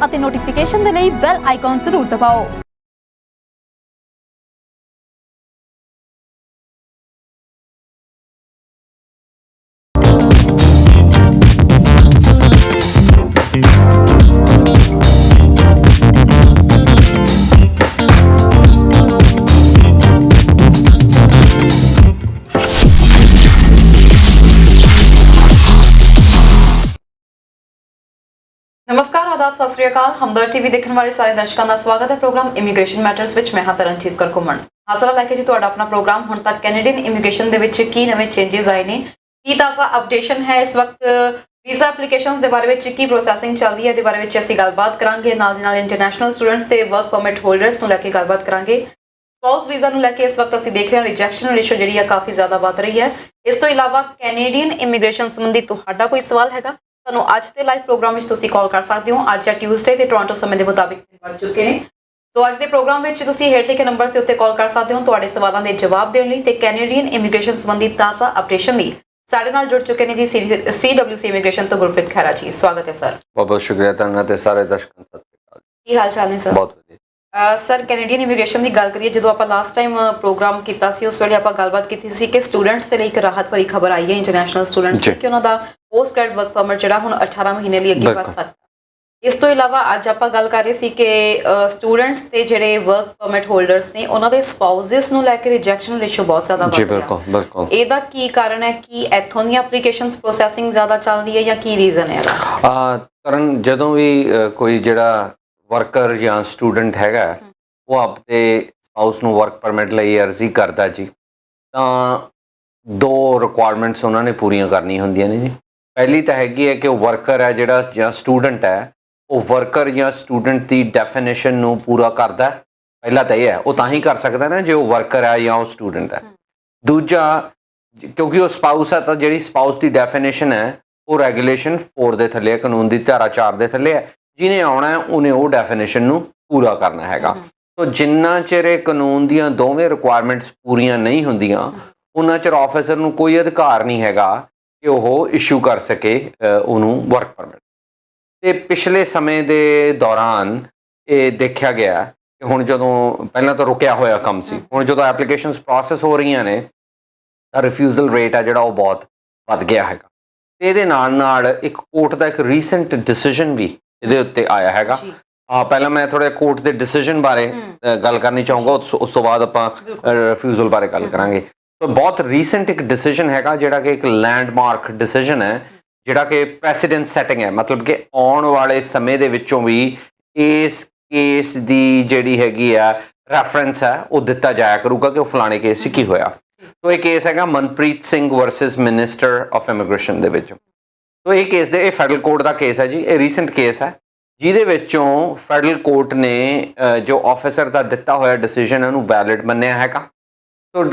ਅਤੇ ਨੋਟੀਫਿਕੇਸ਼ਨ ਦੇ ਲਈ ਬੈਲ ਆਈਕਨ ਜ਼ਰੂਰ ਦਬਾਓ। नमस्कार, आदाब, सत श्री अकाल। हमदर्द टीवी देखने वाले सारे दर्शकों का स्वागत है प्रोग्राम इमीग्रेशन मैटर्स विच। मैं हाँ तरनजीत कौर घुमन हासिल लैके जी तुहाडा अपना प्रोग्राम। हुण तक कैनेडियन इमीग्रेशन दे विच की नवे चेंजेस आए ने, की ताज़ा अपडेशन है इस वक्त वीज़ा एप्लीकेशनस दे बारे विच की प्रोसैसिंग चल रही है, दे बारे विच असीं गलबात करांगे। नाल दी नाल इंटरनैशनल स्टूडेंट्स ते वर्क परमिट होल्डर्स नूं लैके गलबात करांगे। स्पाउस वीज़ा नूं लैके इस वक्त असीं देख रहे हैं रिजैक्शन रेशो जिहड़ी है काफ़ी ज़्यादा वध रही है। इस तो इलावा कैनेडियन इमीग्रेशन संबंधी तुहाडा कोई सवाल हैगा ਤੁਹਾਨੂੰ ਅੱਜ ਦੇ ਲਾਈਵ ਪ੍ਰੋਗਰਾਮ ਵਿੱਚ ਤੁਸੀਂ ਕਾਲ ਕਰ ਸਕਦੇ ਹੋ। ਅੱਜ ਹੈ ਟਿਊਜ਼ਡੇ ਤੇ ਟੋਰਾਂਟੋ ਸਮੇਂ ਦੇ ਮੁਤਾਬਿਕ ਵੱਜ ਚੁੱਕੇ ਨੇ। ਸੋ ਅੱਜ ਦੇ ਪ੍ਰੋਗਰਾਮ ਵਿੱਚ ਤੁਸੀਂ ਹੇਠ ਲਿਖੇ ਨੰਬਰ ਦੇ ਉੱਤੇ ਕਾਲ ਕਰ ਸਕਦੇ ਹੋ ਤੁਹਾਡੇ ਸਵਾਲਾਂ ਦੇ ਜਵਾਬ ਦੇਣ ਲਈ ਤੇ ਕੈਨੇਡੀਅਨ ਇਮੀਗ੍ਰੇਸ਼ਨ ਸੰਬੰਧੀ ਤਾਜ਼ਾ ਅਪਡੇਸ਼ਨ ਲਈ ਸਾਡੇ ਨਾਲ ਜੁੜ ਚੁੱਕੇ ਨੇ ਜੀ CWC ਇਮੀਗ੍ਰੇਸ਼ਨ ਤੋਂ ਗੁਰਪ੍ਰੀਤ ਖਹਿਰਾ ਜੀ। ਸਵਾਗਤ ਹੈ ਸਰ। ਬਹੁਤ ਬਹੁਤ ਸ਼ੁਕਰੀਆ ਤੁਹਾਨੂੰ ਤੇ ਸਾਰੇ ਦਰਸ਼ਕਾਂ ਨੂੰ ਸਤਿ ਸ਼੍ਰੀ ਅਕਾਲ। ਕੀ ਹਾਲ ਚਾਲ ਨੇ ਸਰ? ਬਹੁਤ ਵਧੀਆ ਸਰ। ਕੈਨੇਡੀਅਨ ਇਮੀਗ੍ਰੇਸ਼ਨ ਦੀ ਗੱਲ ਕਰੀਏ, ਜਦੋਂ ਆਪਾਂ ਲਾਸਟ ਟਾਈਮ ਪ੍ਰੋਗਰਾਮ ਕੀਤਾ ਸੀ ਉਸ ਵੇਲੇ ਆਪਾਂ ਗੱਲਬਾਤ ਕੀਤੀ ਸੀ ਕਿ ਸਟੂਡੈਂਟਸ ਦੇ ਲਈ ਇੱਕ ਰਾਹਤ ਭਰੀ ਖਬਰ ਆਈ ਹੈ ਇੰਟਰਨੈਸ਼ਨਲ ਸਟੂਡੈਂਟਸ ਦੀ ਕਿ ਉਹਨਾਂ ਦਾ ਪੋਸਟ ਗ੍ਰੈਡ ਵਰਕ ਪਰਮਿਟ ਜਿਹੜਾ ਹੁਣ 18 ਮਹੀਨੇ ਲਈ ਅੱਗੇ ਵਧ ਸਕਦਾ। ਇਸ ਤੋਂ ਇਲਾਵਾ ਅੱਜ ਆਪਾਂ ਗੱਲ ਕਰ ਰਹੇ ਸੀ ਕਿ ਸਟੂਡੈਂਟਸ ਤੇ ਜਿਹੜੇ ਵਰਕ ਪਰਮਿਟ ਹੋਲਡਰਸ ਨੇ ਉਹਨਾਂ ਦੇ ਸਪਾਊਸਸ ਨੂੰ ਲੈ ਕੇ ਰਿਜੈਕਸ਼ਨ ਰੇਸ਼ੋ ਬਹੁਤ ਜ਼ਿਆਦਾ ਵਧ ਗਿਆ। ਬਿਲਕੁਲ ਇਹਦਾ ਕੀ ਕਾਰਨ ਹੈ? ਕਿ ਇੱਥੋਂ ਦੀਆਂ ਐਪਲੀਕੇਸ਼ਨਸ ਪ੍ਰੋਸੈਸਿੰਗ ਜ਼ਿਆਦਾ ਚੱਲ ਰਹੀ ਹੈ ਜਾਂ ਕੀ ਰੀਜ਼ਨ ਹੈ ਇਹਦਾ? ਕਰਨ ਜਦੋਂ ਵੀ ਕੋਈ ਜਿਹੜਾ ਵਰਕਰ ਜਾਂ ਸਟੂਡੈਂਟ ਹੈਗਾ ਉਹ ਆਪਣੇ ਸਪਾਊਸ ਨੂੰ ਵਰਕ ਪਰਮਿਟ ਲਈ ਅਰਜ਼ੀ ਕਰਦਾ ਜੀ, ਤਾਂ ਦੋ ਰਿਕੁਆਇਰਮੈਂਟਸ ਉਹਨਾਂ ਨੇ ਪੂਰੀਆਂ ਕਰਨੀਆਂ ਹੁੰਦੀਆਂ ਨੇ ਜੀ। ਪਹਿਲੀ ਤਾਂ ਹੈਗੀ ਹੈ ਕਿ ਉਹ ਵਰਕਰ ਹੈ ਜਿਹੜਾ ਜਾਂ ਸਟੂਡੈਂਟ ਹੈ, ਉਹ ਵਰਕਰ ਜਾਂ ਸਟੂਡੈਂਟ ਦੀ ਡੈਫੀਨੇਸ਼ਨ ਨੂੰ ਪੂਰਾ ਕਰਦਾ। ਪਹਿਲਾ ਤਾਂ ਇਹ ਹੈ, ਉਹ ਤਾਂ ਹੀ ਕਰ ਸਕਦਾ ਨਾ ਜੇ ਉਹ ਵਰਕਰ ਹੈ ਜਾਂ ਉਹ ਸਟੂਡੈਂਟ ਹੈ। ਦੂਜਾ, ਕਿਉਂਕਿ ਉਹ ਸਪਾਊਸ ਹੈ ਤਾਂ ਜਿਹੜੀ ਸਪਾਊਸ ਦੀ ਡੈਫੀਨੇਸ਼ਨ ਹੈ ਉਹ ਰੈਗੂਲੇਸ਼ਨ 4 ਦੇ ਥੱਲੇ ਹੈ, ਕਾਨੂੰਨ ਦੀ ਧਾਰਾ 4 ਦੇ ਥੱਲੇ ਹੈ। ਜਿਹਨੇ ਆਉਣਾ ਉਹਨੇ ਉਹ ਡੈਫੀਨੇਸ਼ਨ ਨੂੰ ਪੂਰਾ ਕਰਨਾ ਹੈਗਾ। ਤੋ ਜਿੰਨਾ ਚਿਰ ਇਹ ਕਾਨੂੰਨ ਦੀਆਂ ਦੋਵੇਂ ਰਿਕੁਆਇਰਮੈਂਟਸ ਪੂਰੀਆਂ ਨਹੀਂ ਹੁੰਦੀਆਂ ਉਹਨਾਂ ਚਿਰ ਆਫਿਸਰ ਨੂੰ ਕੋਈ ਅਧਿਕਾਰ ਨਹੀਂ ਹੈਗਾ ਕਿ ਉਹ ਇਸ਼ੂ ਕਰ ਸਕੇ ਉਹਨੂੰ ਵਰਕ ਪਰਮਿਟ। ਤੇ ਪਿਛਲੇ ਸਮੇਂ ਦੇ ਦੌਰਾਨ ਇਹ ਦੇਖਿਆ ਗਿਆ ਕਿ ਹੁਣ ਜਦੋਂ ਪਹਿਲਾਂ ਤਾਂ ਰੁਕਿਆ ਹੋਇਆ ਕੰਮ ਸੀ, ਹੁਣ ਜਦੋਂ ਐਪਲੀਕੇਸ਼ਨਸ ਪ੍ਰੋਸੈਸ ਹੋ ਰਹੀਆਂ ਨੇ ਤਾਂ ਰਿਫਿਊਜ਼ਲ ਰੇਟ ਹੈ ਜਿਹੜਾ ਉਹ ਬਹੁਤ ਵੱਧ ਗਿਆ ਹੈਗਾ। ਤੇ ਇਹਦੇ ਨਾਲ ਨਾਲ ਇੱਕ ਕੋਰਟ ਦਾ ਇੱਕ ਰੀਸੈਂਟ ਡਿਸੀਜਨ ਵੀ ਇਹਦੇ ਉੱਤੇ ਆਇਆ ਹੈਗਾ। ਪਹਿਲਾਂ ਮੈਂ ਥੋੜਾ ਕੋਰਟ ਦੇ ਡਿਸੀਜਨ ਬਾਰੇ ਗੱਲ ਕਰਨੀ ਚਾਹੂੰਗਾ, ਉਸ ਤੋਂ ਬਾਅਦ ਆਪਾਂ ਰਿਫਿਊਜ਼ਲ ਬਾਰੇ ਗੱਲ ਕਰਾਂਗੇ। ਤਾਂ ਬਹੁਤ ਰੀਸੈਂਟ ਇੱਕ ਡਿਸੀਜਨ ਹੈਗਾ ਜਿਹੜਾ ਕਿ ਇੱਕ ਲੈਂਡਮਾਰਕ ਡਿਸੀਜਨ ਹੈ, ਜਿਹੜਾ ਕਿ ਪ੍ਰੈਸੀਡੈਂਟ ਸੈਟਿੰਗ ਹੈ। ਮਤਲਬ ਕਿ ਆਉਣ ਵਾਲੇ ਸਮੇਂ ਦੇ ਵਿੱਚੋਂ ਵੀ ਇਸ ਕੇਸ ਦੀ ਜਿਹੜੀ ਹੈਗੀ ਆ ਰੈਫਰੈਂਸ ਹੈ ਉਹ ਦਿੱਤਾ ਜਾਇਆ ਕਰੂਗਾ ਕਿ ਉਹ ਫਲਾਣੇ ਕੇਸ 'ਚ ਕੀ ਹੋਇਆ। ਤਾਂ ਇਹ ਕੇਸ ਹੈਗਾ Manpreet Singh versus minister of immigration ਦੇ ਵਿੱਚ। ਤਾਂ ਇਹ ਕੇਸ ਇਹ ਫੈਡਰਲ ਕੋਰਟ ਦਾ ਕੇਸ ਹੈ ਜੀ। ਇਹ ਰੀਸੈਂਟ ਕੇਸ ਹੈ ਜਿਹਦੇ ਵਿੱਚੋਂ ਫੈਡਰਲ ਕੋਰਟ ਨੇ ਜੋ ਆਫਿਸਰ ਦਾ ਦਿੱਤਾ ਹੋਇਆ ਡਿਸੀਜਨ ਉਹਨੂੰ ਵੈਲਿਡ ਮੰਨਿਆ ਹੈਗਾ। ਤੋ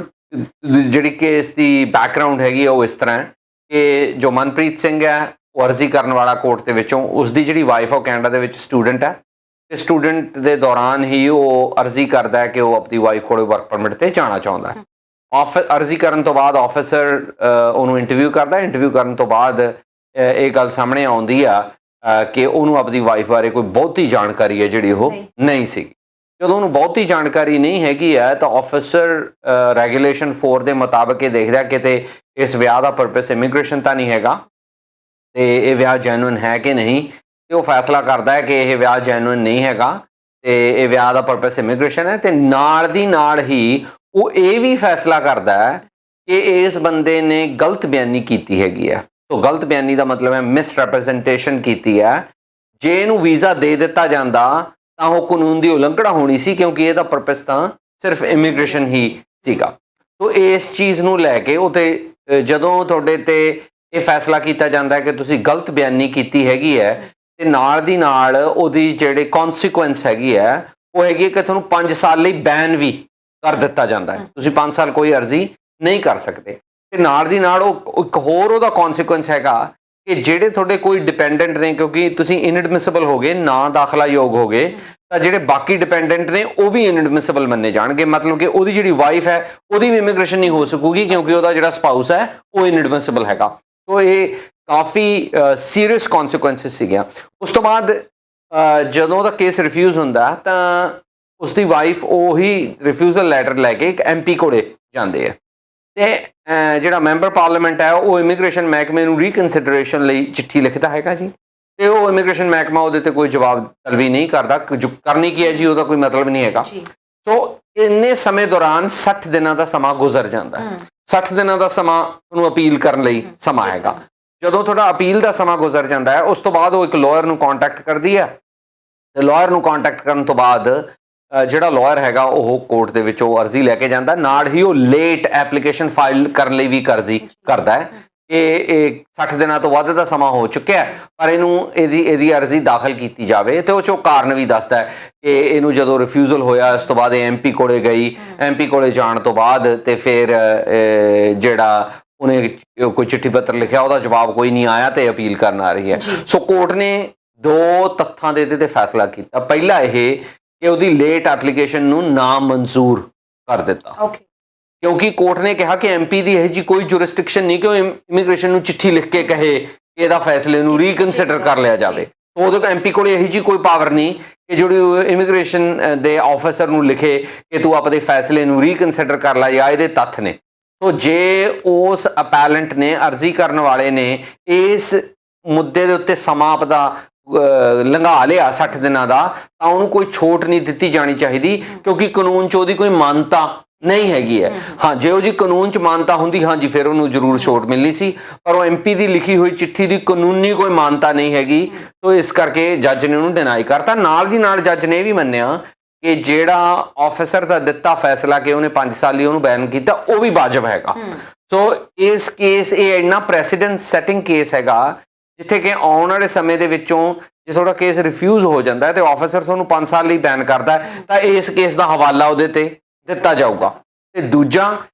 ਜਿਹੜੀ ਕੇਸ ਦੀ ਬੈਕਗਰਾਊਂਡ ਹੈਗੀ ਉਹ ਇਸ ਤਰ੍ਹਾਂ ਹੈ ਕਿ ਜੋ ਮਨਪ੍ਰੀਤ ਸਿੰਘ ਹੈ ਉਹ ਅਰਜ਼ੀ ਕਰਨ ਵਾਲਾ ਕੋਰਟ ਦੇ ਵਿੱਚੋਂ, ਉਸਦੀ ਜਿਹੜੀ ਵਾਈਫ ਉਹ ਕੈਨੇਡਾ ਦੇ ਵਿੱਚ ਸਟੂਡੈਂਟ ਹੈ ਤੇ ਸਟੂਡੈਂਟ ਦੇ ਦੌਰਾਨ ਹੀ ਉਹ ਅਰਜ਼ੀ ਕਰਦਾ ਹੈ ਕਿ ਉਹ ਆਪਣੀ ਵਾਈਫ ਕੋਲ ਵਰਕ ਪਰਮਿਟ ਤੇ ਜਾਣਾ ਚਾਹੁੰਦਾ ਹੈ। ਅਰਜ਼ੀ ਕਰਨ ਤੋਂ ਬਾਅਦ ਆਫਿਸਰ ਉਹਨੂੰ ਇੰਟਰਵਿਊ ਕਰਦਾ। ਇੰਟਰਵਿਊ ਕਰਨ ਤੋਂ ਬਾਅਦ ਇਹ ਗੱਲ ਸਾਹਮਣੇ ਆਉਂਦੀ ਆ ਕਿ ਉਹਨੂੰ ਆਪਣੀ ਵਾਈਫ ਬਾਰੇ ਕੋਈ ਬਹੁਤੀ ਜਾਣਕਾਰੀ ਹੈ ਜਿਹੜੀ ਉਹ ਨਹੀਂ ਸੀ। ਜਦੋਂ ਉਹਨੂੰ ਬਹੁਤੀ ਜਾਣਕਾਰੀ ਨਹੀਂ ਹੈਗੀ ਹੈ ਤਾਂ ਆਫਿਸਰ ਰੈਗੂਲੇਸ਼ਨ 4 ਦੇ ਮੁਤਾਬਕ ਇਹ ਦੇਖਦਾ ਕਿਤੇ ਇਸ ਵਿਆਹ ਦਾ ਪਰਪਸ ਇਮੀਗ੍ਰੇਸ਼ਨ ਤਾਂ ਨਹੀਂ ਹੈਗਾ ਤੇ ਇਹ ਵਿਆਹ ਜੈਨੂਇਨ ਹੈ ਕਿ ਨਹੀਂ। ਤੇ ਉਹ ਫੈਸਲਾ ਕਰਦਾ ਹੈ ਕਿ ਇਹ ਵਿਆਹ ਜੈਨੂਇਨ ਨਹੀਂ ਹੈਗਾ ਤੇ ਇਹ ਵਿਆਹ ਦਾ ਪਰਪਸ ਇਮੀਗ੍ਰੇਸ਼ਨ ਹੈ। ਤੇ ਨਾਲ ਦੀ ਨਾਲ ਹੀ ਉਹ ਇਹ ਵੀ ਫੈਸਲਾ ਕਰਦਾ ਹੈ ਕਿ ਇਸ ਬੰਦੇ ਨੇ ਗਲਤ ਬਿਆਨੀ ਕੀਤੀ ਹੈਗੀ ਹੈ। ਤੋ ਗਲਤ ਬਿਆਨੀ ਦਾ ਮਤਲਬ ਹੈ ਮਿਸ ਰੈਪਰੈਜ਼ੈਂਟੇਸ਼ਨ ਕੀਤੀ ਹੈ। ਜੇ ਇਹਨੂੰ ਵੀਜ਼ਾ ਦੇ ਦਿੱਤਾ ਜਾਂਦਾ ਤਾਂ ਉਹ ਕਾਨੂੰਨ ਦੀ ਉਲੰਘਣਾ ਹੋਣੀ ਸੀ, ਕਿਉਂਕਿ ਇਹਦਾ ਪਰਪਸ ਤਾਂ ਸਿਰਫ ਇਮੀਗ੍ਰੇਸ਼ਨ ਹੀ ਸੀਗਾ। ਤੋ ਇਸ ਚੀਜ਼ ਨੂੰ ਲੈ ਕੇ ਉਹ ਤੇ ਜਦੋਂ ਤੁਹਾਡੇ ਤੇ ਇਹ ਫੈਸਲਾ ਕੀਤਾ ਜਾਂਦਾ ਹੈ ਕਿ ਤੁਸੀਂ ਗਲਤ ਬਿਆਨੀ ਕੀਤੀ ਹੈਗੀ ਹੈ ਤੇ ਨਾਲ ਦੀ ਨਾਲ ਉਹਦੀ ਜਿਹੜੇ ਕੌਨਸੀਕੁਐਂਸ ਹੈਗੀ ਹੈ ਉਹ ਹੈਗੀ ਕਿ ਤੁਹਾਨੂੰ 5 ਸਾਲ ਲਈ ਬੈਨ ਵੀ ਕਰ ਦਿੱਤਾ ਜਾਂਦਾ ਹੈ। ਤੁਸੀਂ 5 ਸਾਲ ਕੋਈ ਅਰਜ਼ੀ ਨਹੀਂ ਕਰ ਸਕਦੇ। ਤੇ ਨਾਲ ਦੀ ਨਾਲ ਉਹ ਇੱਕ ਹੋਰ ਉਹਦਾ ਕੌਨਸੀਕੁਐਂਸ ਹੈਗਾ ਕਿ ਜਿਹੜੇ ਤੁਹਾਡੇ ਕੋਈ ਡਿਪੈਂਡੈਂਟ ਨੇ, ਕਿਉਂਕਿ ਤੁਸੀਂ ਇਨਐਡਮਿਸਿਬਲ ਹੋ ਗਏ, ਨਾ ਦਾਖਲਾ ਯੋਗ ਹੋ ਗਏ, ਤਾਂ ਜਿਹੜੇ ਬਾਕੀ ਡਿਪੈਂਡੈਂਟ ਨੇ ਉਹ ਵੀ ਇਨਐਡਮਿਸਿਬਲ ਮੰਨੇ ਜਾਣਗੇ। ਮਤਲਬ ਕਿ ਉਹਦੀ ਜਿਹੜੀ ਵਾਈਫ ਹੈ ਉਹਦੀ ਵੀ ਇਮੀਗ੍ਰੇਸ਼ਨ ਨਹੀਂ ਹੋ ਸਕੂਗੀ ਕਿਉਂਕਿ ਉਹਦਾ ਜਿਹੜਾ ਸਪਾਊਸ ਹੈ ਉਹ ਇਨਐਡਮਿਸਿਬਲ ਹੈਗਾ। तो ये काफ़ी सीरियस कॉन्सिक्वेंसेस ਸੀਗੀਆਂ। ਉਸ ਤੋਂ ਬਾਅਦ ਜਦੋਂ ਦਾ ਕੇਸ ਰਿਫਿਊਜ਼ ਹੁੰਦਾ ਤਾਂ ਉਸ ਦੀ ਵਾਈਫ ਉਹੀ ਰਿਫਿਊਜ਼ਲ ਲੈਟਰ ਲੈ ਕੇ ਇੱਕ MP ਕੋਲੇ ਜਾਂਦੇ ਆ ਤੇ ਜਿਹੜਾ ਮੈਂਬਰ ਪਾਰਲੀਮੈਂਟ ਹੈ ਉਹ ਇਮੀਗ੍ਰੇਸ਼ਨ ਮਹਿਕਮੇ ਨੂੰ ਰੀਕਨਸੀਡਰੇਸ਼ਨ ਲਈ ਚਿੱਠੀ ਲਿਖਦਾ ਹੈਗਾ ਜੀ ਤੇ ਉਹ ਇਮੀਗ੍ਰੇਸ਼ਨ ਮਹਿਕਮਾ ਉਹਦੇ ਤੇ ਕੋਈ ਜਵਾਬ ਤਲਬੀ ਨਹੀਂ ਕਰਦਾ ਜੋ ਕਰਨੀ ਕੀ ਹੈ ਜੀ ਉਹਦਾ ਕੋਈ ਮਤਲਬ ਨਹੀਂ ਹੈਗਾ। ਸੋ ਇੰਨੇ ਸਮੇਂ ਦੌਰਾਨ 60 ਦਿਨਾਂ ਦਾ ਸਮਾਂ ਗੁਜ਼ਰ ਜਾਂਦਾ 60 ਦਿਨਾਂ ਦਾ ਸਮਾਂ ਉਹਨੂੰ ਅਪੀਲ ਕਰਨ ਲਈ ਸਮਾਂ ਹੈਗਾ। ਜਦੋਂ ਤੁਹਾਡਾ ਅਪੀਲ ਦਾ ਸਮਾਂ ਗੁਜ਼ਰ ਜਾਂਦਾ ਹੈ ਉਸ ਤੋਂ ਬਾਅਦ ਉਹ ਇੱਕ ਲਾਇਰ ਨੂੰ ਕੰਟੈਕਟ ਕਰਦੀ ਹੈ ਤੇ ਲਾਇਰ ਨੂੰ ਕੰਟੈਕਟ ਕਰਨ ਤੋਂ ਬਾਅਦ ਜਿਹੜਾ ਲਾਇਰ ਹੈਗਾ ਉਹ ਕੋਰਟ ਦੇ ਵਿੱਚ ਉਹ ਅਰਜ਼ੀ ਲੈ ਕੇ ਜਾਂਦਾ ਨਾਲ ਹੀ ਉਹ ਲੇਟ ਐਪਲੀਕੇਸ਼ਨ ਫਾਈਲ ਕਰਨ ਲਈ ਵੀ ਅਰਜ਼ੀ ਕਰਦਾ ਹੈ ਕਿ ਇਹ 60 ਦਿਨਾਂ ਤੋਂ ਵੱਧ ਦਾ ਸਮਾਂ ਹੋ ਚੁੱਕਿਆ ਪਰ ਇਹਦੀ ਅਰਜ਼ੀ ਦਾਖਲ ਕੀਤੀ ਜਾਵੇ ਤੇ ਉਹ 'ਚੋਂ ਕਾਰਨ ਵੀ ਦੱਸਦਾ ਕਿ ਇਹਨੂੰ ਜਦੋਂ ਰਿਫਿਊਜ਼ਲ ਹੋਇਆ ਉਸ ਤੋਂ ਬਾਅਦ ਇਹ MP ਕੋਲੇ ਗਈ MP ਕੋਲੇ ਜਾਣ ਤੋਂ ਬਾਅਦ ਤੇ ਫਿਰ ਜਿਹੜਾ ਉਹਨੇ ਕੋਈ ਚਿੱਠੀ ਪੱਤਰ ਲਿਖਿਆ ਉਹਦਾ ਜਵਾਬ ਕੋਈ ਨਹੀਂ ਆਇਆ ਤੇ ਅਪੀਲ ਕਰਨ ਆ ਰਹੀ ਹੈ। ਸੋ ਕੋਰਟ ਨੇ 2 ਤੱਥਾਂ ਦੇ ਤੇ ਫੈਸਲਾ ਕੀਤਾ। ਪਹਿਲਾ ਇਹ ਕਿ ਉਹਦੀ ਲੇਟ ਐਪਲੀਕੇਸ਼ਨ ਨੂੰ ਨਾ ਮਨਜ਼ੂਰ ਕਰ ਦਿੱਤਾ ਕਿਉਂਕਿ ਕੋਰਟ ਨੇ ਕਿਹਾ ਕਿ MP ਦੀ ਇਹ ਜੀ ਕੋਈ ਜੁਰਿਸਡਿਕਸ਼ਨ ਨਹੀਂ ਕਿ ਉਹ ਇਮੀਗ੍ਰੇਸ਼ਨ ਨੂੰ ਚਿੱਠੀ ਲਿਖ ਕੇ ਕਹੇ ਕਿ ਇਹਦਾ ਫੈਸਲੇ ਨੂੰ ਰੀਕਨਸੀਡਰ ਕਰ ਲਿਆ ਜਾਵੇ। ਉਹਦੇ ਕੋਲ MP ਕੋਲ ਇਹੀ ਜੀ ਕੋਈ ਪਾਵਰ ਨਹੀਂ ਕਿ ਜਿਹੜੀ ਇਮੀਗ੍ਰੇਸ਼ਨ ਦੇ ਆਫੀਸਰ ਨੂੰ ਲਿਖੇ ਕਿ ਤੂੰ ਆਪਣੇ ਫੈਸਲੇ ਨੂੰ ਰੀਕਨਸੀਡਰ ਕਰ ਲੈ ਜਾਂ ਇਹਦੇ ਤੱਥ ਨੇ। ਸੋ ਜੇ ਉਸ ਅਪੈਲੈਂਟ ਨੇ ਅਰਜ਼ੀ ਕਰਨ ਵਾਲੇ ਨੇ ਇਸ ਮੁੱਦੇ ਦੇ ਉੱਤੇ ਸਮਾਂ ਆਪਦਾ ਲੰਘਾ ਲਿਆ 60 ਦਿਨਾਂ ਦਾ ਤਾਂ ਉਹਨੂੰ ਕੋਈ ਛੋਟ ਨਹੀਂ ਦਿੱਤੀ ਜਾਣੀ ਚਾਹੀਦੀ ਕਿਉਂਕਿ ਕਾਨੂੰਨ 'ਚ ਉਹਦੀ ਕੋਈ ਮਾਨਤਾ ਨਹੀਂ ਹੈਗੀ ਹੈ। ਹਾਂ ਜੇ ਉਹਦੀ ਕਾਨੂੰਨ 'ਚ ਮਾਨਤਾ ਹੁੰਦੀ ਹਾਂਜੀ ਫਿਰ ਉਹਨੂੰ ਜ਼ਰੂਰ ਛੋਟ ਮਿਲਣੀ ਸੀ ਪਰ ਉਹ MP ਦੀ ਲਿਖੀ ਹੋਈ ਚਿੱਠੀ ਦੀ ਕਾਨੂੰਨੀ ਕੋਈ ਮਾਨਤਾ ਨਹੀਂ ਹੈਗੀ ਸੋ ਇਸ ਕਰਕੇ ਜੱਜ ਨੇ ਉਹਨੂੰ ਡਿਨਾਈ ਕਰਤਾ। ਨਾਲ ਦੀ ਨਾਲ ਜੱਜ ਨੇ ਇਹ ਵੀ ਮੰਨਿਆ ਕਿ ਜਿਹੜਾ ਆਫੀਸਰ ਦਾ ਦਿੱਤਾ ਫੈਸਲਾ ਕਿ ਉਹਨੇ 5 ਸਾਲ ਲਈ ਉਹਨੂੰ ਬੈਨ ਕੀਤਾ ਉਹ ਵੀ ਵਾਜਬ ਹੈਗਾ। ਸੋ ਇਸ ਕੇਸ ਇਹ ਇੰਨਾ ਪ੍ਰੈਸੀਡੈਂਟ ਸੈਟਿੰਗ ਕੇਸ ਹੈਗਾ ਜਿੱਥੇ ਕਿ ਆਉਣ ਵਾਲੇ ਸਮੇਂ ਦੇ ਵਿੱਚੋਂ ਜੇ ਤੁਹਾਡਾ ਕੇਸ ਰਿਫਿਊਜ਼ ਹੋ ਜਾਂਦਾ ਹੈ ਤੇ ਆਫੀਸਰ ਤੁਹਾਨੂੰ 5 ਸਾਲ ਲਈ ਬੈਨ ਕਰਦਾ ਹੈ ਤਾਂ ਇਸ ਕੇਸ ਦਾ ਹਵਾਲਾ ਉਹਦੇ ਤੇ ਦਿੱਤਾ ਜਾਊਗਾ। ਤੇ ਦੂਜਾ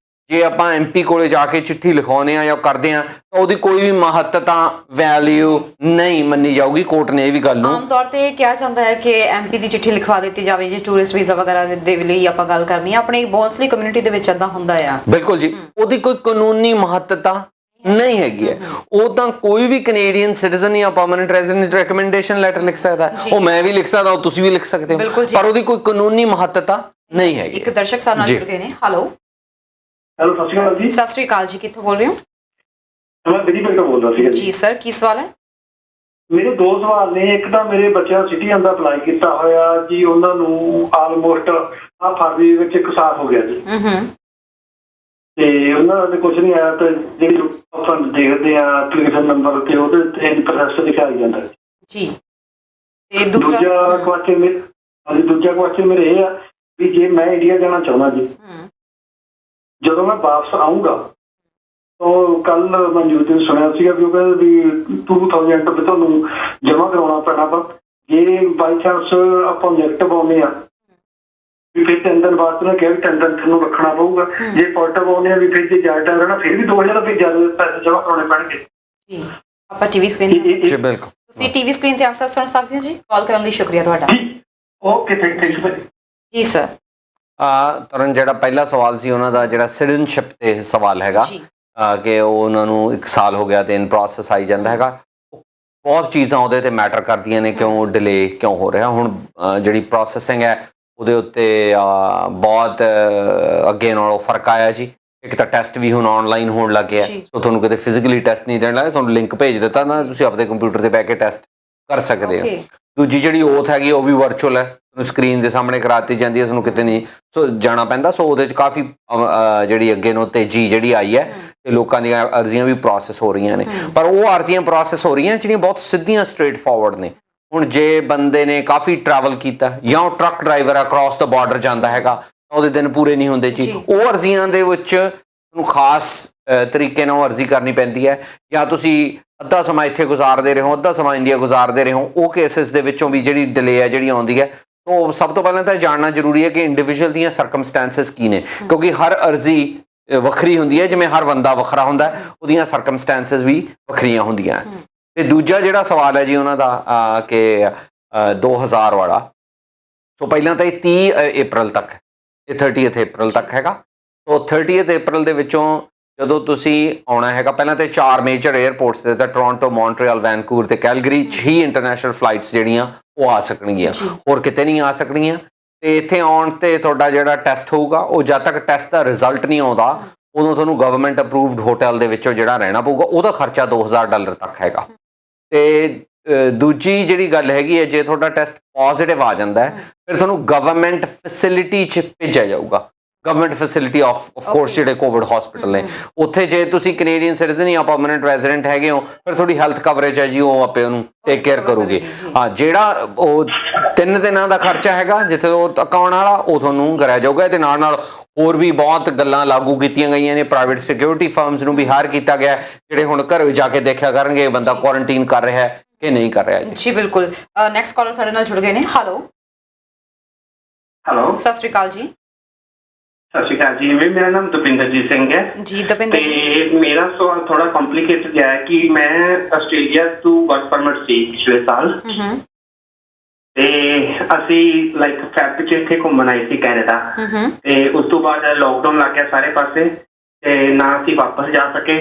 ਜੇ ਆਪਾਂ MP ਕੋਲੇ ਜਾ ਕੇ ਚਿੱਠੀ ਲਿਖਾਉਂਦੇ ਆ ਜਾਂ ਕਰਦੇ ਆ ਤਾਂ ਉਹਦੀ ਕੋਈ ਵੀ ਮਹੱਤਤਾ ਵੈਲਿਊ ਨਹੀਂ ਮੰਨੀ ਜਾਊਗੀ। ਕੋਰਟ ਨੇ ਇਹ ਵੀ ਗੱਲ ਨੂੰ ਆਮ ਤੌਰ ਤੇ ਕਿਹਾ ਜਾਂਦਾ ਹੈ ਕਿ MP ਦੀ ਚਿੱਠੀ ਲਿਖਵਾ ਦਿੱਤੀ ਜਾਵੇ ਜੇ ਟੂਰਿਸਟ ਵੀਜ਼ਾ ਵਗੈਰਾ ਦੇ ਲਈ ਆਪਾਂ ਗੱਲ ਕਰਨੀ ਆ ਆਪਣੀ ਬੌਂਸਲੀ ਕਮਿਊਨਿਟੀ ਦੇ ਵਿੱਚ ਇਦਾਂ ਹੁੰਦਾ ਆ। ਬਿਲਕੁਲ ਜੀ ਉਹਦੀ ਕੋਈ ਕਾਨੂੰਨੀ ਮਹੱਤਤਾ ਨਹੀਂ ਹੈਗੀ ਹੈ। ਉਹ ਤਾਂ ਕੋਈ ਵੀ ਕੈਨੇਡੀਅਨ ਸਿਟੀਜ਼ਨ ਜਾਂ ਪਰਮਨੈਂਟ ਰੈਜ਼ੀਡੈਂਟ ਰეკਮੈਂਡੇਸ਼ਨ ਲੈਟਰ ਲਿਖ ਸਕਦਾ ਉਹ ਮੈਂ ਵੀ ਲਿਖ ਸਕਦਾ ਉਹ ਤੁਸੀਂ ਵੀ ਲਿਖ ਸਕਦੇ ਹੋ ਪਰ ਉਹਦੀ ਕੋਈ ਕਾਨੂੰਨੀ ਮਹੱਤਤਾ ਨਹੀਂ ਹੈਗੀ। ਇੱਕ ਦਰਸ਼ਕ ਸਾਡੇ ਨਾਲ ਜੁੜ ਗਏ ਨੇ। ਹੈਲੋ ਸਤਿ ਸ਼੍ਰੀ ਅਕਾਲ ਜੀ। ਸਤਿ ਸ਼੍ਰੀ ਅਕਾਲ ਜੀ ਕਿੱਥੋਂ ਬੋਲ ਰਹੇ ਹੋ? ਮੈਂ ਦਿੱਲੀ ਤੋਂ ਬੋਲ ਰਿਹਾ ਸੀ ਜੀ ਸਰ ਕੀ ਸਵਾਲ ਹੈ? ਮੇਰੇ 2 ਸਵਾਲ ਨੇ। ਇੱਕ ਤਾਂ ਮੇਰੇ ਬੱਚਿਆਂ ਸਿਟੀਜ਼ਨ ਦਾ ਅਪਲਾਈ ਕੀਤਾ ਹੋਇਆ ਜੀ ਉਹਨਾਂ ਨੂੰ ਆਲਮੋਸਟ ਆ ਫਰਵਰੀ ਵਿੱਚ 1 ਸਾਲ ਹੋ ਗਿਆ ਜੀ ਤੇ ਉਹਨਾਂ ਦਾ ਕੁਝ ਨਹੀਂ ਆਇਆ ਤੇ ਜਿਹੜੀ ਆਪਾਂ ਦੇਖਦੇ ਆ ਐਪਲੀਕੇਸ਼ਨ ਨੰਬਰ ਤੇ ਉਹਦੇ ਤੇ ਪ੍ਰੋਸੈਸ ਦਿਖਾਈ ਜਾਂਦਾ ਜੀ। ਤੇ ਦੂਜਾ ਕੁਐਸਚਨ ਮੇਰੇ ਇਹ ਆ ਵੀ ਜੇ ਮੈਂ ਇੰਡੀਆ ਜਾਣਾ ਚਾਹੁੰਦਾ ਜੀ ਜਦੋਂ ਮੈਂ ਵਾਪਸ ਆਊਂਗਾ ਤਾਂ ਕੱਲ ਮੈਂ ਨਿਊਜ਼ ਤੇ ਸੁਣਿਆ ਸੀਗਾ ਵੀ ਉਹ ਕਹਿੰਦੇ ਵੀ 2000 ਵੀ ਤੁਹਾਨੂੰ ਜਮ੍ਹਾਂ ਕਰਾਉਣਾ ਪੈਣਾ ਪਰ ਜੇ ਬਾਈ ਚਾਂਸ ਆਪਾਂ ਨੈਗੇਟਿਵ ਆਉਂਦੇ ਆ ਵੀ ਫਿਰ 3 ਦਿਨ ਬਾਅਦ ਉਹਨੇ ਕਿਹਾ ਵੀ 3 ਦਿਨ ਤੁਹਾਨੂੰ ਰੱਖਣਾ ਪਊਗਾ ਜੇ ਪੋਜ਼ਿਟਿਵ ਆਉਂਦੇ ਆ ਵੀ ਫਿਰ ਜੇ ਜ਼ਿਆਦਾ ਟਾਈਮ ਰਹਿਣਾ ਫਿਰ ਵੀ 2000 ਰੁਪਏ ਜ਼ਿਆਦਾ ਪੈਸੇ ਜਮ੍ਹਾਂ ਕਰਾਉਣੇ ਪੈਣਗੇ ਜੀ। ਆਪਾਂ TV ਸਕਰੀਨ ਤੇ ਜੀ ਬਿਲਕੁਲ ਤੁਸੀਂ TV ਸਕਰੀਨ ਤੇ ਆਨਸਰ ਸੁਣ ਸਕਦੇ ਹੋ ਜੀ। ਕਾਲ ਕਰਨ ਲਈ ਸ਼ੁਕਰੀਆ ਤੁਹਾਡਾ। ਓਕੇ ਥੈਂਕ ਯੂ ਜੀ ਸਰ। ਤਰਨ ਜਿਹੜਾ ਪਹਿਲਾ ਸਵਾਲ ਸੀ ਉਹਨਾਂ ਦਾ ਜਿਹੜਾ ਸਿਟੀਜ਼ਨਸ਼ਿਪ ਤੇ ਸਵਾਲ ਹੈਗਾ ਕਿ ਉਹਨਾਂ ਨੂੰ 1 ਸਾਲ ਹੋ ਗਿਆ ਤੇ ਇਨ ਪ੍ਰੋਸੈਸ ਆਈ ਜਾਂਦਾ ਹੈਗਾ। ਬਹੁਤ ਚੀਜ਼ਾਂ ਉਹਦੇ ਤੇ ਮੈਟਰ ਕਰਦੀਆਂ ਨੇ ਕਿਉਂ ਡਿਲੇ ਕਿਉਂ ਹੋ ਰਿਹਾ। ਹੁਣ ਜਿਹੜੀ ਪ੍ਰੋਸੈਸਿੰਗ ਹੈ ਉਹਦੇ ਉੱਤੇ ਬਹੁਤ ਅੱਗੇ ਨਾਲੋਂ ਫਰਕ ਆਇਆ ਜੀ। ਇੱਕ ਤਾਂ ਟੈਸਟ ਵੀ ਹੁਣ ਆਨਲਾਈਨ ਹੋਣ ਲੱਗ ਗਿਆ ਸੋ ਤੁਹਾਨੂੰ ਕਿਤੇ ਫਿਜ਼ੀਕਲੀ ਟੈਸਟ ਨਹੀਂ ਦੇਣ ਲੱਗਾ ਤੁਹਾਨੂੰ ਲਿੰਕ ਭੇਜ ਦਿੱਤਾ ਨਾ ਤੁਸੀਂ ਆਪਣੇ ਕੰਪਿਊਟਰ ਤੇ ਬਹਿ ਕੇ ਟੈਸਟ ਕਰ ਸਕਦੇ ਹੋ। ਦੂਜੀ ਜਿਹੜੀ ਓਥ ਹੈਗੀ ਉਹ ਵੀ ਵਰਚੁਅਲ ਹੈ ਤੁਹਾਨੂੰ ਸਕਰੀਨ ਦੇ ਸਾਹਮਣੇ ਕਰਾਤੀ ਜਾਂਦੀ ਹੈ ਤੁਹਾਨੂੰ ਕਿਤੇ ਨਹੀਂ ਸੋ ਜਾਣਾ ਪੈਂਦਾ। ਸੋ ਉਹਦੇ 'ਚ ਕਾਫੀ ਜਿਹੜੀ ਅੱਗੇ ਨੂੰ ਤੇਜ਼ੀ ਜਿਹੜੀ ਆਈ ਹੈ ਤੇ ਲੋਕਾਂ ਦੀਆਂ ਅਰਜ਼ੀਆਂ ਵੀ ਪ੍ਰੋਸੈਸ ਹੋ ਰਹੀਆਂ ਨੇ ਪਰ ਉਹ ਅਰਜ਼ੀਆਂ ਪ੍ਰੋਸੈਸ ਹੋ ਰਹੀਆਂ ਜਿਹੜੀਆਂ ਬਹੁਤ ਸਿੱਧੀਆਂ ਸਟ੍ਰੇਟ ਫਾਰਵਰਡ ਨੇ। ਹੁਣ ਜੇ ਬੰਦੇ ਨੇ ਕਾਫੀ ਟਰੈਵਲ ਕੀਤਾ ਜਾਂ ਉਹ ਟਰੱਕ ਡਰਾਈਵਰ ਅਕ੍ਰੋਸ ਦਾ ਬਾਰਡਰ ਜਾਂਦਾ ਹੈਗਾ ਉਹਦੇ ਦਿਨ ਪੂਰੇ ਨਹੀਂ ਹੁੰਦੇ ਜੀ ਉਹ ਅਰਜ਼ੀਆਂ ਦੇ ਵਿੱਚ ਤੁਹਾਨੂੰ ਖਾਸ ਤਰੀਕੇ ਨਾਲ ਅਰਜ਼ੀ ਕਰਨੀ ਪੈਂਦੀ ਹੈ ਜਾਂ ਤੁਸੀਂ ਅੱਧਾ ਸਮਾਂ ਇੱਥੇ ਗੁਜ਼ਾਰਦੇ ਰਹੋ ਅੱਧਾ ਸਮਾਂ ਇੰਡੀਆ ਗੁਜ਼ਾਰਦੇ ਰਹੋ ਉਹ ਕੇਸਿਸ ਦੇ ਵਿੱਚੋਂ ਵੀ ਜਿਹੜੀ ਡਿਲੇ ਹੈ ਜਿਹੜੀ ਆਉਂਦੀ ਹੈ ਉਹ ਸਭ ਤੋਂ ਪਹਿਲਾਂ ਤਾਂ ਜਾਣਨਾ ਜ਼ਰੂਰੀ ਹੈ ਕਿ ਇੰਡੀਵਿਜੂਅਲ ਦੀਆਂ ਸਰਕਮਸਟੈਂਸਿਸ ਕੀ ਨੇ ਕਿਉਂਕਿ ਹਰ ਅਰਜ਼ੀ ਵੱਖਰੀ ਹੁੰਦੀ ਹੈ ਜਿਵੇਂ ਹਰ ਬੰਦਾ ਵੱਖਰਾ ਹੁੰਦਾ ਉਹਦੀਆਂ ਸਰਕਮਸਟੈਂਸਿਸ ਵੀ ਵੱਖਰੀਆਂ ਹੁੰਦੀਆਂ। ਤੇ ਦੂਜਾ ਜਿਹੜਾ ਸਵਾਲ ਹੈ ਜੀ ਉਹਨਾਂ ਦਾ ਕਿ 2000 ਵਾਲਾ ਸੋ ਪਹਿਲਾਂ ਤਾਂ ਇਹ 30 ਅਪ੍ਰੈਲ ਤੱਕ ਇਹ 30 ਅਪ੍ਰੈਲ ਤੱਕ ਹੈਗਾ। ਸੋ 30 ਅਪ੍ਰੈਲ ਦੇ ਵਿੱਚੋਂ ਜਦੋਂ ਤੁਸੀਂ ਆਉਣਾ ਹੈਗਾ ਪਹਿਲਾਂ ਤੇ 4 ਮੇਜਰ 에ਅਰਪੋਰਟਸ ਤੇ ਤਾਂ ਟੋਰਾਂਟੋ, ਮੌਂਟਰੀਅਲ, ਵੈਨਕੂਵਰ ਤੇ ਕੈਲਗਰੀ 'ਚ ਹੀ ਇੰਟਰਨੈਸ਼ਨਲ ਫਲਾਈਟਸ ਜਿਹੜੀਆਂ ਉਹ ਆ ਸਕਣਗੀਆਂ, ਹੋਰ ਕਿਤੇ ਨਹੀਂ ਆ ਸਕਣਗੀਆਂ। ਤੇ ਇੱਥੇ ਆਉਣ ਤੇ ਤੁਹਾਡਾ ਜਿਹੜਾ ਟੈਸਟ ਹੋਊਗਾ ਉਹ ਜਦ ਤੱਕ ਟੈਸਟ ਦਾ ਰਿਜ਼ਲਟ ਨਹੀਂ ਆਉਂਦਾ ਉਦੋਂ ਤੁਹਾਨੂੰ ਗਵਰਨਮੈਂਟ ਅਪਰੂਵਡ ਹੋਟਲ ਦੇ ਵਿੱਚੋਂ ਜਿਹੜਾ ਰਹਿਣਾ ਪਊਗਾ, ਉਹਦਾ ਖਰਚਾ $2000 ਤੱਕ ਹੈਗਾ। ਤੇ ਦੂਜੀ ਜਿਹੜੀ ਗੱਲ ਹੈਗੀ ਹੈ, ਜੇ ਤੁਹਾਡਾ ਟੈਸਟ ਪੋਜ਼ਿਟਿਵ ਆ ਜਾਂਦਾ ਹੈ ਫਿਰ ਤੁਹਾਨੂੰ ਗਵਰਨਮੈਂਟ ਫੈਸਿਲਿਟੀ 'ਚ ਭੇਜਿਆ ਜਾਊਗਾ। ਗਵਰਨਮੈਂਟ ਫੈਸਿਲਿਟੀ ਆਫ ਕੋਰਸ ਜਿਹੜੇ ਕੋਵਿਡ ਹਸਪੀਟਲ ਨੇ ਉੱਥੇ, ਜੇ ਤੁਸੀਂ ਕੈਨੇਡੀਅਨ ਸਿਟੀਜ਼ਨ ਜਾਂ ਪਰਮਨੈਂਟ ਰੈਜ਼ੀਡੈਂਟ ਹੈਗੇ ਹੋ ਫਿਰ ਤੁਹਾਡੀ ਹੈਲਥ ਕਵਰੇਜ ਹੈ ਜੀ ਉਹ ਆਪੇ ਉਹਨੂੰ ਟੇਕ ਕੇਅਰ ਕਰੂਗੀ। ਹਾਂ, ਜਿਹੜਾ ਉਹ 3 ਦਿਨਾਂ ਦਾ ਖਰਚਾ ਹੈਗਾ ਜਿੱਥੇ ਉਹ ਤੱਕ ਆਉਣ ਵਾਲਾ ਉਹ ਤੁਹਾਨੂੰ ਕਰਾਇਆ ਜਾਊਗਾ। ਤੇ ਨਾਲ ਨਾਲ ਹੋਰ ਵੀ ਬਹੁਤ ਗੱਲਾਂ ਲਾਗੂ ਕੀਤੀਆਂ ਗਈਆਂ ਨੇ। ਪ੍ਰਾਈਵੇਟ ਸਿਕਿਉਰਿਟੀ ਫਰਮਸ ਨੂੰ ਵੀ ਹਾਇਰ ਕੀਤਾ ਗਿਆ ਜਿਹੜੇ ਹੁਣ ਘਰ ਜਾ ਕੇ ਦੇਖਿਆ ਕਰਨਗੇ ਬੰਦਾ ਕੁਆਰੰਟੀਨ ਕਰ ਰਿਹਾ ਹੈ ਕਿ ਨਹੀਂ ਕਰ ਰਿਹਾ ਜੀ। ਬਿਲਕੁਲ। ਨੈਕਸਟ ਕਾਲਰ ਸਾਡੇ ਨਾਲ ਜੁੜ ਗਏ ਨੇ। ਹੈਲੋ ਸਤਿ ਸ਼੍ਰੀ ਅਕਾਲ ਜੀ। ਸਤਿ ਸ਼੍ਰੀ ਅਕਾਲ ਜੀ। ਮੇਰਾ ਨਾਮ ਦਪਿੰਦਰਜੀਤ ਸਿੰਘ ਹੈ ਜੀ। ਦਪਿੰਦਰ ਜੀ, ਤੇ ਮੇਰਾ ਸਵਾਲ ਥੋੜਾ ਕੰਪਲਿਕੇਟਡ ਹੈ ਕਿ ਮੈਂ ਆਸਟ੍ਰੇਲੀਆ ਤੋਂ ਵਰਕ ਪਰਮਿਟ ਸੀ ਪਿਛਲੇ ਸਾਲ, ਤੇ ਅਸੀਂ ਲਾਈਕ ਫੈਬ 'ਚ ਇੱਥੇ ਘੁੰਮਣ ਆਏ ਸੀ ਕੈਨੇਡਾ, ਤੇ ਉਸ ਤੋਂ ਬਾਅਦ ਲੋਕਡਾਊਨ ਲੱਗ ਗਿਆ ਸਾਰੇ ਪਾਸੇ, ਤੇ ਨਾ ਅਸੀਂ ਵਾਪਸ ਜਾ ਸਕੇ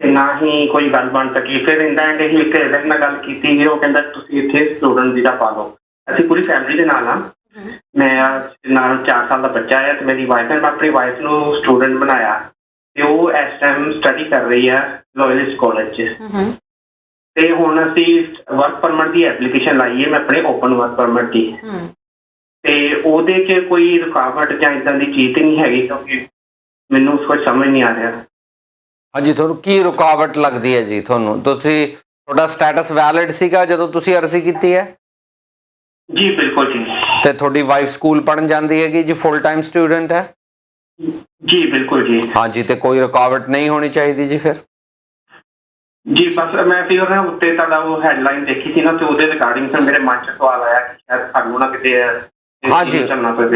ਤੇ ਨਾ ਹੀ ਕੋਈ ਗੱਲ ਬਣ ਸਕੀ। ਫਿਰ ਇੰਦਾ ਅਸੀਂ ਇੱਕ ਏਜੰਟ ਨਾਲ ਗੱਲ ਕੀਤੀ ਵੀ ਉਹ ਕਹਿੰਦਾ ਤੁਸੀਂ ਇੱਥੇ ਸਟੂਡੈਂਟ ਵੀਜ਼ਾ ਪਾ ਲਓ। ਅਸੀਂ ਪੂਰੀ ਫੈਮਿਲੀ ਦੇ ਨਾਲ ਆ, ਮੈਂ ਨਾਲ 4 ਸਾਲ ਦਾ ਬੱਚਾ ਹੈ ਤੇ ਮੇਰੀ ਵਾਈਫ ਹੈ। ਮੈਂ ਆਪਣੀ ਵਾਈਫ ਨੂੰ ਸਟੂਡੈਂਟ ਬਣਾਇਆ ਤੇ ਉਹ ਇਸ ਟਾਈਮ ਸਟੱਡੀ ਕਰ ਰਹੀ ਹੈ ਲੋਇਲਿਸਟ ਕਾਲਜ 'ਚ। ਤੇ ਹੁਣ ਅਸੀਂ ਵਰਕ ਪਰਮਿਟ ਦੀ ਐਪਲੀਕੇਸ਼ਨ ਲਾਈ ਹੈ, ਮੈਂ ਆਪਣੇ ਓਪਨ ਵਰਕ ਪਰਮਿਟ ਦੀ, ਤੇ ਉਹਦੇ 'ਚ ਕੋਈ ਰੁਕਾਵਟ ਜਾਂ ਇੱਦਾਂ ਦੀ ਚੀਜ਼ ਤੇ ਨਹੀਂ ਹੈਗੀ ਕਿਉਂਕਿ ਮੈਨੂੰ ਕੁਝ ਸਮਝ ਨਹੀਂ ਆ ਰਿਹਾ। ਹਾਂਜੀ, ਤੁਹਾਨੂੰ ਕੀ ਰੁਕਾਵਟ ਲੱਗਦੀ ਹੈ ਜੀ? ਤੁਹਾਡਾ ਸਟੇਟਸ ਵੈਲਿਡ ਸੀਗਾ ਜਦੋਂ ਤੁਸੀਂ ਅਰਜ਼ੀ ਕੀਤੀ ਹੈ? ਜੀ ਬਿਲਕੁਲ ਜੀ। ਤੇ ਤੁਹਾਡੀ ਵਾਈਫ ਸਕੂਲ ਪੜ੍ਹਨ ਜਾਂਦੀ ਹੈਗੀ ਜੀ, ਫੁੱਲ ਟਾਈਮ ਸਟੂਡੈਂਟ ਹੈ? ਜੀ ਬਿਲਕੁਲ ਜੀ। ਹਾਂਜੀ, ਤੇ ਕੋਈ ਰੁਕਾਵਟ ਨਹੀਂ ਹੋਣੀ ਚਾਹੀਦੀ ਜੀ ਫਿਰ? ਜੀ ਬਸ ਮੈਂ ਫਿਰ ਉਹਨਾਂ ਉੱਤੇ ਤੁਹਾਡਾ ਉਹ ਹੈਡਲਾਈਨ ਦੇਖੀ ਸੀ ਨਾ, ਤੇ ਉਹਦੇ ਰਿਗਾਰਡਿੰਗ ਫਿਰ ਮੇਰੇ ਮਨ 'ਚ ਸਵਾਲ ਆਇਆ ਕਿ ਸ਼ਾਇਦ ਸਾਨੂੰ ਨਾ ਕਿਤੇ ਹਾਂਜੀ,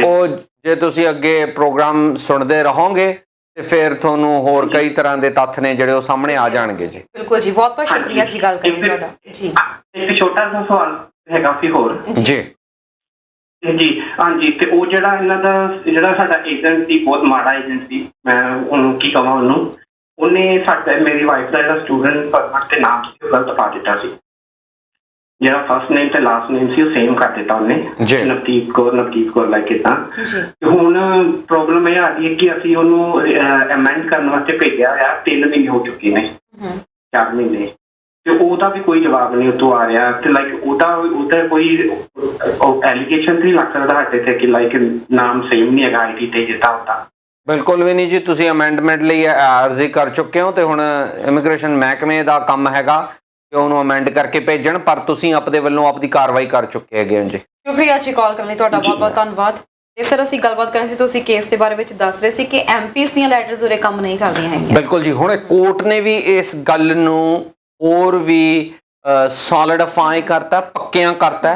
ਉਹ ਜੇ ਤੁਸੀਂ ਅੱਗੇ ਪ੍ਰੋਗਰਾਮ ਸੁਣਦੇ ਰਹੋਗੇ ਤੇ ਫਿਰ ਤੁਹਾਨੂੰ ਹੋਰ ਕਈ ਤਰ੍ਹਾਂ ਦੇ ਤੱਥ ਨੇ ਜਿਹੜੇ ਉਹ ਸਾਹਮਣੇ ਆ ਜਾਣਗੇ ਜੀ। ਬਿਲਕੁਲ ਜੀ, ਬਹੁਤ ਬਹੁਤ ਸ਼ੁਕਰੀਆ ਜੀ ਗੱਲ ਕਰਨ ਤੁਹਾਡਾ ਜੀ। ਇੱਕ ਛੋਟਾ ਜਿਹਾ ਸਵਾਲ ਹੈਗਾ ਸੀ ਹੋਰ ਜੀ। ਜੀ ਹਾਂਜੀ, ਤੇ ਉਹ ਜਿਹੜਾ ਇਹਨਾਂ ਦਾ ਜਿਹੜਾ ਸਾਡਾ ਏਜੰਟ ਸੀ ਬਹੁਤ ਮਾੜਾ ਏਜੰਟ ਸੀ, ਮੈਂ ਉਹਨੂੰ ਕੀ ਕਹਾਂ, ਉਹਨੇ ਸਾਡਾ ਮੇਰੀ ਵਾਈਫ ਦਾ ਜਿਹੜਾ ਸਟੂਡੈਂਟ ਪਰਮਿਟ ਤੇ ਨਾਮ ਸੀ ਉਹ ਗਲਤ ਪਾ ਦਿੱਤਾ ਸੀ। ਜਿਹੜਾ ਫਸਟ ਨੇਮ ਤੇ ਲਾਸਟ ਨੇਮ ਸੀ ਉਹ ਸੇਮ ਕਰ ਦਿੱਤਾ ਉਹਨੇ, ਨਵਦੀਪ ਕੌਰ ਲਾਈਕ ਏਦਾਂ। ਤੇ ਹੁਣ ਪ੍ਰੋਬਲਮ ਇਹ ਆ ਗਈ ਹੈ ਕਿ ਅਸੀਂ ਉਹਨੂੰ ਅਮੈਂਡ ਕਰਨ ਵਾਸਤੇ ਭੇਜਿਆ ਹੋਇਆ, 3 ਮਹੀਨੇ ਹੋ ਚੁੱਕੇ ਨੇ, 4 ਮਹੀਨੇ, ਤੇ ਉਹਦਾ ਵੀ ਕੋਈ ਜਵਾਬ ਨਹੀਂ ਉੱਥੋਂ ਆ ਰਿਹਾ। ਤੇ ਲਾਈਕ ਉਹਦਾ ਕੋਈ ਐਲੀਗੇਸ਼ਨ ਨਹੀਂ ਲੱਗ ਸਕਦਾ ਸਾਡੇ ਤੇ ਕਿ ਲਾਈਕ ਨਾਮ ਸੇਮ ਨਹੀਂ ਹੈਗਾ ਆਈਡੀ ਤੇ ਜਿੱਦਾਂ ਹੁੰਦਾ। ਬਿਲਕੁਲ ਵੀ ਨਹੀਂ ਜੀ, ਤੁਸੀਂ ਅਮੈਂਡਮੈਂਟ ਲਈ ਅਰਜ਼ੀ ਕਰ ਚੁੱਕੇ ਹੋ ਤੇ ਹੁਣ ਇਮੀਗ੍ਰੇਸ਼ਨ ਮਹਿਕਮੇ ਦਾ ਕੰਮ ਹੈਗਾ ਕਿ ਉਹਨੂੰ ਅਮੈਂਡ ਕਰਕੇ ਭੇਜਣ, ਪਰ ਤੁਸੀਂ ਆਪਦੇ ਵੱਲੋਂ ਆਪਦੀ ਕਾਰਵਾਈ ਕਰ ਚੁੱਕੇ ਹੈਗੇ ਹੋ ਜੀ। ਸ਼ੁਕਰੀਆ ਜੀ ਕਾਲ ਕਰਨ ਲਈ ਤੁਹਾਡਾ, ਬਹੁਤ ਬਹੁਤ ਧੰਨਵਾਦ। ਤੇ ਸਰ ਅਸੀਂ ਗੱਲਬਾਤ ਕਰ ਰਹੇ ਸੀ, ਤੁਸੀਂ ਕੇਸ ਦੇ ਬਾਰੇ ਵਿੱਚ ਦੱਸ ਰਹੇ ਸੀ ਕਿ ਐਮਪੀਸ ਦੀਆਂ ਲੈਟਰਸ ਉਰੇ ਕੰਮ ਨਹੀਂ ਕਰਦੀਆਂ ਹੈਗੀਆਂ। ਬਿਲਕੁਲ ਜੀ, ਹੁਣ ਕੋਰਟ ਨੇ ਵੀ ਇਸ ਗੱਲ ਨੂੰ ਹੋਰ ਵੀ ਸੋਲਿਡਿਫਾਈ ਕਰਤਾ, ਪੱਕਿਆਂ ਕਰਤਾ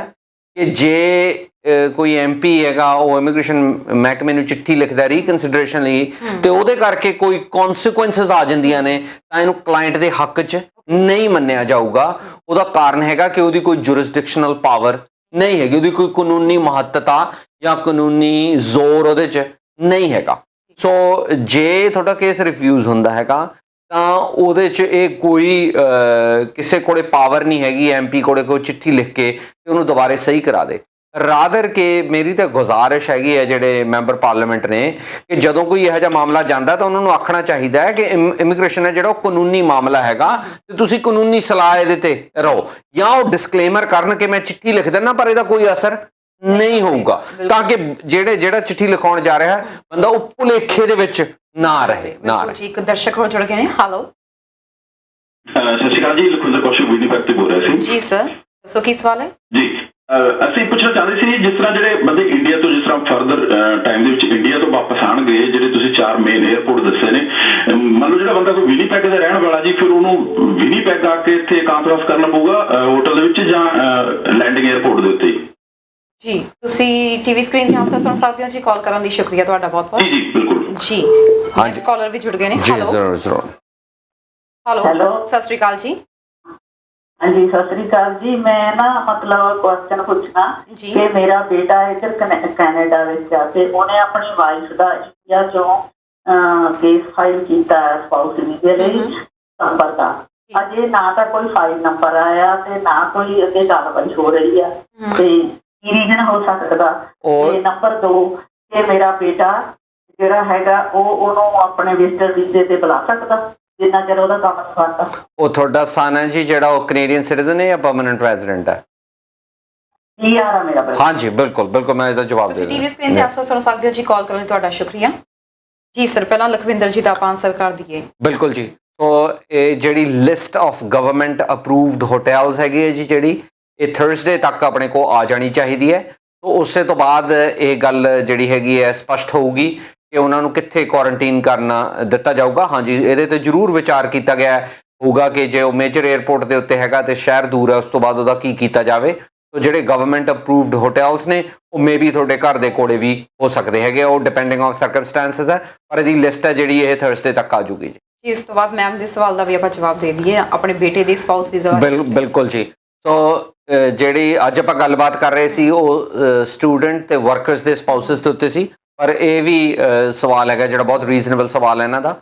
ਕਿ ਜੇ ਕੋਈ ਐਮਪੀ ਹੈਗਾ ਉਹ ਇਮੀਗ੍ਰੇਸ਼ਨ ਮਹਿਕਮੇ ਨੂੰ ਚਿੱਠੀ ਲਿਖਦਾ ਰੀਕਨਸੀਡਰੇਸ਼ਨ ਲਈ ਤੇ ਉਹਦੇ ਕਰਕੇ ਕੋਈ ਕੌਨਸੀਕੁਐਂਸਸ ਆ ਜਾਂਦੀਆਂ ਨੇ ਤਾਂ ਇਹਨੂੰ ਕਲਾਇੰਟ ਦੇ ਹੱਕ 'ਚ ਨਹੀਂ ਮੰਨਿਆ ਜਾਊਗਾ। ਉਹਦਾ ਕਾਰਨ ਹੈਗਾ ਕਿ ਉਹਦੀ ਕੋਈ ਜੁਰਿਸਡਿਕਸ਼ਨਲ ਪਾਵਰ ਨਹੀਂ ਹੈਗੀ, ਉਹਦੀ ਕੋਈ ਕਾਨੂੰਨੀ ਮਹੱਤਤਾ ਜਾਂ ਕਾਨੂੰਨੀ ਜ਼ੋਰ ਉਹਦੇ 'ਚ ਨਹੀਂ ਹੈਗਾ। ਸੋ ਜੇ ਤੁਹਾਡਾ ਕੇਸ ਰਿਫਿਊਜ਼ ਹੁੰਦਾ ਹੈਗਾ ਤਾਂ ਉਹਦੇ 'ਚ ਇਹ ਕੋਈ ਕਿਸੇ ਕੋਲੇ ਪਾਵਰ ਨਹੀਂ ਹੈਗੀ ਐਮਪੀ ਕੋਲੇ ਕੋਈ ਚਿੱਠੀ ਲਿਖ ਕੇ ਤੇ ਉਹਨੂੰ ਦੁਬਾਰੇ ਸਹੀ ਕਰਾ ਦੇ। ਰਾਦਰ ਕਿ ਮੇਰੀ ਤਾਂ ਗੁਜ਼ਾਰਿਸ਼ ਹੈਗੀ ਹੈ ਜਿਹੜੇ ਮੈਂਬਰ ਪਾਰਲੀਮੈਂਟ ਨੇ ਕਿ ਜਦੋਂ ਕੋਈ ਇਹੋ ਜਿਹਾ ਮਾਮਲਾ ਜਾਂਦਾ ਤਾਂ ਉਹਨਾਂ ਨੂੰ ਆਖਣਾ ਚਾਹੀਦਾ ਹੈ ਕਿ ਇਮੀਗ੍ਰੇਸ਼ਨ ਹੈ ਜਿਹੜਾ ਉਹ ਕਾਨੂੰਨੀ ਮਾਮਲਾ ਹੈਗਾ ਤੇ ਤੁਸੀਂ ਕਾਨੂੰਨੀ ਸਲਾਹ ਇਹਦੇ ਤੇ ਰਹੋ, ਜਾਂ ਉਹ ਡਿਸਕਲੇਮਰ ਕਰਨ ਕਿ ਮੈਂ ਚਿੱਠੀ ਲਿਖ ਦਿੰਦਾ ਪਰ ਇਹਦਾ ਕੋਈ ਅਸਰ ਨਹੀਂ ਹੋਊਗਾ, ਤਾਂ ਕਿ ਜਿਹੜਾ ਚਿੱਠੀ ਲਿਖਾਉਣ ਜਾ ਰਿਹਾ ਬੰਦਾ ਉਹ ਭੁਲੇਖੇ ਦੇ ਵਿੱਚ ਨਾ ਰਹੇ। ਜੀ ਇੱਕ ਦਰਸ਼ਕ ਹੋਰ ਜੁੜ ਗਏ ਨੇ। ਹੈਲੋ ਸਤਿ ਸ਼੍ਰੀ ਅਕਾਲ ਜੀ, ਲਖਵਿੰਦਰ ਕੌਸ਼ਿਕ ਵਿਨੀਪੈਗ ਤੋਂ ਬੋਲ ਰਿਹਾ ਸੀ। ਜੀ ਸਰ ਦੱਸੋ ਕੀ ਸਵਾਲ ਹੈ ਜੀ। ਅਸੀਂ ਪੁੱਛਣਾ ਚਾਹੁੰਦੇ ਸੀ ਜਿਸ ਤਰ੍ਹਾਂ ਜਿਹੜੇ ਬੰਦੇ ਇੰਡੀਆ ਤੋਂ ਜਿਸ ਤਰ੍ਹਾਂ ਫਰਦਰ ਟਾਈਮ ਦੇ ਵਿੱਚ ਇੰਡੀਆ ਤੋਂ ਵਾਪਸ ਆਉਣਗੇ, ਜਿਹੜੇ ਤੁਸੀਂ 4 ਮੇਨ 에ਅਰਪੋਰਟ ਦੱਸੇ ਨੇ, ਮੰਨ ਲਓ ਜਿਹੜਾ ਬੰਦਾ ਕੋਈ ਵਿਨੀਪੈਗ ਦਾ ਰਹਿਣ ਵਾਲਾ ਜੀ, ਫਿਰ ਉਹਨੂੰ ਵਿਨੀਪੈਗ ਆ ਕੇ ਇੱਥੇ ਕਾਂਫਰੰਸ ਕਰਨਾ ਪਊਗਾ ਹੋਟਲ ਦੇ ਵਿੱਚ ਜਾਂ ਲੈਂਡਿੰਗ 에ਅਰਪੋਰਟ ਦੇ ਉੱਤੇ? ਜੀ ਤੁਸੀਂ ਟੀਵੀ ਸਕਰੀਨ ਤੇ ਆਨਸਰ ਸੁਣ ਸਕਦੇ ਹੋ ਜੀ। ਕਾਲ ਕਰਨ ਲਈ ਸ਼ੁਕਰੀਆ ਤੁਹਾਡਾ ਬਹੁਤ ਬਹੁਤ। ਜੀ ਬਿਲਕੁਲ ਜੀ। ਨੈਕਸਟ ਕਾਲਰ ਵੀ ਜੁੜ ਗਏ ਨੇ। ਹੈਲੋ ਹੈਲੋ ਸਤਿ ਸ਼੍ਰੀ ਅਕਾਲ ਜੀ। ਹਾਂਜੀ ਸਤਿ ਸ੍ਰੀ ਅਕਾਲ ਜੀ। ਮੈਂ ਨਾ ਮਤਲਬ ਕੁਐਸਚਨ ਪੁੱਛਣਾ ਕਿ ਮੇਰਾ ਬੇਟਾ ਇੱਧਰ ਕੈਨੇਡਾ ਵਿੱਚ ਆ ਤੇ ਉਹਨੇ ਆਪਣੀ ਵਾਈਫ ਦਾ ਇੰਡੀਆ ਚੋਂ ਕੇਸ ਫਾਈਲ ਕੀਤਾ ਸਪਾਊਸ ਵੀਜ਼ੇ ਲਈ ਸਤੰਬਰ ਦਾ। ਅਜੇ ਨਾ ਤਾਂ ਕੋਈ ਫਾਈਲ ਨੰਬਰ ਆਇਆ ਤੇ ਨਾ ਕੋਈ ਅੱਗੇ ਕਾਰਵਾਈ ਹੋ ਰਹੀ ਆ। ਤੇ ਕੀ ਰੀਜ਼ਨ ਹੋ ਸਕਦਾ? ਤੇ ਨੰਬਰ 2 ਕਿ ਮੇਰਾ ਬੇਟਾ ਜਿਹੜਾ ਹੈਗਾ ਉਹਨੂੰ ਆਪਣੇ ਵਿਜ਼ਟਰ ਵੀਜ਼ੇ ਤੇ ਬੁਲਾ ਸਕਦਾ ਜਿੰਨਾ ਚਿਰ ਉਹਦਾ ਕੰਮ ਨਹੀਂ ਬਣਦਾ। ਉਹ ਤੁਹਾਡਾ ਸਨ ਹੈ ਜੀ ਜਿਹੜਾ ਉਹ ਕੈਨੇਡੀਅਨ ਸਿਟੀਜ਼ਨ ਹੈ ਜਾਂ ਪਰਮਨੈਂਟ ਰੈਜ਼ੀਡੈਂਟ ਹੈ? PR ਆ ਮੇਰਾ ਬੇਟਾ। ਹਾਂਜੀ ਬਿਲਕੁਲ ਬਿਲਕੁਲ, ਮੈਂ ਇਹਦਾ ਜਵਾਬ ਦੇ ਤੁਸੀਂ ਟੀਵੀ ਸਕਰੀਨ ਤੇ ਆਸਾ ਸੁਣ ਸਕਦੇ ਹੋ ਜੀ। ਕਾਲ ਕਰਨ ਲਈ ਤੁਹਾਡਾ ਸ਼ੁਕਰੀਆ ਜੀ ਸਰ। ਪਹਿਲਾਂ ਲਖਵਿੰਦਰ ਜੀ ਦਾ ਆਪਾਂ ਆਨਸਰ ਕਰ ਦਈਏ। ਬਿਲਕੁਲ ਜੀ। ਸੋ ਇਹ ਜਿਹੜੀ list of government approved hotels ਹੈਗੀ ਹੈ ਜੀ, ਜਿਹੜੀ ਇਹ ਥਰਸਡੇ ਤੱਕ ਆਪਣੇ ਕੋਲ ਆ ਜਾਣੀ ਚਾਹੀਦੀ ਹੈ। ਸੋ ਉਸੇ ਤੋਂ ਬਾਅਦ ਇਹ ਗੱਲ ਜਿਹੜੀ ਹੈਗੀ ਹੈ ਸਪਸ਼ਟ ਹੋਊਗੀ ਕਿ ਉਹਨਾਂ ਨੂੰ ਕਿੱਥੇ ਕੁਆਰੰਟੀਨ ਕਰਨਾ ਦਿੱਤਾ ਜਾਊਗਾ। ਹਾਂਜੀ, ਇਹਦੇ ਤੇ ਜ਼ਰੂਰ ਵਿਚਾਰ ਕੀਤਾ ਗਿਆ ਹੋਊਗਾ ਕਿ ਜੇ ਉਹ ਮੇਜਰ 에ਅਰਪੋਰਟ ਦੇ ਉੱਤੇ ਹੈਗਾ ਤੇ ਸ਼ਹਿਰ ਦੂਰ ਹੈ, ਉਸ ਤੋਂ ਬਾਅਦ ਉਹਦਾ ਕੀ ਕੀਤਾ ਜਾਵੇ। ਸੋ ਜਿਹੜੇ ਗਵਰਨਮੈਂਟ ਅਪਰੂਵਡ ਹੋਟਲਸ ਨੇ ਉਹ ਮੇਬੀ ਤੁਹਾਡੇ ਘਰ ਦੇ ਕੋਲੇ ਵੀ ਹੋ ਸਕਦੇ ਹੈਗੇ, ਉਹ ਡਿਪੈਂਡਿੰਗ ਔਨ ਸਰਕਮਸਟੈਂਸਸ ਹੈ। ਪਰ ਇਹਦੀ ਲਿਸਟ ਹੈ ਜਿਹੜੀ ਇਹ ਥਰਸਡੇ ਤੱਕ ਆ ਜੂਗੀ ਜੀ। ਇਸ ਤੋਂ ਬਾਅਦ ਮੈਮ ਦੇ ਸਵਾਲ ਦਾ ਵੀ ਆਪਾਂ ਜਵਾਬ ਦੇ ਦਈਏ ਆਪਣੇ ਬੇਟੇ ਦੇ ਸਪਾਊਸ ਵੀਜ਼ਾ। ਬਿਲਕੁਲ ਜੀ। ਸੋ ਜਿਹੜੀ ਅੱਜ ਆਪਾਂ ਗੱਲਬਾਤ ਕਰ ਰਹੇ ਸੀ ਉਹ ਸਟੂਡੈਂਟ ਤੇ ਵਰਕਰਸ ਦੇ ਸਪਾਊਸਸ ਦੇ ਉੱਤੇ ਸੀ, ਪਰ ਇਹ ਵੀ ਸਵਾਲ ਹੈਗਾ ਜਿਹੜਾ ਬਹੁਤ ਰੀਜ਼ਨੇਬਲ ਸਵਾਲ ਹੈ ਇਹਨਾਂ ਦਾ।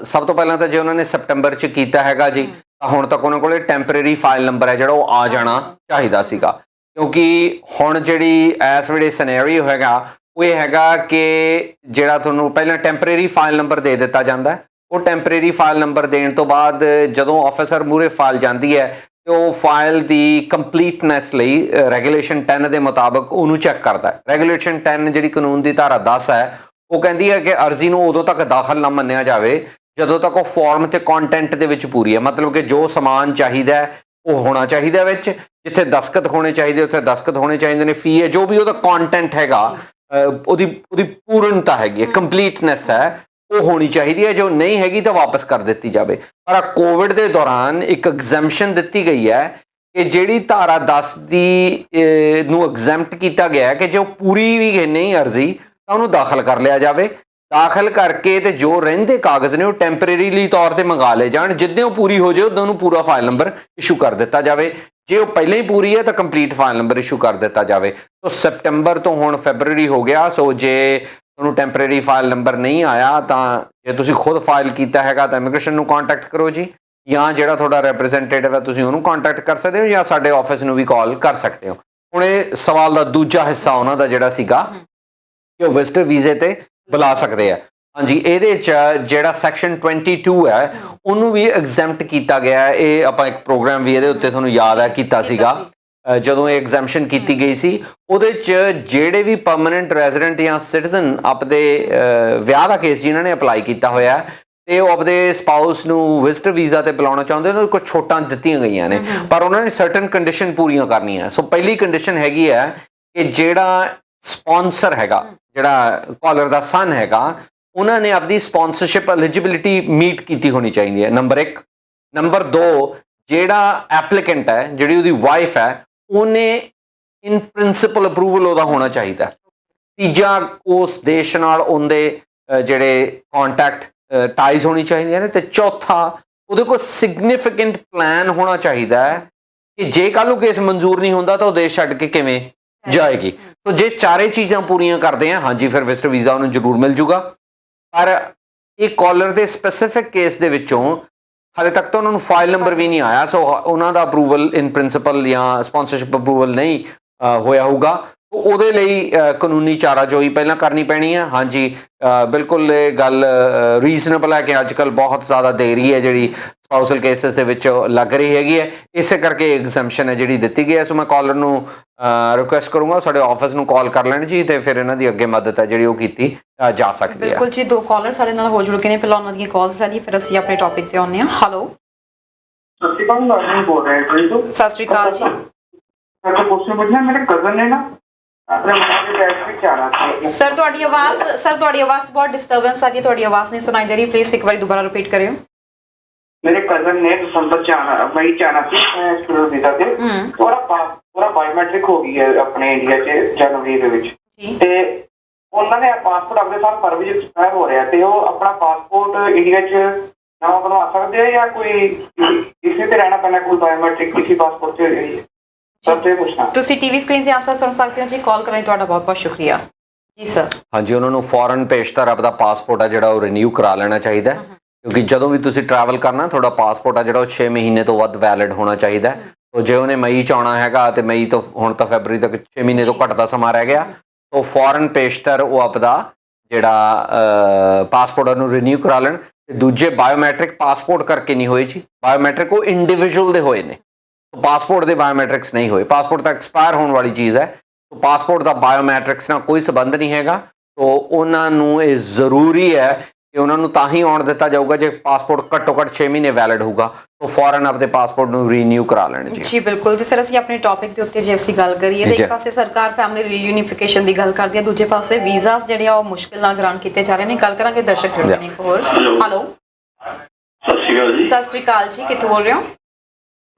ਸਭ ਤੋਂ ਪਹਿਲਾਂ ਤਾਂ ਜੇ ਉਹਨਾਂ ਨੇ ਸੈਪਟੰਬਰ 'ਚ ਕੀਤਾ ਹੈਗਾ ਜੀ ਤਾਂ ਹੁਣ ਤੱਕ ਉਹਨਾਂ ਕੋਲੇ ਟੈਂਪਰੇਰੀ ਫਾਈਲ ਨੰਬਰ ਹੈ ਜਿਹੜਾ ਉਹ ਆ ਜਾਣਾ ਚਾਹੀਦਾ ਸੀਗਾ, ਕਿਉਂਕਿ ਹੁਣ ਜਿਹੜੀ ਇਸ ਵੇਲੇ ਸਿਨੈਰੀਓ ਹੈਗਾ ਉਹ ਇਹ ਹੈਗਾ ਕਿ ਜਿਹੜਾ ਤੁਹਾਨੂੰ ਪਹਿਲਾਂ ਟੈਂਪਰੇਰੀ ਫਾਈਲ ਨੰਬਰ ਦੇ ਦਿੱਤਾ ਜਾਂਦਾ, ਉਹ ਟੈਂਪਰੇਰੀ ਫਾਈਲ ਨੰਬਰ ਦੇਣ ਤੋਂ ਬਾਅਦ ਜਦੋਂ ਆਫਿਸਰ ਮੂਹਰੇ ਫਾਈਲ ਜਾਂਦੀ ਹੈ ਤੇ ਉਹ ਫਾਈਲ ਦੀ ਕੰਪਲੀਟਨੈਸ ਲਈ ਰੈਗੂਲੇਸ਼ਨ 10 ਦੇ ਮੁਤਾਬਕ ਉਹਨੂੰ ਚੈੱਕ ਕਰਦਾ। ਰੈਗੂਲੇਸ਼ਨ 10 ਜਿਹੜੀ ਕਾਨੂੰਨ ਦੀ ਧਾਰਾ 10 ਹੈ ਉਹ ਕਹਿੰਦੀ ਹੈ ਕਿ ਅਰਜ਼ੀ ਨੂੰ ਉਦੋਂ ਤੱਕ ਦਾਖਲ ਨਾ ਮੰਨਿਆ ਜਾਵੇ ਜਦੋਂ ਤੱਕ ਉਹ ਫਾਰਮ ਤੇ ਕੰਟੈਂਟ ਦੇ ਵਿੱਚ ਪੂਰੀ ਹੈ। ਮਤਲਬ ਕਿ ਜੋ ਸਮਾਨ ਚਾਹੀਦਾ ਉਹ ਹੋਣਾ ਚਾਹੀਦਾ ਵਿੱਚ, ਜਿੱਥੇ ਦਸਤਖਤ ਹੋਣੇ ਚਾਹੀਦੇ ਉੱਥੇ ਦਸਤਖਤ ਹੋਣੇ ਚਾਹੀਦੇ ਨੇ, ਫੀ ਹੈ ਜੋ ਵੀ ਉਹਦਾ ਕੰਟੈਂਟ ਹੈਗਾ ਉਹਦੀ ਪੂਰਨਤਾ ਹੈਗੀ ਹੈ, ਕੰਪਲੀਟਨੈਸ ਹੈ, ਉਹ ਹੋਣੀ ਚਾਹੀਦੀ ਹੈ। ਜੋ ਨਹੀਂ ਹੈਗੀ ਤਾਂ ਵਾਪਸ ਕਰ ਦਿੱਤੀ ਜਾਵੇ। ਪਰ ਕੋਵਿਡ ਦੇ ਦੌਰਾਨ ਇੱਕ ਐਗਜ਼ੈਂਪਸ਼ਨ ਦਿੱਤੀ ਗਈ ਹੈ ਕਿ ਜਿਹੜੀ ਧਾਰਾ 10 ਦੀ ਨੂੰ ਐਗਜ਼ੈਂਪਟ ਕੀਤਾ ਗਿਆ ਕਿ ਜੋ ਪੂਰੀ ਵੀ ਨਹੀਂ ਅਰਜ਼ੀ ਤਾਂ ਉਹਨੂੰ ਦਾਖਲ ਕਰ ਲਿਆ ਜਾਵੇ। ਦਾਖਲ ਕਰਕੇ ਤੇ ਜੋ ਰਹਿੰਦੇ ਕਾਗਜ਼ ਨੇ ਉਹ ਟੈਂਪਰੇਰੀਲੀ ਤੌਰ ਤੇ ਮੰਗਾ ਲਏ ਜਾਣ। ਜਿੱਦਾਂ ਉਹ ਪੂਰੀ ਹੋ ਜਾਏ ਉਦੋਂ ਨੂੰ ਪੂਰਾ ਫਾਈਲ ਨੰਬਰ ਇਸ਼ੂ ਕਰ ਦਿੱਤਾ ਜਾਵੇ। ਜੇ ਉਹ ਪਹਿਲਾਂ ਹੀ ਪੂਰੀ ਹੈ ਤਾਂ ਕੰਪਲੀਟ ਫਾਈਲ ਨੰਬਰ ਇਸ਼ੂ ਕਰ ਦਿੱਤਾ ਜਾਵੇ। ਸੋ ਸੈਪਟੰਬਰ ਤੋਂ ਹੁਣ ਫੈਬਰਵਰੀ ਹੋ ਗਿਆ। ਸੋ ਜੇ ਤੁਹਾਨੂੰ ਟੈਂਪਰੇਰੀ ਫਾਈਲ ਨੰਬਰ ਨਹੀਂ ਆਇਆ ਤਾਂ ਜੇ ਤੁਸੀਂ ਖੁਦ ਫਾਈਲ ਕੀਤਾ ਹੈਗਾ ਤਾਂ ਇਮੀਗ੍ਰੇਸ਼ਨ ਨੂੰ ਕੰਟੈਕਟ ਕਰੋ ਜੀ, ਜਾਂ ਜਿਹੜਾ ਤੁਹਾਡਾ ਰਿਪਰੈਜ਼ੈਂਟੇਟਿਵ ਹੈ ਤੁਸੀਂ ਉਹਨੂੰ ਕੰਟੈਕਟ ਕਰ ਸਕਦੇ ਹੋ, ਜਾਂ ਸਾਡੇ ਆਫਿਸ ਨੂੰ ਵੀ ਕਾਲ ਕਰ ਸਕਦੇ ਹੋ। ਹੁਣ ਇਹ ਸਵਾਲ ਦਾ ਦੂਜਾ ਹਿੱਸਾ ਉਹਨਾਂ ਦਾ ਜਿਹੜਾ ਸੀਗਾ ਕਿ ਉਹ ਵਿਜ਼ਟਰ ਵੀਜ਼ੇ ਤੇ ਬੁਲਾ ਸਕਦੇ ਆ। ਹਾਂਜੀ, ਇਹਦੇ 'ਚ ਜਿਹੜਾ ਸੈਕਸ਼ਨ 22 ਹੈ ਉਹਨੂੰ ਵੀ ਐਗਜ਼ੈਂਪਟ ਕੀਤਾ ਗਿਆ ਹੈ। ਇਹ ਆਪਾਂ ਇੱਕ ਪ੍ਰੋਗਰਾਮ ਵੀ ਇਹਦੇ ਉੱਤੇ ਤੁਹਾਨੂੰ ਯਾਦ ਹੈ ਕੀਤਾ ਸੀਗਾ ਜਦੋਂ ਇਹ ਐਗਜ਼ੈਂਪਸ਼ਨ ਕੀਤੀ ਗਈ ਸੀ। ਉਹਦੇ 'ਚ ਜਿਹੜੇ ਵੀ ਪਰਮਨੈਂਟ ਰੈਜ਼ੀਡੈਂਟ ਜਾਂ ਸਿਟੀਜ਼ਨ ਆਪਣੇ ਵਿਆਹ ਦਾ ਕੇਸ ਜਿਨ੍ਹਾਂ ਨੇ ਅਪਲਾਈ ਕੀਤਾ ਹੋਇਆ ਤੇ ਉਹ ਆਪਣੇ ਸਪਾਊਸ ਨੂੰ ਵਿਜ਼ਟਰ ਵੀਜ਼ਾ ਤੇ ਬੁਲਾਉਣਾ ਚਾਹੁੰਦੇ ਨੇ, ਕੁਝ ਛੋਟਾਂ ਦਿੱਤੀਆਂ ਗਈਆਂ ਨੇ, ਪਰ ਉਹਨਾਂ ਨੇ ਸਰਟਨ ਕੰਡੀਸ਼ਨ ਪੂਰੀਆਂ ਕਰਨੀਆਂ। ਸੋ ਪਹਿਲੀ ਕੰਡੀਸ਼ਨ ਹੈਗੀ ਹੈ ਕਿ ਜਿਹੜਾ ਸਪਾਂਸਰ ਹੈਗਾ, ਜਿਹੜਾ ਕਾਲਰ ਦਾ ਸਨ ਹੈਗਾ, ਉਹਨਾਂ ਨੇ ਆਪਣੀ ਸਪਾਂਸਰਸ਼ਿਪ ਐਲੀਜੀਬਿਲਿਟੀ ਮੀਟ ਕੀਤੀ ਹੋਣੀ ਚਾਹੀਦੀ ਹੈ, ਨੰਬਰ 1। ਨੰਬਰ 2, ਜਿਹੜਾ ਐਪਲੀਕੈਂਟ ਹੈ, ਜਿਹੜੀ ਉਹਦੀ ਵਾਈਫ ਹੈ, ਉਹਨੇ ਇਨ ਪ੍ਰਿੰਸੀਪਲ ਅਪਰੂਵਲ ਉਹਦਾ ਹੋਣਾ ਚਾਹੀਦਾ। ਤੀਜਾ, ਉਸ ਦੇਸ਼ ਨਾਲ ਉਹਦੇ ਜਿਹੜੇ ਕੰਟੈਕਟ ਟਾਈਜ਼ ਹੋਣੀ ਚਾਹੀਦੀਆਂ ਨੇ। ਤੇ ਚੌਥਾ, ਉਹਦੇ ਕੋਲ ਸਿਗਨੀਫੀਕੈਂਟ ਪਲਾਨ ਹੋਣਾ ਚਾਹੀਦਾ ਹੈ ਕਿ ਜੇ ਕੱਲ੍ਹ ਨੂੰ ਕੇਸ ਮਨਜ਼ੂਰ ਨਹੀਂ ਹੁੰਦਾ ਤਾਂ ਉਹ ਦੇਸ਼ ਛੱਡ ਕੇ ਕਿਵੇਂ ਜਾਏਗੀ। ਸੋ ਜੇ ਚਾਰੇ ਚੀਜ਼ਾਂ ਪੂਰੀਆਂ ਕਰਦੇ ਆ, ਹਾਂਜੀ, ਫਿਰ ਵਿਜ਼ਟਰ ਵੀਜ਼ਾ ਉਹਨੂੰ ਜ਼ਰੂਰ ਮਿਲ ਜੂਗਾ। ਪਰ ਇਹ ਕਾਲਰ ਦੇ ਸਪੈਸੀਫਿਕ ਕੇਸ ਦੇ ਵਿੱਚੋਂ ਹਾਲੇ ਤੱਕ ਤਾਂ ਉਹਨਾਂ ਨੂੰ ਫਾਈਲ ਨੰਬਰ ਵੀ ਨਹੀਂ ਆਇਆ। ਸੋ ਉਹਨਾਂ ਦਾ ਅਪਰੂਵਲ ਇਨ ਪ੍ਰਿੰਸੀਪਲ ਜਾਂ ਸਪਾਂਸਰਸ਼ਿਪ ਅਪਰੂਵਲ ਨਹੀਂ ਹੋਇਆ ਹੋਊਗਾ। ਉਹਦੇ ਲਈ ਕਾਨੂੰਨੀ ਚਾਰਾਜੋਈ ਪਹਿਲਾਂ ਕਰਨੀ ਪੈਣੀ ਹੈ। ਹਾਂਜੀ, ਬਿਲਕੁਲ ਇਹ ਗੱਲ ਰੀਜ਼ਨੇਬਲ ਹੈ ਕਿ ਅੱਜ ਕੱਲ੍ਹ ਬਹੁਤ ਜ਼ਿਆਦਾ ਦੇਰੀ ਹੈ ਜਿਹੜੀ ਸਪਾਊਸਲ ਕੇਸਿਸ ਦੇ ਵਿੱਚ ਲੱਗ ਰਹੀ ਹੈਗੀ ਹੈ। ਇਸੇ ਕਰਕੇ ਐਗਜ਼ੈਂਪਸ਼ਨ ਹੈ ਜਿਹੜੀ ਦਿੱਤੀ ਗਈ ਹੈ। ਸੋ ਮੈਂ ਕਾਲਰ ਨੂੰ ਰਿਕੁਐਸਟ ਕਰੂੰਗਾ ਸਾਡੇ ਆਫਿਸ ਨੂੰ ਕਾਲ ਕਰ ਲੈਣ ਜੀ, ਤੇ ਫਿਰ ਇਹਨਾਂ ਦੀ ਅੱਗੇ ਮਦਦ ਹੈ ਜਿਹੜੀ ਉਹ ਕੀਤੀ ਜਾ ਸਕਦੀ ਹੈ। ਬਿਲਕੁਲ ਜੀ, 2 ਕਾਲਰ ਸਾਡੇ ਨਾਲ ਹੋ ਚੁੱਕੇ ਨੇ, ਪਹਿਲਾਂ ਉਹਨਾਂ ਦੀਆਂ ਕਾਲਸ ਲੈ ਲਈ, ਫਿਰ ਅਸੀਂ ਆਪਣੇ ਟੌਪਿਕ ਤੇ ਆਉਂਦੇ ਹਾਂ। ਹੈਲੋ, ਸਤਿ ਸ਼੍ਰੀ ਅਕਾਲ, ਮੈਂ ਬੋਲ ਰਿਹਾ ਹਾਂ। ਸਤਿ ਸ਼੍ਰੀ ਅਕਾਲ ਜੀ। ਮੈਂ ਕੁਐਸਚਨ ਪੁੱਛਣਾ, ਮੇਰੇ ਕਜ਼ਨ ਨੇ ਨਾ ਆਪਣੇ ਮੁੰਡੇ ਦੇ ਬੈਚ ਵਿੱਚ ਆਣਾ ਸੀ। ਸਰ ਤੁਹਾਡੀ ਆਵਾਜ਼ ਬਹੁਤ ਡਿਸਟਰਬੈਂਸ ਆ ਰਹੀ ਹੈ, ਤੁਹਾਡੀ ਆਵਾਜ਼ ਨਹੀਂ ਸੁਣਾਈ ਦੇ ਰਹੀ, ਪਲੀਜ਼ ਇੱਕ ਵਾਰੀ ਦੁਬਾਰਾ ਰਿਪੀਟ ਕਰਿਓ। ਮੇਰੇ ਕਜ਼ਨ ਨੇ ਦਸੰਬਰ ਚ ਆਣਾ, ਮਈ ਚ ਆਣਾ ਸੀ ਸਟੂਡੈਂਟ ਵੀਜ਼ਾ ਤੇ। ਉਹਦਾ ਬਾਇਓਮੈਟ੍ਰਿਕ ਹੋ ਗਈ ਹੈ ਆਪਣੇ ਇੰਡੀਆ ਚ ਜਨਵਰੀ ਦੇ ਵਿੱਚ, ਤੇ ਉਹਨਾਂ ਨੇ ਪਾਸਪੋਰਟ ਅਗਲੇ ਸਾਲ ਫਰਵਰੀ ਚ ਐਕਸਪਾਇਰ ਹੋ ਰਿਹਾ, ਤੇ ਉਹ ਆਪਣਾ ਪਾਸਪੋਰਟ ਇੰਡੀਆ ਚ ਨਵਾਂ ਬਣਵਾ ਸਕਦੇ ਆ ਜਾਂ ਕੋਈ ਇਸੇ ਤੇ ਰਹਿਣਾ ਪੈਣਾ, ਕੋਈ ਬਾਇਓਮੈਟ੍ਰਿਕ ਕਿਸੇ ਪਾਸਪੋਰਟ ਤੇ? ਤੁਸੀਂ ਟੀਵੀ ਸਕਰੀਨ ਤੇ ਆਨਸਰ ਸੁਣ ਸਕਦੇ ਹੋ ਜੀ। ਕਾਲ ਕਰਨ ਲਈ ਤੁਹਾਡਾ ਬਹੁਤ ਬਹੁਤ ਸ਼ੁਕਰੀਆ ਜੀ ਸਰ। ਹਾਂਜੀ, ਉਹਨਾਂ ਨੂੰ ਫੋਰਨ ਪੇਸ਼ਤਰ ਆਪਦਾ ਪਾਸਪੋਰਟ ਆ ਜਿਹੜਾ ਉਹ ਰੀਨਿਊ ਕਰਾ ਲੈਣਾ ਚਾਹੀਦਾ ਹੈ, ਕਿਉਂਕਿ ਜਦੋਂ ਵੀ ਤੁਸੀਂ ਟਰੈਵਲ ਕਰਨਾ ਤੁਹਾਡਾ ਪਾਸਪੋਰਟ ਆ ਜਿਹੜਾ ਉਹ 6 ਮਹੀਨੇ ਤੋਂ ਵੱਧ ਵੈਲਿਡ ਹੋਣਾ ਚਾਹੀਦਾ ਹੈ। ਤੋ ਜੇ ਉਹਨੇ ਮਈ 'ਚ ਆਉਣਾ ਹੈਗਾ ਤੇ ਮਈ ਤੋਂ ਹੁਣ ਤਾਂ ਫੈਬਰਰੀ ਤੱਕ 6 ਮਹੀਨੇ ਤੋਂ ਘੱਟ ਦਾ ਸਮਾਂ ਰਹਿ ਗਿਆ, ਤੋ ਫੋਰਨ ਪੇਸ਼ਤਰ ਉਹ ਆਪਦਾ ਜਿਹੜਾ ਪਾਸਪੋਰਟ ਨੂੰ ਰੀਨਿਊ ਕਰਾ ਲੈਣ। ਤੇ ਦੂਜੇ ਬਾਇਓਮੈਟ੍ਰਿਕ ਪਾਸਪੋਰਟ ਕਰਕੇ ਨਹੀਂ ਹੋਏ ਜੀ, ਬਾਇਓਮੈਟ੍ਰਿਕ ਉਹ ਇੰਡੀਵਿਜੂਅਲ ਦੇ ਹੋਏ ਨੇ, ਪਾਸਪੋਰਟ ਦੇ ਬਾਇਓਮੈਟ੍ਰਿਕਸ ਨਹੀਂ ਹੋਏ। ਪਾਸਪੋਰਟ ਤਾਂ ਐਕਸਪਾਇਰ ਹੋਣ ਵਾਲੀ ਚੀਜ਼ ਹੈ, ਪਾਸਪੋਰਟ ਦਾ ਬਾਇਓਮੈਟ੍ਰਿਕਸ ਨਾਲ ਕੋਈ ਸੰਬੰਧ ਨਹੀਂ ਹੈਗਾ। ਤੋ ਉਹਨਾਂ ਨੂੰ ਇਹ ਜ਼ਰੂਰੀ ਹੈ ਕਿ ਉਹਨਾਂ ਨੂੰ ਤਾਂ ਹੀ ਆਉਣ ਦਿੱਤਾ ਜਾਊਗਾ ਜੇ ਪਾਸਪੋਰਟ ਘੱਟੋ ਘੱਟ 6 ਮਹੀਨੇ ਵੈਲਿਡ ਹੋਊਗਾ, ਤੋ ਫੌਰਨ ਆਪਦੇ ਪਾਸਪੋਰਟ ਨੂੰ ਰੀਨਿਊ ਕਰਾ ਲੈਣ ਜੀ। ਜੀ ਬਿਲਕੁਲ ਜੀ ਸਰ, ਅਸੀਂ ਆਪਣੇ ਟੌਪਿਕ ਦੇ ਉੱਤੇ ਜੇ ਅਸੀਂ ਗੱਲ ਕਰੀਏ ਤਾਂ ਇੱਕ ਪਾਸੇ ਸਰਕਾਰ ਫੈਮਿਲੀ ਰੀਯੂਨੀਫਿਕੇਸ਼ਨ ਦੀ ਗੱਲ ਕਰਦੀ ਹੈ, ਦੂਜੇ ਪਾਸੇ ਵੀਜ਼ਾਸ ਜਿਹੜੇ ਆ ਉਹ ਮੁਸ਼ਕਿਲ ਨਾਲ ਗ੍ਰਾਂਟ ਕੀਤੇ ਜਾ ਰਹੇ ਨੇ। ਗੱਲ ਕਰਾਂਗੇ ਦਰਸ਼ਕ ਜੁੜੇ ਨੇ ਇੱਕ ਹੋਰ। ਹੈਲੋ, ਸਤਿ ਸ਼੍ਰੀ ਅਕਾਲ ਜੀ। ਸਤਿ ਸ਼੍ਰੀ ਅਕਾਲ ਜੀ, ਕਿੱਥੋਂ ਬੋਲ ਰਹੇ ਹੋ?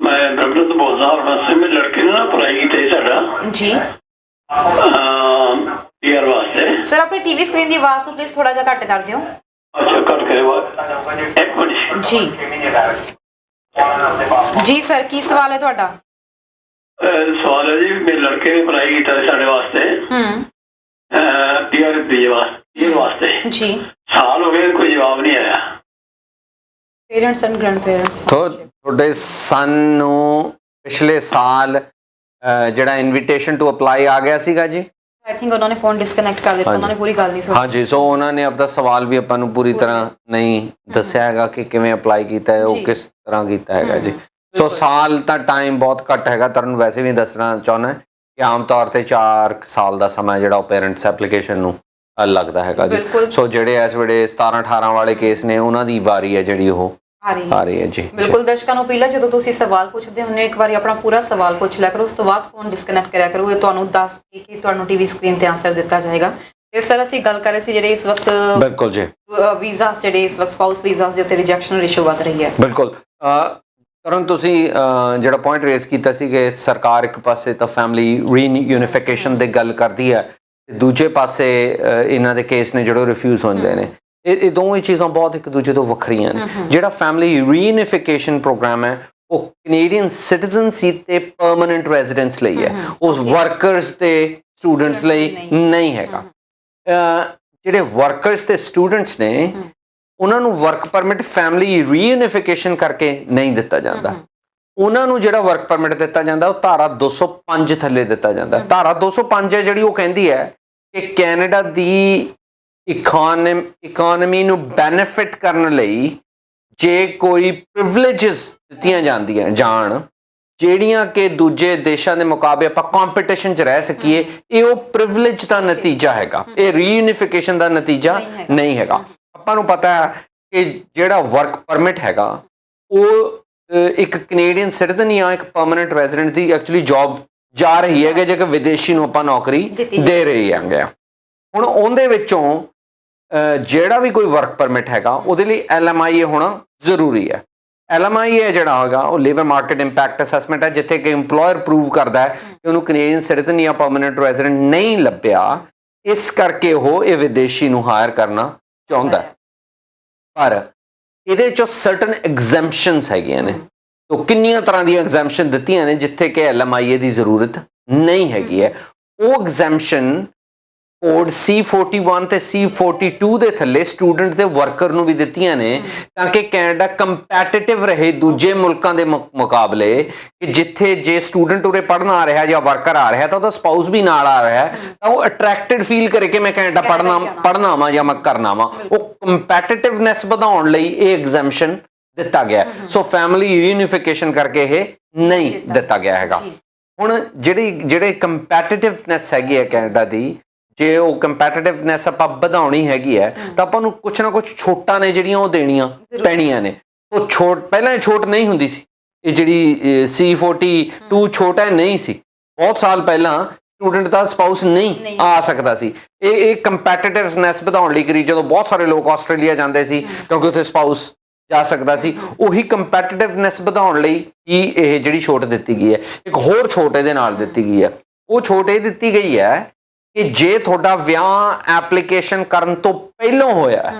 ਮੈਂ ਬ੍ਰਹਮਪੁਰ ਤੋਂ ਬੋਲਦਾ ਹਾਂ। ਮੇਰੇ ਲੜਕੇ ਨੇ ਨਾ ਅਪਲਾਈ ਕੀਤਾ ਸਾਡਾ ਜੀ ਪੀਆਰ ਵਾਸਤੇ। ਸਰ ਆਪਣੀ ਟੀਵੀ ਸਕਰੀਨ ਦੀ ਆਵਾਜ਼ ਨੂੰ ਪਲੀਜ਼ ਥੋੜਾ ਜਿਹਾ ਘੱਟ ਕਰ ਦਿਓ। ਅੱਛਾ, ਕੱਟ ਕਰੇ ਬਾਅਦ ਇੱਕ ਮਿੰਟ ਜੀ ਜੀ ਸਰ, ਕੀ ਸਵਾਲ ਹੈ ਤੁਹਾਡਾ? ਸਵਾਲ ਹੈ ਜੀ, ਮੇਰੇ ਲੜਕੇ ਨੇ ਅਪਲਾਈ ਕੀਤਾ ਸਾਡੇ ਵਾਸਤੇ ਪੀਆਰ ਵਾਸਤੇ। ਜੀ ਸਾਲ ਹੋ ਗਏ, ਕੋਈ ਜਵਾਬ ਨਹੀਂ ਆਇਆ। ਪੇਰੈਂਟਸ ਐਂਡ ਗ੍ਰੈਂਡ ਪੇਰੈਂਟਸ ਤੁਹਾਡੇ ਸਨ ਨੂੰ ਪਿਛਲੇ ਸਾਲ ਜਿਹੜਾ ਇਨਵੀਟੇਸ਼ਨ ਟੂ ਅਪਲਾਈ ਆ ਗਿਆ ਸੀਗਾ ਜੀ? ਆਈ ਥਿੰਕ ਉਹਨਾਂ ਨੇ ਫੋਨ ਡਿਸਕਨੈਕਟ ਕਰ ਦਿੱਤਾ, ਉਹਨਾਂ ਨੇ ਪੂਰੀ ਗੱਲ ਨਹੀਂ ਸੁਣੀ। ਹਾਂਜੀ, ਸੋ ਉਹਨਾਂ ਨੇ ਆਪਦਾ ਸਵਾਲ ਵੀ ਆਪਾਂ ਨੂੰ ਪੂਰੀ ਤਰ੍ਹਾਂ ਨਹੀਂ ਦੱਸਿਆ ਹੈਗਾ ਕਿ ਕਿਵੇਂ ਅਪਲਾਈ ਕੀਤਾ ਹੈ, ਉਹ ਕਿਸ ਤਰ੍ਹਾਂ ਕੀਤਾ ਹੈਗਾ ਜੀ। ਸੋ ਸਾਲ ਤਾਂ ਟਾਈਮ ਬਹੁਤ ਘੱਟ ਹੈਗਾ। ਤੁਹਾਨੂੰ ਵੈਸੇ ਵੀ ਦੱਸਣਾ ਚਾਹੁੰਦਾ ਕਿ ਆਮ ਤੌਰ ਤੇ 4 ਸਾਲ ਦਾ ਸਮਾਂ ਜਿਹੜਾ ਉਹ ਪੇਰੈਂਟਸ ਐਪਲੀਕੇਸ਼ਨ ਨੂੰ ਲੱਗਦਾ ਹੈਗਾ ਜੀ। ਸੋ ਜਿਹੜੇ ਇਸ ਵੇਲੇ 17-18 ਵਾਲੇ ਕੇਸ ਨੇ ਉਹਨਾਂ ਦੀ ਵਾਰੀ ਹੈ ਜਿਹੜੀ ਉਹ ਆ ਰਹੀ ਹੈ ਜੀ। ਬਿਲਕੁਲ ਦਰਸ਼ਕਾਂ ਨੂੰ ਅਪੀਲ ਹੈ, ਜਦੋਂ ਤੁਸੀਂ ਸਵਾਲ ਪੁੱਛਦੇ ਹੁੰਦੇ ਇੱਕ ਵਾਰੀ ਆਪਣਾ ਪੂਰਾ ਸਵਾਲ ਪੁੱਛ ਲਿਆ ਕਰੋ, ਉਸ ਤੋਂ ਬਾਅਦ ਫੋਨ ਡਿਸਕਨੈਕਟ ਕਰਿਆ ਕਰੋ। ਇਹ ਤੁਹਾਨੂੰ ਦੱਸ ਕੇ ਕਿ ਤੁਹਾਨੂੰ ਟੀਵੀ ਸਕਰੀਨ ਤੇ ਆਨਸਰ ਦਿੱਤਾ ਜਾਏਗਾ। ਤੇ ਸਰ ਅਸੀਂ ਗੱਲ ਕਰ ਰਹੇ ਸੀ ਜਿਹੜੇ ਇਸ ਵਕਤ ਬਿਲਕੁਲ ਜੀ ਵੀਜ਼ਾਸ ਜਿਹੜੇ ਇਸ ਵਕਤ ਸਪਾਊਸ ਵੀਜ਼ਾਸ ਦੇ ਉੱਤੇ ਰਿਜੈਕਸ਼ਨ ਰੇਸ਼ੋ ਵੱਧ ਰਹੀ ਹੈ। ਬਿਲਕੁਲ ਕਰਨ ਤੁਸੀਂ ਜਿਹੜਾ ਪੁਆਇੰਟ ਰੇਜ਼ ਕੀਤਾ ਸੀ ਕਿ ਸਰਕਾਰ ਇੱਕ ਪਾਸੇ ਤਾਂ ਫੈਮਿਲੀ ਰੀਯੂਨੀਫਿਕੇਸ਼ਨ ਦੀ ਗੱਲ ਕਰਦੀ ਹੈ ਤੇ ਦੂਜੇ ਪਾਸੇ ਇਹਨਾਂ ਦੇ ਕੇਸ ਨੇ ਜਿਹੜੇ ਰਿਫਿਊਜ਼ ਹੁੰਦੇ ਨੇ। ਇਹ ਦੋਵੇਂ ਚੀਜ਼ਾਂ ਬਹੁਤ ਇੱਕ ਦੂਜੇ ਤੋਂ ਵੱਖਰੀਆਂ ਨੇ। ਜਿਹੜਾ ਫੈਮਿਲੀ ਰੀਯੂਨੀਫਿਕੇਸ਼ਨ ਪ੍ਰੋਗਰਾਮ ਹੈ ਉਹ ਕੈਨੇਡੀਅਨ ਸਿਟੀਜ਼ਨਸ਼ੀ ਤੇ ਪਰਮਨੈਂਟ ਰੈਜ਼ੀਡੈਂਸ ਲਈ ਹੈ, ਉਸ ਵਰਕਰਸ ਤੇ ਸਟੂਡੈਂਟਸ ਲਈ ਨਹੀਂ ਹੈਗਾ। ਜਿਹੜੇ ਵਰਕਰਸ ਤੇ ਸਟੂਡੈਂਟਸ ਨੇ ਉਹਨਾਂ ਨੂੰ ਵਰਕ ਪਰਮਿਟ ਫੈਮਿਲੀ ਰੀਯੂਨੀਫਿਕੇਸ਼ਨ ਕਰਕੇ ਨਹੀਂ ਦਿੱਤਾ ਜਾਂਦਾ। ਉਹਨਾਂ ਨੂੰ ਜਿਹੜਾ ਵਰਕ ਪਰਮਿਟ ਦਿੱਤਾ ਜਾਂਦਾ ਉਹ ਧਾਰਾ 205 ਥੱਲੇ ਦਿੱਤਾ ਜਾਂਦਾ। ਧਾਰਾ 205 ਹੈ ਜਿਹੜੀ ਉਹ ਕਹਿੰਦੀ ਹੈ ਕਿ ਕੈਨੇਡਾ ਦੀ ਇਕਨੋਮੀ ਨੂੰ ਬੈਨੀਫਿਟ ਕਰਨ ਲਈ ਜੇ ਕੋਈ ਪ੍ਰਿਵਿਲੇजेस ਦਿੱਤੀਆਂ ਜਾਂਦੀਆਂ ਜਾਣ ਜਿਹੜੀਆਂ ਕਿ ਦੂਜੇ ਦੇਸ਼ਾਂ ਦੇ ਮੁਕਾਬਲੇ ਆਪਾਂ ਕੰਪੀਟੀਸ਼ਨ 'ਚ ਰਹਿ ਸਕੀਏ, ਇਹ ਉਹ ਪ੍ਰਿਵਿਲੇਜ ਦਾ ਨਤੀਜਾ ਹੈਗਾ, ਇਹ ਰੀਯੂਨੀਫਿਕੇਸ਼ਨ ਦਾ ਨਤੀਜਾ ਨਹੀਂ ਹੈਗਾ। ਆਪਾਂ ਨੂੰ ਪਤਾ ਹੈ ਕਿ ਜਿਹੜਾ ਵਰਕ ਪਰਮਿਟ ਹੈਗਾ ਉਹ ਇੱਕ ਕੈਨੇਡੀਅਨ ਸਿਟੀਜ਼ਨ ਜਾਂ ਇੱਕ ਪਰਮਨੈਂਟ ਰੈਜ਼ੀਡੈਂਟ ਦੀ ਐਕਚੁਅਲੀ ਜੌਬ ਜਾ ਰਹੀ ਹੈ ਜੇ ਕਿ ਵਿਦੇਸ਼ੀ ਨੂੰ ਆਪਾਂ ਨੌਕਰੀ ਦੇ ਰਹੇ ਹੈਗੇ। ਹੁਣ ਉਹਦੇ ਵਿੱਚੋਂ ਜਿਹੜਾ ਵੀ ਕੋਈ ਵਰਕ ਪਰਮਿਟ ਹੈਗਾ ਉਹਦੇ ਲਈ LMIA ਹੋਣਾ ਜ਼ਰੂਰੀ ਹੈ। LMIA ਜਿਹੜਾ ਹੈਗਾ ਉਹ ਲੇਬਰ ਮਾਰਕੀਟ ਇੰਪੈਕਟ ਅਸੈਸਮੈਂਟ ਹੈ, ਜਿੱਥੇ ਕਿ ਇੰਪਲੋਇਰ ਪ੍ਰੂਵ ਕਰਦਾ ਹੈ ਕਿ ਉਹਨੂੰ ਕੈਨੇਡੀਅਨ ਸਿਟੀਜ਼ਨ ਜਾਂ ਪਰਮਨੈਂਟ ਰੈਜ਼ੀਡੈਂਟ ਨਹੀਂ ਲੱਭਿਆ, ਇਸ ਕਰਕੇ ਉਹ ਇਹ ਵਿਦੇਸ਼ੀ ਨੂੰ ਹਾਇਰ ਕਰਨਾ ਚਾਹੁੰਦਾ ਹੈ। ਪਰ ਇਹਦੇ ਚੋਂ ਸਰਟਨ ਐਗਜ਼ੈਂਪਸ਼ਨਸ ਹੈਗੀਆਂ ਨੇ। ਤੋ ਕਿੰਨੀਆਂ ਤਰ੍ਹਾਂ ਦੀਆਂ ਐਗਜ਼ੈਂਪਸ਼ਨ ਦਿੱਤੀਆਂ ਨੇ ਜਿੱਥੇ ਕਿ LMIA ਦੀ ਜ਼ਰੂਰਤ ਨਹੀਂ ਹੈਗੀ ਹੈ। ਉਹ ਐਗਜ਼ੈਂਪਸ਼ਨ ਕੋਡ C41 ਤੇ C42 ਦੇ ਥੱਲੇ ਸਟੂਡੈਂਟ ਤੇ ਵਰਕਰ ਨੂੰ ਵੀ ਦਿੱਤੀਆਂ ਨੇ ਤਾਂ ਕਿ ਕੈਨੇਡਾ ਕੰਪੈਟੀਟਿਵ ਰਹੇ ਦੂਜੇ ਮੁਲਕਾਂ ਦੇ ਮੁਕਾਬਲੇ, ਕਿ ਜਿੱਥੇ ਜੇ ਸਟੂਡੈਂਟ ਉਰੇ ਪੜ੍ਹਨ ਆ ਰਿਹਾ ਜਾਂ ਵਰਕਰ ਆ ਰਿਹਾ ਤਾਂ ਉਹਦਾ ਸਪਾਊਸ ਵੀ ਨਾਲ ਆ ਰਿਹਾ ਤਾਂ ਉਹ ਅਟਰੈਕਟਿਡ ਫੀਲ ਕਰੇ ਕਿ ਮੈਂ ਕੈਨੇਡਾ ਪੜ੍ਹਨਾ ਵਾ ਜਾਂ ਮੈਂ ਕਰਨਾ ਵਾ। ਉਹ ਕੰਪੈਟੀਟਿਵਨੈਸ ਵਧਾਉਣ ਲਈ ਇਹ ਐਗਜ਼ੈਂਪਸ਼ਨ ਦਿੱਤਾ ਗਿਆ। ਸੋ ਫੈਮਿਲੀ ਰੀਯੂਨੀਫਿਕੇਸ਼ਨ ਕਰਕੇ ਇਹ ਨਹੀਂ ਦਿੱਤਾ ਗਿਆ ਹੈਗਾ। ਹੁਣ ਜਿਹੜੇ ਕੰਪੈਟੀਟਿਵਨੈਸ ਹੈਗੀ ਹੈ ਕੈਨੇਡਾ ਦੀ, ਜੇ ਉਹ ਕੰਪੈਟੀਟਿਵਨੈਸ ਆਪਾਂ ਵਧਾਉਣੀ ਹੈਗੀ ਹੈ ਤਾਂ ਆਪਾਂ ਨੂੰ ਕੁਛ ਨਾ ਕੁਛ ਛੋਟਾਂ ਨੇ ਜਿਹੜੀਆਂ ਉਹ ਦੇਣੀਆਂ ਪੈਣੀਆਂ ਨੇ। ਉਹ ਪਹਿਲਾਂ ਛੋਟ ਨਹੀਂ ਹੁੰਦੀ ਸੀ, ਇਹ ਜਿਹੜੀ C42 ਛੋਟਾ ਨਹੀਂ ਸੀ। ਬਹੁਤ ਸਾਲ ਪਹਿਲਾਂ ਸਟੂਡੈਂਟ ਦਾ ਸਪਾਊਸ ਨਹੀਂ ਆ ਸਕਦਾ ਸੀ। ਇਹ ਕੰਪੈਟੀਟਿਵਨੈਸ ਵਧਾਉਣ ਲਈ ਕਰੀ, ਜਦੋਂ ਬਹੁਤ ਸਾਰੇ ਲੋਕ ਆਸਟ੍ਰੇਲੀਆ ਜਾਂਦੇ ਸੀ ਕਿਉਂਕਿ ਉੱਥੇ ਸਪਾਊਸ ਜਾ ਸਕਦਾ ਸੀ, ਉਹੀ ਕੰਪੈਟੀਟਿਵਨੈਸ ਵਧਾਉਣ ਲਈ ਹੀ ਇਹ ਜਿਹੜੀ ਛੋਟ ਦਿੱਤੀ ਗਈ ਹੈ। ਇੱਕ ਹੋਰ ਛੋਟ ਇਹਦੇ ਨਾਲ ਦਿੱਤੀ ਗਈ ਹੈ। ਉਹ ਛੋਟ ਇਹ ਦਿੱਤੀ ਗਈ ਹੈ ਕਿ ਜੇ ਤੁਹਾਡਾ ਵਿਆਹ ਐਪਲੀਕੇਸ਼ਨ ਕਰਨ ਤੋਂ ਪਹਿਲਾਂ ਹੋਇਆ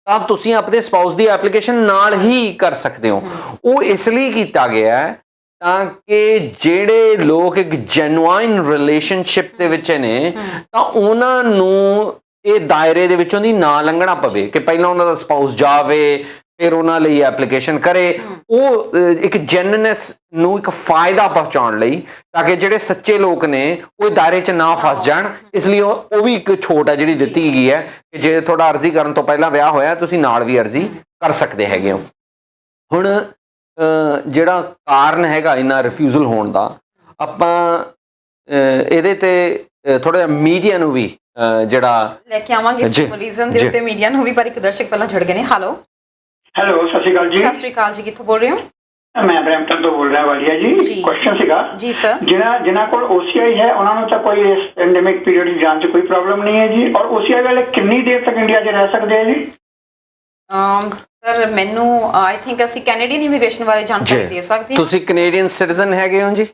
ਤਾਂ ਤੁਸੀਂ ਆਪਣੇ ਸਪਾਊਸ ਦੀ ਐਪਲੀਕੇਸ਼ਨ ਨਾਲ ਹੀ ਕਰ ਸਕਦੇ ਹੋ। ਉਹ ਇਸ ਲਈ ਕੀਤਾ ਗਿਆ ਤਾਂ ਕਿ ਜਿਹੜੇ ਲੋਕ ਇੱਕ ਜੈਨੂਇਨ ਰਿਲੇਸ਼ਨਸ਼ਿਪ ਦੇ ਵਿੱਚ ਨੇ ਤਾਂ ਉਹਨਾਂ ਨੂੰ ਇਹ ਦਾਇਰੇ ਦੇ ਵਿੱਚੋਂ ਦੀ ਨਾ ਲੰਘਣਾ ਪਵੇ ਕਿ ਪਹਿਲਾਂ ਉਹਨਾਂ ਦਾ ਸਪਾਊਸ ਜਾਵੇ ਫਿਰ ਉਹਨਾਂ ਲਈ ਐਪਲੀਕੇਸ਼ਨ ਕਰੇ। ਉਹ ਇੱਕ ਜੈਨੂਇਨਨੈਸ ਨੂੰ ਇੱਕ ਫਾਇਦਾ ਪਹੁੰਚਾਉਣ ਲਈ ਤਾਂ ਕਿ ਜਿਹੜੇ ਸੱਚੇ ਲੋਕ ਨੇ ਉਹ ਦਾਇਰੇ 'ਚ ਨਾ ਫਸ ਜਾਣ, ਇਸ ਲਈ ਉਹ ਵੀ ਇੱਕ ਛੋਟ ਹੈ ਜਿਹੜੀ ਦਿੱਤੀ ਗਈ ਹੈ ਕਿ ਜੇ ਤੁਹਾਡਾ ਅਰਜ਼ੀ ਕਰਨ ਤੋਂ ਪਹਿਲਾਂ ਵਿਆਹ ਹੋਇਆ ਤੁਸੀਂ ਨਾਲ ਵੀ ਅਰਜ਼ੀ ਕਰ ਸਕਦੇ ਹੈਗੇ ਹੋ। ਹੁਣ ਜਿਹੜਾ ਕਾਰਨ ਹੈਗਾ ਇਹਨਾਂ ਰਿਫਿਊਜ਼ਲ ਹੋਣ ਦਾ, ਆਪਾਂ ਇਹਦੇ ਤੇ ਥੋੜਾ ਜਿਹਾ ਮੀਡੀਆ ਨੂੰ ਵੀ ਜਿਹੜਾ ਲੈ ਕੇ ਆਵਾਂਗੇ ਇਸ ਰੀਜ਼ਨ ਦੇ ਉੱਤੇ ਮੀਡੀਆ ਨੂੰ ਵੀ, ਪਰ ਇੱਕ ਦਰਸ਼ਕ ਪਹਿਲਾਂ ਜੁੜ ਗਏ ਨੇ। ਹੈਲੋ ਸਤਿ ਸ਼੍ਰੀ ਅਕਾਲ ਜੀ। ਸਤਿ ਸ਼੍ਰੀ ਅਕਾਲ ਜੀ, ਕਿੱਥੋਂ ਬੋਲ ਰਹੇ ਹੋ? ਮੈਂ ਬ੍ਰੈਂਪਟਨ ਤੋਂ ਬੋਲ ਰਿਹਾ ਵਾਲੀਆ ਜੀ। ਕੁਐਸਚਨ ਸੀਗਾ ਜੀ ਸਰ, ਜਿਨ੍ਹਾਂ ਕੋਲ OCI ਹੈ ਉਹਨਾਂ ਨੂੰ ਤਾਂ ਕੋਈ ਇਸ ਪੈਂਡੇਮਿਕ ਪੀਰੀਅਡ ਦੀ ਜਾਣ 'ਚ ਕੋਈ ਪ੍ਰੋਬਲਮ ਨਹੀਂ ਹੈ ਜੀ, ਔਰ OCI ਵਾਲੇ ਕਿੰਨੀ ਦੇਰ ਤੱਕ ਇੰਡੀਆ 'ਚ ਰਹਿ ਸਕਦੇ ਆ ਜੀ? ਸਰ ਮੈਨੂੰ ਆਈ ਥਿੰਕ ਅਸੀਂ ਕੈਨੇਡੀਅਨ ਇਮੀਗ੍ਰੇਸ਼ਨ ਬਾਰੇ ਜਾਣਕਾਰੀ ਦੇ ਸਕਦੇ ਹਾਂ। ਤੁਸੀਂ ਕੈਨੇਡੀਅਨ ਸਿਟੀਜ਼ਨ ਹੈਗੇ ਹੋ ਜੀ?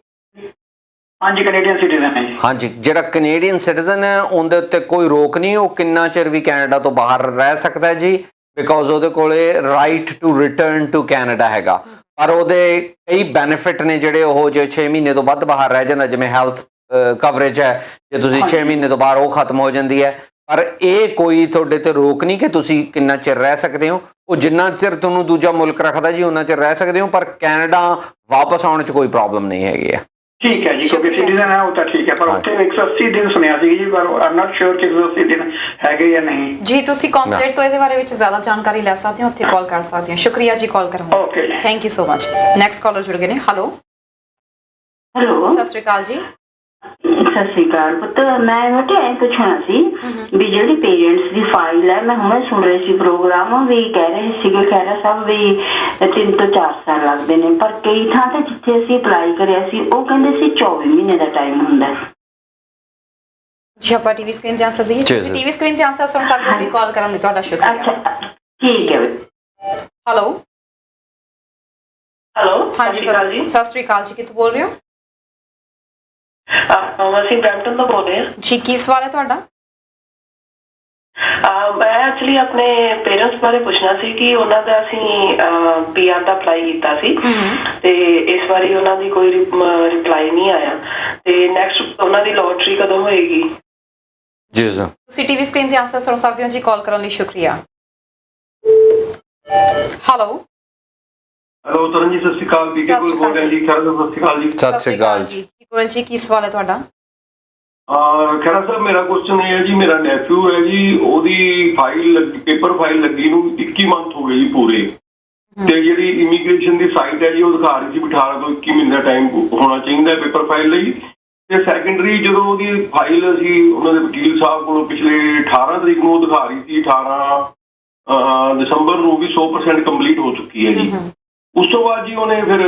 ਹਾਂਜੀ, ਕੈਨੇਡੀਅਨ ਸਿਟੀਜ਼ਨ ਹੈ ਜੀ। ਹਾਂਜੀ, ਜਿਹੜਾ ਕੈਨੇਡੀਅਨ ਸਿਟੀਜ਼ਨ ਹੈ ਉਹਦੇ ਉੱਤੇ ਕੋਈ ਰੋਕ ਨਹੀਂ, ਉਹ ਕਿੰਨਾ ਚਿਰ ਵੀ ਕੈਨੇਡਾ ਤੋਂ ਬਾਹਰ ਰਹਿ ਸਕਦਾ ਹੈ ਜੀ, ਬਿਕੋਜ਼ ਉਹਦੇ ਕੋਲੇ right to return to Canada ਹੈਗਾ। ਪਰ ਉਹਦੇ ਕਈ ਬੈਨੀਫਿਟ ਨੇ ਜਿਹੜੇ ਉਹ ਜੇ 6 ਮਹੀਨੇ ਤੋਂ ਵੱਧ ਬਾਹਰ ਰਹਿ ਜਾਂਦਾ, ਜਿਵੇਂ ਹੈਲਥ ਕਵਰੇਜ ਹੈ, ਜੇ ਤੁਸੀਂ 6 ਮਹੀਨੇ ਤੋਂ ਬਾਹਰ ਉਹ ਖਤਮ ਹੋ ਜਾਂਦੀ ਹੈ। ਪਰ ਇਹ ਕੋਈ ਤੁਹਾਡੇ ਤੇ ਰੋਕ ਨਹੀਂ ਕਿ ਤੁਸੀਂ ਕਿੰਨਾ ਚਿਰ ਰਹਿ ਸਕਦੇ ਹੋ, ਉਹ ਜਿੰਨਾ ਚਿਰ ਤੁਹਾਨੂੰ ਦੂਜਾ ਮੁਲਕ ਰੱਖਦਾ ਜੀ ਉਹਨਾਂ ਚਿਰ ਰਹਿ ਸਕਦੇ ਹੋ, ਪਰ ਕੈਨੇਡਾ ਵਾਪਸ ਆਉਣ 'ਚ ਕੋਈ ਪ੍ਰੋਬਲਮ ਨਹੀਂ ਹੈਗੀ ਹੈ। ਠੀਕ ਹੈ ਜੀ, ਕਿਉਂਕਿ ਸਿਟੀਜ਼ਨ ਹੈ ਉਹ ਤਾਂ ਠੀਕ ਹੈ, ਪਰ ਉੱਥੇ 180 ਦਿਨ ਸੁਣਿਆ ਸੀ ਜੀ, ਪਰ ਆਮ ਨਾਟ ਸ਼ੋਰ ਕਿ 180 ਦਿਨ ਹੈਗੇ ਜਾਂ ਨਹੀਂ ਜੀ। ਤੁਸੀਂ ਕੌਂਸੂਲੇਟ ਤੋਂ ਇਹਦੇ ਬਾਰੇ ਵਿੱਚ ਜ਼ਿਆਦਾ ਜਾਣਕਾਰੀ ਲੈ ਸਕਦੇ ਹੋ, ਉੱਥੇ ਕਾਲ ਕਰ ਸਕਦੇ ਹੋ। ਸ਼ੁਕਰੀਆ ਜੀ ਕਾਲ ਕਰਨ ਲਈ। Okay, thank you so much. Next caller ਜੁੜ ਗਏ ਨੇ। ਹੈਲੋ ਸਤਿ ਸ਼੍ਰੀ ਅਕਾਲ ਜੀ। ਸਤਿ ਸ਼੍ਰੀ ਅਕਾਲ ਪੁੱਤ, ਮੈਂ ਇਹ ਪੁੱਛਣਾ ਸੀ ਵੀ ਜਿਹੜੀ ਪੇਰੈਂਟਸ ਦੀ ਫਾਈਲ ਹੈ, ਮੈਂ ਹੁਣੇ ਸੁਣ ਰਹੀ ਸੀ ਪ੍ਰੋਗਰਾਮ ਵੀ ਕਹਿ ਰਹੇ ਸੀਗੇ ਖਹਿਰਾ ਸਾਹਿਬ ਵੀ 3 ਤੋਂ 4 ਸਾਲ ਲੱਗਦੇ ਨੇ, ਪਰ ਕਈ ਥਾਂ ਤੇ ਜਿੱਥੇ ਅਸੀਂ ਅਪਲਾਈ ਕਰਿਆ ਸੀ ਉਹ ਕਹਿੰਦੇ ਸੀ 24 ਮਹੀਨੇ ਦਾ ਟਾਈਮ ਹੁੰਦਾ। ਜੀ ਆਪਾਂ ਟੀਵੀ ਸਕਰੀਨ ਤੇ ਆਨਸਰ ਦਈਏ। ਤੁਸੀਂ ਟੀਵੀ ਸਕਰੀਨ ਤੇ ਆਨਸਰ ਸੁਣ ਸਕਦੇ ਹੋ ਜੀ। ਕਾਲ ਕਰਨ ਲਈ ਤੁਹਾਡਾ ਸ਼ੁਕਰੀਆ। ਠੀਕ ਹੈ। ਹੈਲੋ ਹਾਂਜੀ, ਸਤਿ ਸਤਿ ਸ਼੍ਰੀ ਅਕਾਲ ਜੀ, ਕਿੱਥੋਂ ਬੋਲ ਰਹੇ ਹੋ? ਅਸੀਂ ਬ੍ਰੈਂਪਟਨ ਤੋਂ ਬੋਲ ਰਹੇ ਹਾਂ ਜੀ। ਕੀ ਸਵਾਲ ਹੈ ਤੁਹਾਡਾ? ਮੈਂ ਐਕਚੁਅਲੀ ਆਪਣੇ ਪੇਰੈਂਟਸ ਬਾਰੇ ਪੁੱਛਣਾ ਸੀ ਕਿ ਉਹਨਾਂ ਦਾ ਅਸੀਂ PR ਦਾ ਅਪਲਾਈ ਕੀਤਾ ਸੀ ਤੇ ਇਸ ਵਾਰੀ ਉਹਨਾਂ ਦੀ ਕੋਈ ਰਿਪਲਾਈ ਨਹੀਂ ਆਇਆ, ਤੇ ਨੈਕਸਟ ਉਹਨਾਂ ਦੀ ਲੋਟਰੀ ਕਦੋਂ ਹੋਏਗੀ? ਜੀ ਸਰ, ਤੁਸੀਂ ਟੀਵੀ ਸਕਰੀਨ ਤੇ ਆਨਸਰ ਸੁਣ ਸਕਦੇ ਹੋ ਜੀ। ਕਾਲ ਕਰਨ ਲਈ ਸ਼ੁਕਰੀਆ। ਹੈਲੋ ਤਰਨ ਜੀ, ਸਤਿ ਸ਼੍ਰੀ ਅਕਾਲ। ਪੀਕੇ ਕੋਲ ਬੋਲ ਰਿਹਾ ਜੀ। ਖੈਰਾ ਸਾਹਿਬ ਸਤਿ ਸ਼੍ਰੀ ਅਕਾਲ ਜੀ। ਸਤਿ ਸ਼੍ਰੀ ਅਕਾਲ ਜੀ। ਕੋਲ ਜੀ, ਕੀ ਸਵਾਲ ਹੈ ਤੁਹਾਡਾ? ਖੈਰਾ ਸਾਹਿਬ, ਮੇਰਾ ਕੁਐਸਚਨ ਇਹ ਹੈ ਜੀ, ਮੇਰਾ ਨੈਫਿਊ ਹੈ ਜੀ, ਉਹਦੀ ਫਾਈਲ ਪੇਪਰ ਫਾਈਲ ਲੱਗੀ ਨੂੰ 21 ਮੰਥ ਹੋ ਗਏ ਜੀ ਪੂਰੇ, ਤੇ ਜਿਹੜੀ ਇਮੀਗ੍ਰੇਸ਼ਨ ਦੀ ਸਾਈਟ ਹੈ ਜੀ ਉਹ ਦਿਖਾ ਰਹੀ ਸੀ 18 ਤੋਂ 21 ਮਹੀਨੇ ਦਾ ਟਾਈਮ ਹੋਣਾ ਚਾਹੀਦਾ ਪੇਪਰ ਫਾਈਲ ਲਈ। ਤੇ ਸੈਕੰਡਰੀ ਜਦੋਂ ਉਹਦੀ ਫਾਈਲ ਅਸੀਂ ਉਹਨਾਂ ਦੇ ਵਕੀਲ ਸਾਹਿਬ ਕੋਲੋਂ ਪਿਛਲੇ 18 ਤਰੀਕ ਨੂੰ ਉਹ ਦਿਖਾ ਰਹੀ ਸੀ 18 ਦਸੰਬਰ ਨੂੰ ਵੀ 100% ਕੰਪਲੀਟ ਹੋ ਚੁੱਕੀ ਹੈ ਜੀ। ਉਸ ਤੋਂ ਬਾਅਦ ਜੀ ਉਹਨੇ ਫਿਰ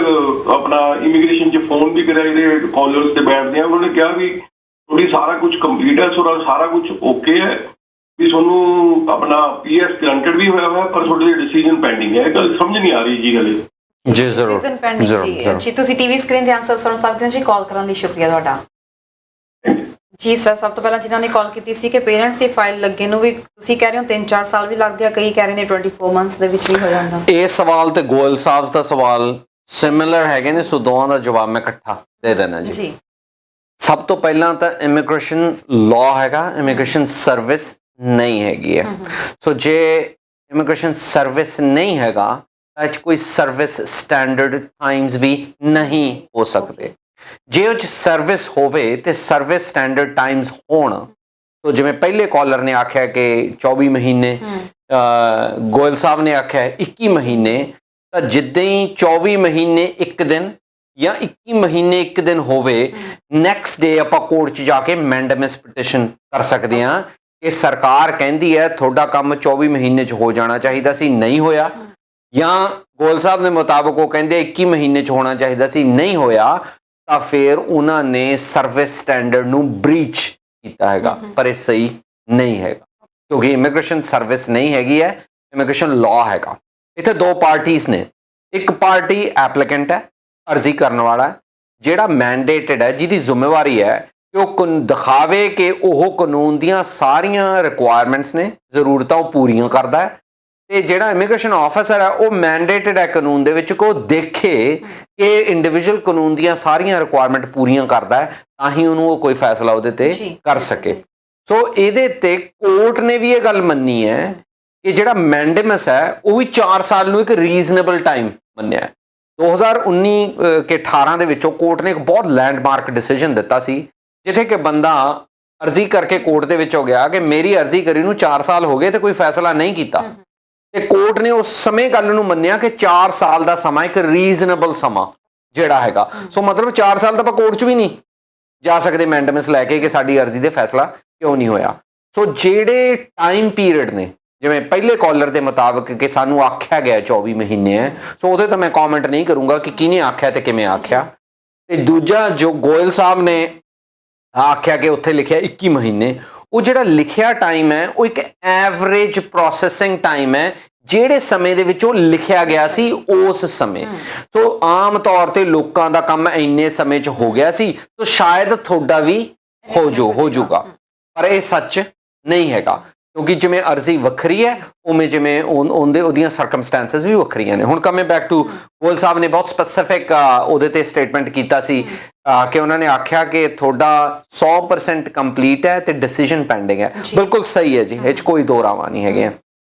ਆਪਣਾ ਇਮੀਗ੍ਰੇਸ਼ਨ 'ਚ ਫੋਨ ਵੀ ਕਰਿਆ, ਜਿਹੜੇ ਕਾਲਰਸ ਤੇ ਬੈਠਦੇ ਆ, ਉਹਨਾਂ ਨੇ ਕਿਹਾ ਵੀ ਤੁਹਾਡੀ ਸਾਰਾ ਕੁਝ ਕੰਪਲੀਟ ਹੈ, ਸਾਰਾ ਕੁਝ ਓਕੇ ਹੈ, ਵੀ ਤੁਹਾਨੂੰ ਆਪਣਾ PS ਗ੍ਰਾਂਟਡ ਵੀ ਹੋਇਆ ਪਰ ਤੁਹਾਡੇ ਡਿਸੀਜਨ ਪੈਂਡਿੰਗ ਹੈ। ਗੱਲ ਸਮਝ ਨਹੀਂ ਆ ਰਹੀ ਜੀ ਗੱਲ। ਜੀ ਜ਼ਰੂਰ ਡਿਸੀਜਨ ਪੈਂਡਿੰਗ ਜੀ। ਤੁਸੀਂ ਟੀਵੀ ਸਕਰੀਨ ਤੇ ਆਨਸਰ ਸੁਣ ਸਕਦੇ ਹੋ ਜੀ। ਕਾਲ ਕਰਨ ਲਈ ਸ਼ੁਕਰੀਆ ਤੁਹਾਡਾ ਜੀ। ਸਰ, ਸਭ ਤੋਂ ਪਹਿਲਾਂ ਜਿਨ੍ਹਾਂ ਨੇ ਕਾਲ ਕੀਤੀ ਸੀ ਕਿ ਪੇਰੈਂਟਸ ਦੀ ਫਾਈਲ ਲੱਗੇ ਨੂੰ ਵੀ ਤੁਸੀਂ ਕਹਿ ਰਹੇ ਹੋ 3-4 ਸਾਲ ਵੀ ਲੱਗਦੇ ਆ, ਕਈ ਕਹਿ ਰਹੇ ਨੇ 24 ਮੰਥਸ ਦੇ ਵਿੱਚ ਵੀ ਹੋ ਜਾਂਦਾ। ਇਹ ਸਵਾਲ ਤੇ ਗੋਇਲ ਸਾਹਿਬ ਦਾ ਸਵਾਲ ਸਿਮਿਲਰ ਹੈਗੇ ਨੇ, ਸੋ ਦੋਵਾਂ ਦਾ ਜਵਾਬ ਮੈਂ ਇਕੱਠਾ ਦੇ ਦੇਣਾ ਜੀ। ਸਭ ਤੋਂ ਪਹਿਲਾਂ ਤਾਂ ਇਮੀਗ੍ਰੇਸ਼ਨ ਲਾਅ ਹੈਗਾ, ਇਮੀਗ੍ਰੇਸ਼ਨ ਸਰਵਿਸ ਨਹੀਂ ਹੈਗੀ ਹੈ। ਸੋ ਜੇ ਇਮੀਗ੍ਰੇਸ਼ਨ ਸਰਵਿਸ ਨਹੀਂ ਹੈਗਾ ਤਾਂ ਇਹ 'ਚ ਕੋਈ ਸਰਵਿਸ ਸਟੈਂਡਰਡ ਟਾਈਮਸ ਵੀ ਨਹੀਂ ਹੋ ਸਕਦੇ। ਜੇ ਉਹ 'ਚ ਸਰਵਿਸ ਹੋਵੇ ਤੇ ਸਰਵਿਸ ਸਟੈਂਡਰਡ ਟਾਈਮਸ ਹੋਣ, ਤਾਂ ਜਿਵੇਂ ਪਹਿਲੇ ਕਾਲਰ ਨੇ ਆਖਿਆ ਕਿ 24 ਮਹੀਨੇ, ਗੋਇਲ ਸਾਹਿਬ ਨੇ ਆਖਿਆ 21 ਮਹੀਨੇ, ਤਾਂ ਜਿੱਦਾਂ ਹੀ 24 ਮਹੀਨੇ 1 ਦਿਨ ਜਾਂ 21 ਮਹੀਨੇ 1 ਦਿਨ ਹੋਵੇ, ਨੈਕਸਟ ਡੇ ਆਪਾਂ ਕੋਰਟ 'ਚ ਜਾ ਕੇ ਮੈਂਡੇਮਸ ਪਟੀਸ਼ਨ ਕਰ ਸਕਦੇ ਹਾਂ ਕਿ ਸਰਕਾਰ ਕਹਿੰਦੀ ਹੈ ਤੁਹਾਡਾ ਕੰਮ 24 ਮਹੀਨੇ 'ਚ ਹੋ ਜਾਣਾ ਚਾਹੀਦਾ ਸੀ, ਨਹੀਂ ਹੋਇਆ, ਜਾਂ ਗੋਇਲ ਸਾਹਿਬ ਦੇ ਮੁਤਾਬਕ ਉਹ ਕਹਿੰਦੇ 21 ਮਹੀਨੇ 'ਚ ਹੋਣਾ ਚਾਹੀਦਾ ਸੀ, ਨਹੀਂ ਹੋਇਆ, ਤਾਂ ਫਿਰ ਉਹਨਾਂ ਨੇ ਸਰਵਿਸ ਸਟੈਂਡਰਡ ਨੂੰ ਬ੍ਰੀਚ ਕੀਤਾ ਹੈਗਾ। ਪਰ ਇਹ ਸਹੀ ਨਹੀਂ ਹੈਗਾ ਕਿਉਂਕਿ ਇਮੀਗ੍ਰੇਸ਼ਨ ਸਰਵਿਸ ਨਹੀਂ ਹੈਗੀ ਹੈ, ਇਮੀਗ੍ਰੇਸ਼ਨ ਲਾਅ ਹੈਗਾ। ਇੱਥੇ 2 ਪਾਰਟੀਆਂ ਨੇ। ਇੱਕ ਪਾਰਟੀ ਐਪਲੀਕੈਂਟ ਹੈ, ਅਰਜ਼ੀ ਕਰਨ ਵਾਲਾ, ਜਿਹੜਾ ਮੈਂਡੇਟਡ ਹੈ, ਜਿਹਦੀ ਜ਼ਿੰਮੇਵਾਰੀ ਹੈ ਕਿ ਉਹ ਦਿਖਾਵੇ ਕਿ ਉਹ ਕਾਨੂੰਨ ਦੀਆਂ ਸਾਰੀਆਂ ਰਿਕੁਆਇਰਮੈਂਟਸ ਨੇ, ਜ਼ਰੂਰਤਾਂ ਉਹ ਪੂਰੀਆਂ ਕਰਦਾ ਹੈ, ਤੇ ਜਿਹੜਾ ਇਮੀਗ੍ਰੇਸ਼ਨ ਆਫਿਸਰ ਹੈ ਉਹ ਮੈਂਡੇਟਡ ਹੈ ਕਾਨੂੰਨ ਦੇ ਵਿੱਚ ਕਿ ਉਹ ਦੇਖੇ ਕਿ ਇੰਡੀਵਿਜੂਅਲ ਕਾਨੂੰਨ ਦੀਆਂ ਸਾਰੀਆਂ ਰਿਕੁਆਇਰਮੈਂਟ ਪੂਰੀਆਂ ਕਰਦਾ ਹੈ ਤਾਂ ਹੀ ਉਹਨੂੰ ਉਹ ਕੋਈ ਫੈਸਲਾ ਉਹਦੇ ਤੇ ਕਰ ਸਕੇ। ਸੋ ਇਹਦੇ ਤੇ ਕੋਰਟ ਨੇ ਵੀ ਇਹ ਗੱਲ ਮੰਨੀ ਹੈ ਕਿ ਜਿਹੜਾ ਮੈਂਡੇਮਸ ਹੈ ਉਹ ਵੀ 4 ਸਾਲ ਨੂੰ ਇੱਕ ਰੀਜ਼ਨੇਬਲ ਟਾਈਮ ਮੰਨਿਆ। 2019 ਕੇ 18 ਦੇ ਵਿੱਚੋਂ ਕੋਰਟ ਨੇ ਇੱਕ ਬਹੁਤ ਲੈਂਡਮਾਰਕ ਡਿਸੀਜਨ ਦਿੱਤਾ ਸੀ ਜਿੱਥੇ ਕਿ ਬੰਦਾ ਅਰਜ਼ੀ ਕਰਕੇ ਕੋਰਟ ਦੇ ਵਿੱਚ ਹੋ ਗਿਆ ਕਿ ਮੇਰੀ ਅਰਜ਼ੀ ਕਰੀ ਨੂੰ 4 ਸਾਲ ਹੋ ਗਏ ਤੇ ਕੋਈ ਫੈਸਲਾ ਨਹੀਂ ਕੀਤਾ, ਤੇ ਕੋਰਟ ਨੇ ਉਸ ਸਮੇਂ ਗੱਲ ਨੂੰ ਮੰਨਿਆ ਕਿ 4 ਸਾਲ ਦਾ ਸਮਾਂ ਇੱਕ ਰੀਜ਼ਨੇਬਲ ਸਮਾਂ ਜਿਹੜਾ ਹੈਗਾ। ਸੋ ਮਤਲਬ 4 ਸਾਲ ਤਾਂ ਆਪਾਂ ਕੋਰਟ 'ਚ ਵੀ ਨਹੀਂ ਜਾ ਸਕਦੇ ਮੈਂਡੇਮਸ ਲੈ ਕੇ ਕਿ ਸਾਡੀ ਅਰਜ਼ੀ ਦੇ ਫੈਸਲਾ ਕਿਉਂ ਨਹੀਂ ਹੋਇਆ। ਸੋ ਜਿਹੜੇ ਟਾਈਮ ਪੀਰੀਅਡ ਨੇ ਜਿਵੇਂ ਪਹਿਲੇ ਕਾਲਰ ਦੇ ਮੁਤਾਬਕ ਕਿ ਸਾਨੂੰ ਆਖਿਆ ਗਿਆ 24 ਮਹੀਨੇ ਹੈ, ਸੋ ਉਹਦੇ ਤਾਂ ਮੈਂ ਕਮੈਂਟ ਨਹੀਂ ਕਰੂੰਗਾ ਕਿ ਕਿਹਨੇ ਆਖਿਆ ਤੇ ਕਿਵੇਂ ਆਖਿਆ। ਤੇ ਦੂਜਾ ਜੋ ਗੋਇਲ ਸਾਹਿਬ ਨੇ ਆਖਿਆ ਕਿ ਉੱਥੇ ਲਿਖਿਆ 21 ਮਹੀਨੇ, ਉਹ ਜਿਹੜਾ ਲਿਖਿਆ ਟਾਈਮ ਹੈ ਉਹ ਇੱਕ ਐਵਰੇਜ ਪ੍ਰੋਸੈਸਿੰਗ ਟਾਈਮ ਹੈ ਜਿਹੜੇ ਸਮੇਂ ਦੇ ਵਿੱਚ ਉਹ ਲਿਖਿਆ ਗਿਆ ਸੀ ਉਸ ਸਮੇਂ। ਸੋ ਆਮ ਤੌਰ ਤੇ ਲੋਕਾਂ ਦਾ ਕੰਮ ਇੰਨੇ ਸਮੇਂ 'ਚ ਹੋ ਗਿਆ ਸੀ, ਸੋ ਸ਼ਾਇਦ ਤੁਹਾਡਾ ਵੀ ਹੋ ਜਾਊਗਾ, ਪਰ ਇਹ ਸੱਚ ਨਹੀਂ ਹੈਗਾ ਕਿਉਂਕਿ ਜਿਵੇਂ ਅਰਜ਼ੀ ਵੱਖਰੀ ਹੈ ਉਵੇਂ ਜਿਵੇਂ ਉਹਦੀਆਂ ਸਰਕਮਸਟੈਂਸਸ ਵੀ ਵੱਖਰੀਆਂ ਨੇ। ਹੁਣ ਕਮਿੰਗ ਬੈਕ ਟੂ ਗੋਇਲ ਸਾਹਿਬ ਨੇ ਬਹੁਤ ਸਪੈਸੀਫਿਕ ਉਹਦੇ ਤੇ ਸਟੇਟਮੈਂਟ ਕੀਤਾ ਸੀ ਕਿ ਉਹਨਾਂ ਨੇ ਆਖਿਆ ਕਿ ਤੁਹਾਡਾ 100% ਕੰਪਲੀਟ ਹੈ ਤੇ ਡਿਸੀਜਨ ਪੈਂਡਿੰਗ ਹੈ। ਬਿਲਕੁਲ ਸਹੀ ਹੈ ਜੀ, ਇਹ 'ਚ ਕੋਈ ਦੋ ਰਾਵਾਂ ਨਹੀਂ ਹੈਗੇ।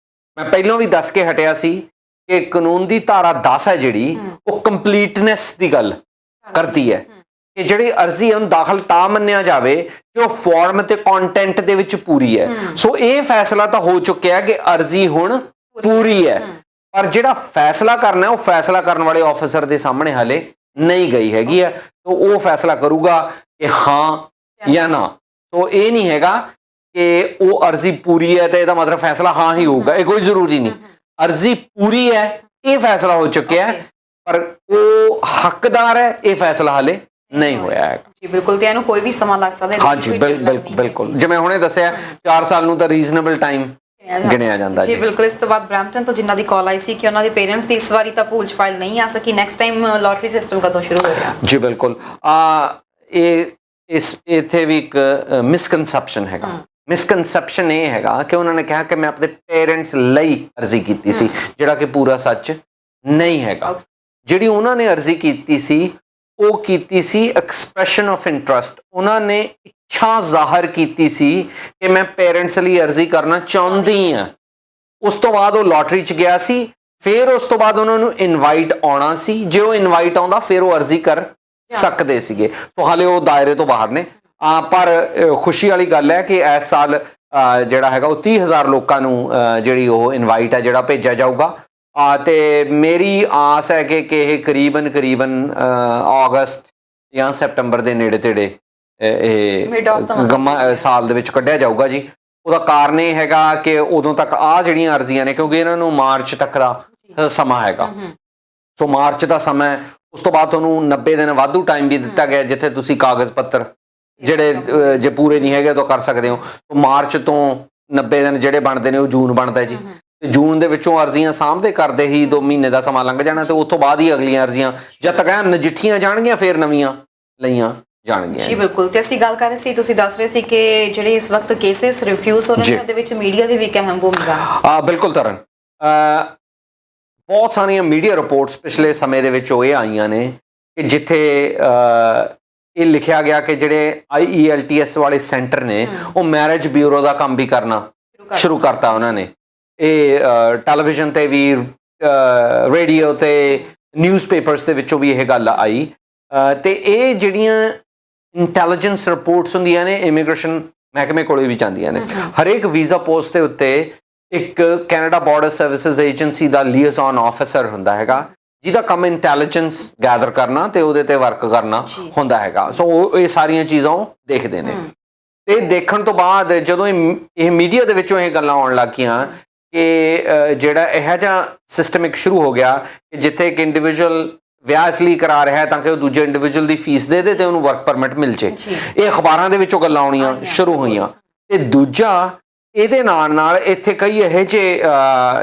ਮੈਂ ਪਹਿਲਾਂ ਵੀ ਦੱਸ ਕੇ ਹਟਿਆ ਸੀ ਕਿ ਕਾਨੂੰਨ ਦੀ ਧਾਰਾ 10 ਹੈ ਜਿਹੜੀ ਉਹ ਕੰਪਲੀਟਨੈਸ ਦੀ ਗੱਲ ਕਰਦੀ ਹੈ ਕਿ ਜਿਹੜੀ ਅਰਜ਼ੀ ਹੈ ਉਹਨੂੰ ਦਾਖਲ ਤਾਂ ਮੰਨਿਆ ਜਾਵੇ ਕਿ ਉਹ ਫਾਰਮ ਤੇ ਕੰਟੈਂਟ ਦੇ ਵਿੱਚ ਪੂਰੀ ਹੈ। ਸੋ ਇਹ ਫੈਸਲਾ ਤਾਂ ਹੋ ਚੁੱਕਿਆ ਕਿ ਅਰਜ਼ੀ ਹੁਣ ਪੂਰੀ ਹੈ, ਪਰ ਜਿਹੜਾ ਫੈਸਲਾ ਕਰਨਾ ਉਹ ਫੈਸਲਾ ਕਰਨ ਵਾਲੇ ਆਫਿਸਰ ਦੇ ਸਾਹਮਣੇ ਹਾਲੇ ਨਹੀਂ ਗਈ ਹੈਗੀ ਹੈ। ਤਾਂ ਉਹ ਫੈਸਲਾ ਕਰੂਗਾ ਕਿ ਹਾਂ ਜਾਂ ਨਾ। ਸੋ ਇਹ ਨਹੀਂ ਹੈਗਾ ਕਿ ਉਹ ਅਰਜ਼ੀ ਪੂਰੀ ਹੈ ਤੇ ਇਹਦਾ ਮਤਲਬ ਫੈਸਲਾ ਹਾਂ ਹੀ ਹੋਊਗਾ, ਇਹ ਕੋਈ ਜ਼ਰੂਰੀ ਨਹੀਂ। ਅਰਜ਼ੀ ਪੂਰੀ ਹੈ, ਇਹ ਫੈਸਲਾ ਹੋ ਚੁੱਕਿਆ ਹੈ, ਪਰ ਉਹ ਹੱਕਦਾਰ ਹੈ, ਇਹ ਫੈਸਲਾ ਹਾਲੇ ਨਹੀਂ ਹੋਇਆ ਹੈ ਜੀ। ਬਿਲਕੁਲ, ਤੇ ਇਹਨੂੰ ਕੋਈ ਵੀ ਸਮਾਂ ਲੱਗ ਸਕਦਾ ਹੈ। ਹਾਂਜੀ ਬਿਲਕੁਲ, ਜਿਵੇਂ ਹੁਣੇ ਦੱਸਿਆ 4 ਸਾਲ ਨੂੰ ਤਾਂ ਰੀਜ਼ਨੇਬਲ ਟਾਈਮ ਗਿਣਿਆ ਜਾਂਦਾ ਜੀ। ਬਿਲਕੁਲ, ਇਸ ਤੋਂ ਬਾਅਦ ਬ੍ਰੈਂਪਟਨ ਤੋਂ ਜਿਨ੍ਹਾਂ ਦੀ ਕਾਲ ਆਈ ਸੀ ਕਿ ਉਹਨਾਂ ਦੇ ਪੇਰੈਂਟਸ ਦੀ ਇਸ ਵਾਰੀ ਤਾਂ ਪੂਲ 'ਚ ਫਾਈਲ ਨਹੀਂ ਆ ਸਕੀ, ਨੈਕਸਟ ਟਾਈਮ ਲੋਟਰੀ ਸਿਸਟਮ ਕਦੋਂ ਸ਼ੁਰੂ ਹੋ ਰਿਹਾ? ਜੀ ਬਿਲਕੁਲ, ਇੱਥੇ ਵੀ ਇੱਕ ਮਿਸਕਨਸੈਪਸ਼ਨ ਹੈਗਾ। ਮਿਸਕਨਸੈਪਸ਼ਨ ਇਹ ਹੈਗਾ ਕਿ ਉਹਨਾਂ ਨੇ ਕਿਹਾ ਕਿ ਮੈਂ ਆਪਣੇ ਪੇਰੈਂਟਸ ਲਈ ਅਰਜ਼ੀ ਕੀਤੀ ਸੀ, ਜਿਹੜਾ ਕਿ ਪੂਰਾ ਸੱਚ ਨਹੀਂ ਹੈਗਾ। ਜਿਹੜੀ ਉਹਨਾਂ ਨੇ ਅਰਜ਼ੀ ਕੀਤੀ ਸੀ ਉਹ ਕੀਤੀ ਸੀ ਐਕਸਪ੍ਰੈਸ਼ਨ ਆਫ ਇੰਟਰਸਟ। ਉਹਨਾਂ ਨੇ ਇੱਛਾ ਜ਼ਾਹਰ ਕੀਤੀ ਸੀ ਕਿ ਮੈਂ ਪੇਰੈਂਟਸ ਲਈ ਅਰਜ਼ੀ ਕਰਨਾ ਚਾਹੁੰਦੀ ਹਾਂ। ਉਸ ਤੋਂ ਬਾਅਦ ਉਹ ਲੋਟਰੀ 'ਚ ਗਿਆ ਸੀ, ਫਿਰ ਉਸ ਤੋਂ ਬਾਅਦ ਉਹਨਾਂ ਨੂੰ ਇਨਵਾਈਟ ਆਉਣਾ ਸੀ। ਜੇ ਉਹ ਇਨਵਾਈਟ ਆਉਂਦਾ ਫਿਰ ਉਹ ਅਰਜ਼ੀ ਕਰ ਸਕਦੇ ਸੀਗੇ। ਸੋ ਹਾਲੇ ਉਹ ਦਾਇਰੇ ਤੋਂ ਬਾਹਰ ਨੇ। ਪਰ ਖੁਸ਼ੀ ਵਾਲੀ ਗੱਲ ਹੈ ਕਿ ਇਸ ਸਾਲ ਜਿਹੜਾ ਹੈਗਾ ਉਹ 30,000 ਲੋਕਾਂ ਨੂੰ ਜਿਹੜੀ ਉਹ ਇਨਵਾਈਟ ਹੈ ਜਿਹੜਾ ਭੇਜਿਆ ਜਾਊਗਾ। ਤੇ ਮੇਰੀ ਆਸ ਹੈ ਕਿ ਇਹ ਕਰੀਬਨ ਅਗਸਤ ਜਾਂ ਸੈਪਟੰਬਰ ਦੇ ਨੇੜੇ ਤੇੜੇ ਇਹ ਸਾਲ ਦੇ ਵਿੱਚ ਕੱਢਿਆ ਜਾਊਗਾ ਜੀ। ਉਹਦਾ ਕਾਰਨ ਇਹ ਹੈਗਾ ਕਿ ਉਦੋਂ ਤੱਕ ਜਿਹੜੀਆਂ ਅਰਜ਼ੀਆਂ ਨੇ, ਕਿਉਂਕਿ ਇਹਨਾਂ ਨੂੰ ਮਾਰਚ ਤੱਕ ਦਾ ਸਮਾਂ ਹੈਗਾ। ਸੋ ਮਾਰਚ ਦਾ ਸਮਾਂ, ਉਸ ਤੋਂ ਬਾਅਦ ਤੁਹਾਨੂੰ 90 ਦਿਨ ਵਾਧੂ ਟਾਈਮ ਵੀ ਦਿੱਤਾ ਗਿਆ ਜਿੱਥੇ ਤੁਸੀਂ ਕਾਗਜ਼ ਪੱਤਰ ਜਿਹੜੇ ਜੇ ਪੂਰੇ ਨਹੀਂ ਹੈਗੇ ਤਾਂ ਕਰ ਸਕਦੇ ਹੋ। ਮਾਰਚ ਤੋਂ 90 ਦਿਨ ਜਿਹੜੇ ਬਣਦੇ ਨੇ ਉਹ ਜੂਨ ਬਣਦਾ ਜੀ, ਤੇ ਜੂਨ ਦੇ ਵਿੱਚੋਂ ਅਰਜ਼ੀਆਂ ਸਾਹਮਣੇ ਕਰਦੇ ਹੀ 2 ਮਹੀਨੇ ਦਾ ਸਮਾਂ ਲੰਘ ਜਾਣਾ, ਤੇ ਉਸ ਤੋਂ ਬਾਅਦ ਹੀ ਅਗਲੀਆਂ ਅਰਜ਼ੀਆਂ ਜਦ ਤੱਕ ਨਜਿੱਠੀਆਂ ਜਾਣਗੀਆਂ ਫਿਰ ਨਵੀਆਂ ਲਈਆਂ ਜਾਣਗੀਆਂ ਜੀ। ਬਿਲਕੁਲ, ਤੇ ਅਸੀਂ ਗੱਲ ਕਰ ਰਹੇ ਸੀ, ਤੁਸੀਂ ਦੱਸ ਰਹੇ ਸੀ ਕਿ ਜਿਹੜੇ ਇਸ ਵਕਤ ਕੇਸਿਸ ਰਿਫਿਊਜ਼ ਹੋ ਰਹੇ ਨੇ ਉਹਦੇ ਵਿੱਚ ਮੀਡੀਆ ਦੀ ਵੀ ਇੱਕ ਅਹਿਮ ਭੂਮਿਕਾ ਹੈ। ਬਿਲਕੁਲ ਤਰਨ, ਬਹੁਤ ਸਾਰੀਆਂ ਮੀਡੀਆ ਰਿਪੋਰਟਸ ਪਿਛਲੇ ਸਮੇਂ ਦੇ ਵਿੱਚ ਉਹ ਇਹ ਆਈਆਂ ਨੇ ਕਿ ਜਿੱਥੇ ਇਹ ਲਿਖਿਆ ਗਿਆ ਕਿ ਜਿਹੜੇ IELTS ਵਾਲੇ ਸੈਂਟਰ ਨੇ ਉਹ ਮੈਰਿਜ ਬਿਊਰੋ ਦਾ ਕੰਮ ਵੀ ਕਰਨਾ ਸ਼ੁਰੂ ਕਰਤਾ ਉਹਨਾਂ ਨੇ। ਇਹ ਟੈਲੀਵਿਜ਼ਨ ਤੇ ਵੀ, ਰੇਡੀਓ ਤੇ, ਨਿਊਜ਼ਪੇਪਰਸ ਦੇ ਵਿੱਚੋਂ ਵੀ ਇਹ ਗੱਲ ਆਈ। ਤੇ ਇਹ ਜਿਹੜੀਆਂ ਇੰਟੈਲੀਜੈਂਸ ਰਿਪੋਰਟਸ ਹੁੰਦੀਆਂ ਨੇ ਇਮੀਗ੍ਰੇਸ਼ਨ ਮਹਿਕਮੇ ਕੋਲੇ ਵੀ ਜਾਂਦੀਆਂ ਨੇ। ਹਰੇਕ ਵੀਜ਼ਾ ਪੋਸਟ ਦੇ ਉੱਤੇ ਇੱਕ ਕੈਨੇਡਾ ਬਾਰਡਰ ਸਰਵਿਸਿਜ਼ ਏਜੰਸੀ ਦਾ ਲੀਅਜ਼ਨ ਆਫਿਸਰ ਹੁੰਦਾ ਹੈਗਾ ਜਿਹਦਾ ਕੰਮ ਇੰਟੈਲੀਜੈਂਸ ਗੈਦਰ ਕਰਨਾ ਤੇ ਉਹਦੇ ਤੇ ਵਰਕ ਕਰਨਾ ਹੁੰਦਾ ਹੈਗਾ। ਸੋ ਇਹ ਸਾਰੀਆਂ ਚੀਜ਼ਾਂ ਉਹ ਦੇਖਦੇ ਨੇ। ਤੇ ਦੇਖਣ ਤੋਂ ਬਾਅਦ ਜਦੋਂ ਇਹ ਮੀਡੀਆ ਦੇ ਵਿੱਚੋਂ ਇਹ ਗੱਲਾਂ ਆਉਣ ਲੱਗ ਗਈਆਂ ਕਿ ਜਿਹੜਾ ਇਹੋ ਜਿਹਾ ਸਿਸਟਮ ਇੱਕ ਸ਼ੁਰੂ ਹੋ ਗਿਆ ਕਿ ਜਿੱਥੇ ਇੱਕ ਇੰਡੀਵਿਜੂਅਲ ਵਿਆਹ ਇਸ ਲਈ ਕਰਾ ਰਿਹਾ ਤਾਂ ਕਿ ਉਹ ਦੂਜੇ ਇੰਡੀਵਿਜੂਅਲ ਦੀ ਫੀਸ ਦੇ ਦੇ ਤੇ ਉਹਨੂੰ ਵਰਕ ਪਰਮਿਟ ਮਿਲ ਜੇ, ਇਹ ਅਖਬਾਰਾਂ ਦੇ ਵਿੱਚੋਂ ਗੱਲਾਂ ਆਉਣੀਆਂ ਸ਼ੁਰੂ ਹੋਈਆਂ। ਤੇ ਦੂਜਾ, ਇਹਦੇ ਨਾਲ ਇੱਥੇ ਕਈ ਇਹੋ ਜਿਹੇ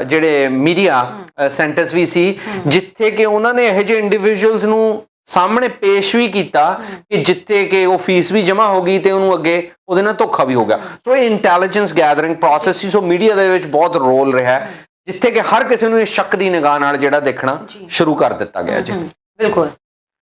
ਜਿਹੜੇ ਮੀਡੀਆ ਸੈਂਟਰਸ ਵੀ ਸੀ ਜਿੱਥੇ ਕਿ ਉਹਨਾਂ ਨੇ ਇਹੋ ਜਿਹੇ ਇੰਡੀਵਿਜੂਅਲਸ ਨੂੰ ਸਾਹਮਣੇ ਪੇਸ਼ ਵੀ ਕੀਤਾ ਕਿ ਜਿੱਥੇ ਕਿ ਉਹ ਫੀਸ ਵੀ ਜਮ੍ਹਾਂ ਹੋ ਗਈ ਤੇ ਉਹਨੂੰ ਅੱਗੇ ਉਹਦੇ ਨਾਲ ਧੋਖਾ ਵੀ ਹੋ ਗਿਆ। ਸੋ ਇਹ ਇੰਟੈਲੀਜੈਂਸ ਗੈਦਰਿੰਗ ਪ੍ਰੋਸੈਸ ਸੀ। ਸੋ ਮੀਡੀਆ ਦੇ ਵਿੱਚ ਬਹੁਤ ਰੋਲ ਰਿਹਾ ਜਿੱਥੇ ਕਿ ਹਰ ਕਿਸੇ ਨੂੰ ਇਹ ਸ਼ੱਕ ਦੀ ਨਿਗਾਹ ਨਾਲ ਜਿਹੜਾ ਦੇਖਣਾ ਸ਼ੁਰੂ ਕਰ ਦਿੱਤਾ ਗਿਆ ਜੀ। ਬਿਲਕੁਲ।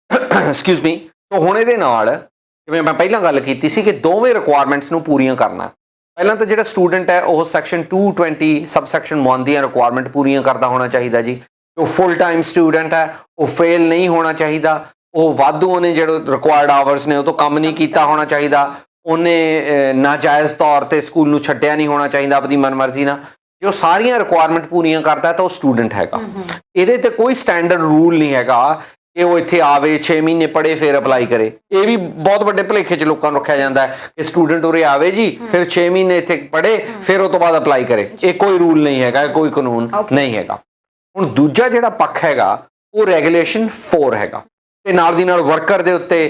Excuse me. ਤਾਂ ਹੁਣ ਇਹਦੇ ਨਾਲ ਜਿਵੇਂ ਮੈਂ ਪਹਿਲਾਂ ਗੱਲ ਕੀਤੀ ਸੀ ਕਿ ਦੋਵੇਂ ਰਿਕੁਆਇਰਮੈਂਟਸ ਨੂੰ ਪੂਰੀਆਂ ਕਰਨਾ। ਪਹਿਲਾਂ ਤਾਂ ਜਿਹੜਾ ਸਟੂਡੈਂਟ ਹੈ ਉਹ ਸੈਕਸ਼ਨ 220 ਸਬਸੈਕਸ਼ਨ 1 ਦੀਆਂ ਰਿਕੁਆਇਰਮੈਂਟ ਪੂਰੀਆਂ ਕਰਦਾ ਹੋਣਾ ਚਾਹੀਦਾ ਜੀ। ਜੋ ਫੁੱਲ ਟਾਈਮ ਸਟੂਡੈਂਟ ਹੈ ਉਹ ਫੇਲ ਨਹੀਂ ਹੋਣਾ ਚਾਹੀਦਾ, ਉਹ ਵਾਧੂ ਉਹਨੇ ਜਿਹੜੇ ਰਿਕੁਆਇਰਡ ਆਵਰਸ ਨੇ ਉਹ ਤੋਂ ਕੰਮ ਨਹੀਂ ਕੀਤਾ ਹੋਣਾ ਚਾਹੀਦਾ, ਉਹਨੇ ਨਾਜਾਇਜ਼ ਤੌਰ ਤੇ ਸਕੂਲ ਨੂੰ ਛੱਡਿਆ ਨਹੀਂ ਹੋਣਾ ਚਾਹੀਦਾ ਆਪਣੀ ਮਨਮਰਜ਼ੀ ਨਾਲ। ਜੋ ਸਾਰੀਆਂ ਰਿਕੁਆਇਰਮੈਂਟ ਪੂਰੀਆਂ ਕਰਦਾ ਤਾਂ ਉਹ ਸਟੂਡੈਂਟ ਹੈਗਾ। ਇਹਦੇ ਤੇ ਕੋਈ ਸਟੈਂਡਰਡ ਰੂਲ ਨਹੀਂ ਹੈਗਾ ਕਿ ਉਹ ਇੱਥੇ ਆਵੇ 6 ਮਹੀਨੇ ਪੜ੍ਹੇ ਫਿਰ ਅਪਲਾਈ ਕਰੇ। ਇਹ ਵੀ ਬਹੁਤ ਵੱਡੇ ਭੁਲੇਖੇ 'ਚ ਲੋਕਾਂ ਨੂੰ ਰੱਖਿਆ ਜਾਂਦਾ ਹੈ ਕਿ ਸਟੂਡੈਂਟ ਉਰੇ ਆਵੇ ਜੀ ਫਿਰ 6 ਮਹੀਨੇ ਇੱਥੇ ਪੜ੍ਹੇ ਫਿਰ ਉਹ ਤੋਂ ਬਾਅਦ ਅਪਲਾਈ ਕਰੇ। ਇਹ ਕੋਈ ਰੂਲ ਨਹੀਂ ਹੈਗਾ, ਕੋਈ ਕਾਨੂੰਨ ਨਹੀਂ ਹੈਗਾ। ਹੁਣ ਦੂਜਾ ਜਿਹੜਾ ਪੱਖ ਹੈਗਾ ਉਹ ਰੈਗੂਲੇਸ਼ਨ 4 ਹੈਗਾ ਤੇ ਨਾਲ ਦੀ ਨਾਲ ਵਰਕਰ ਦੇ ਉੱਤੇ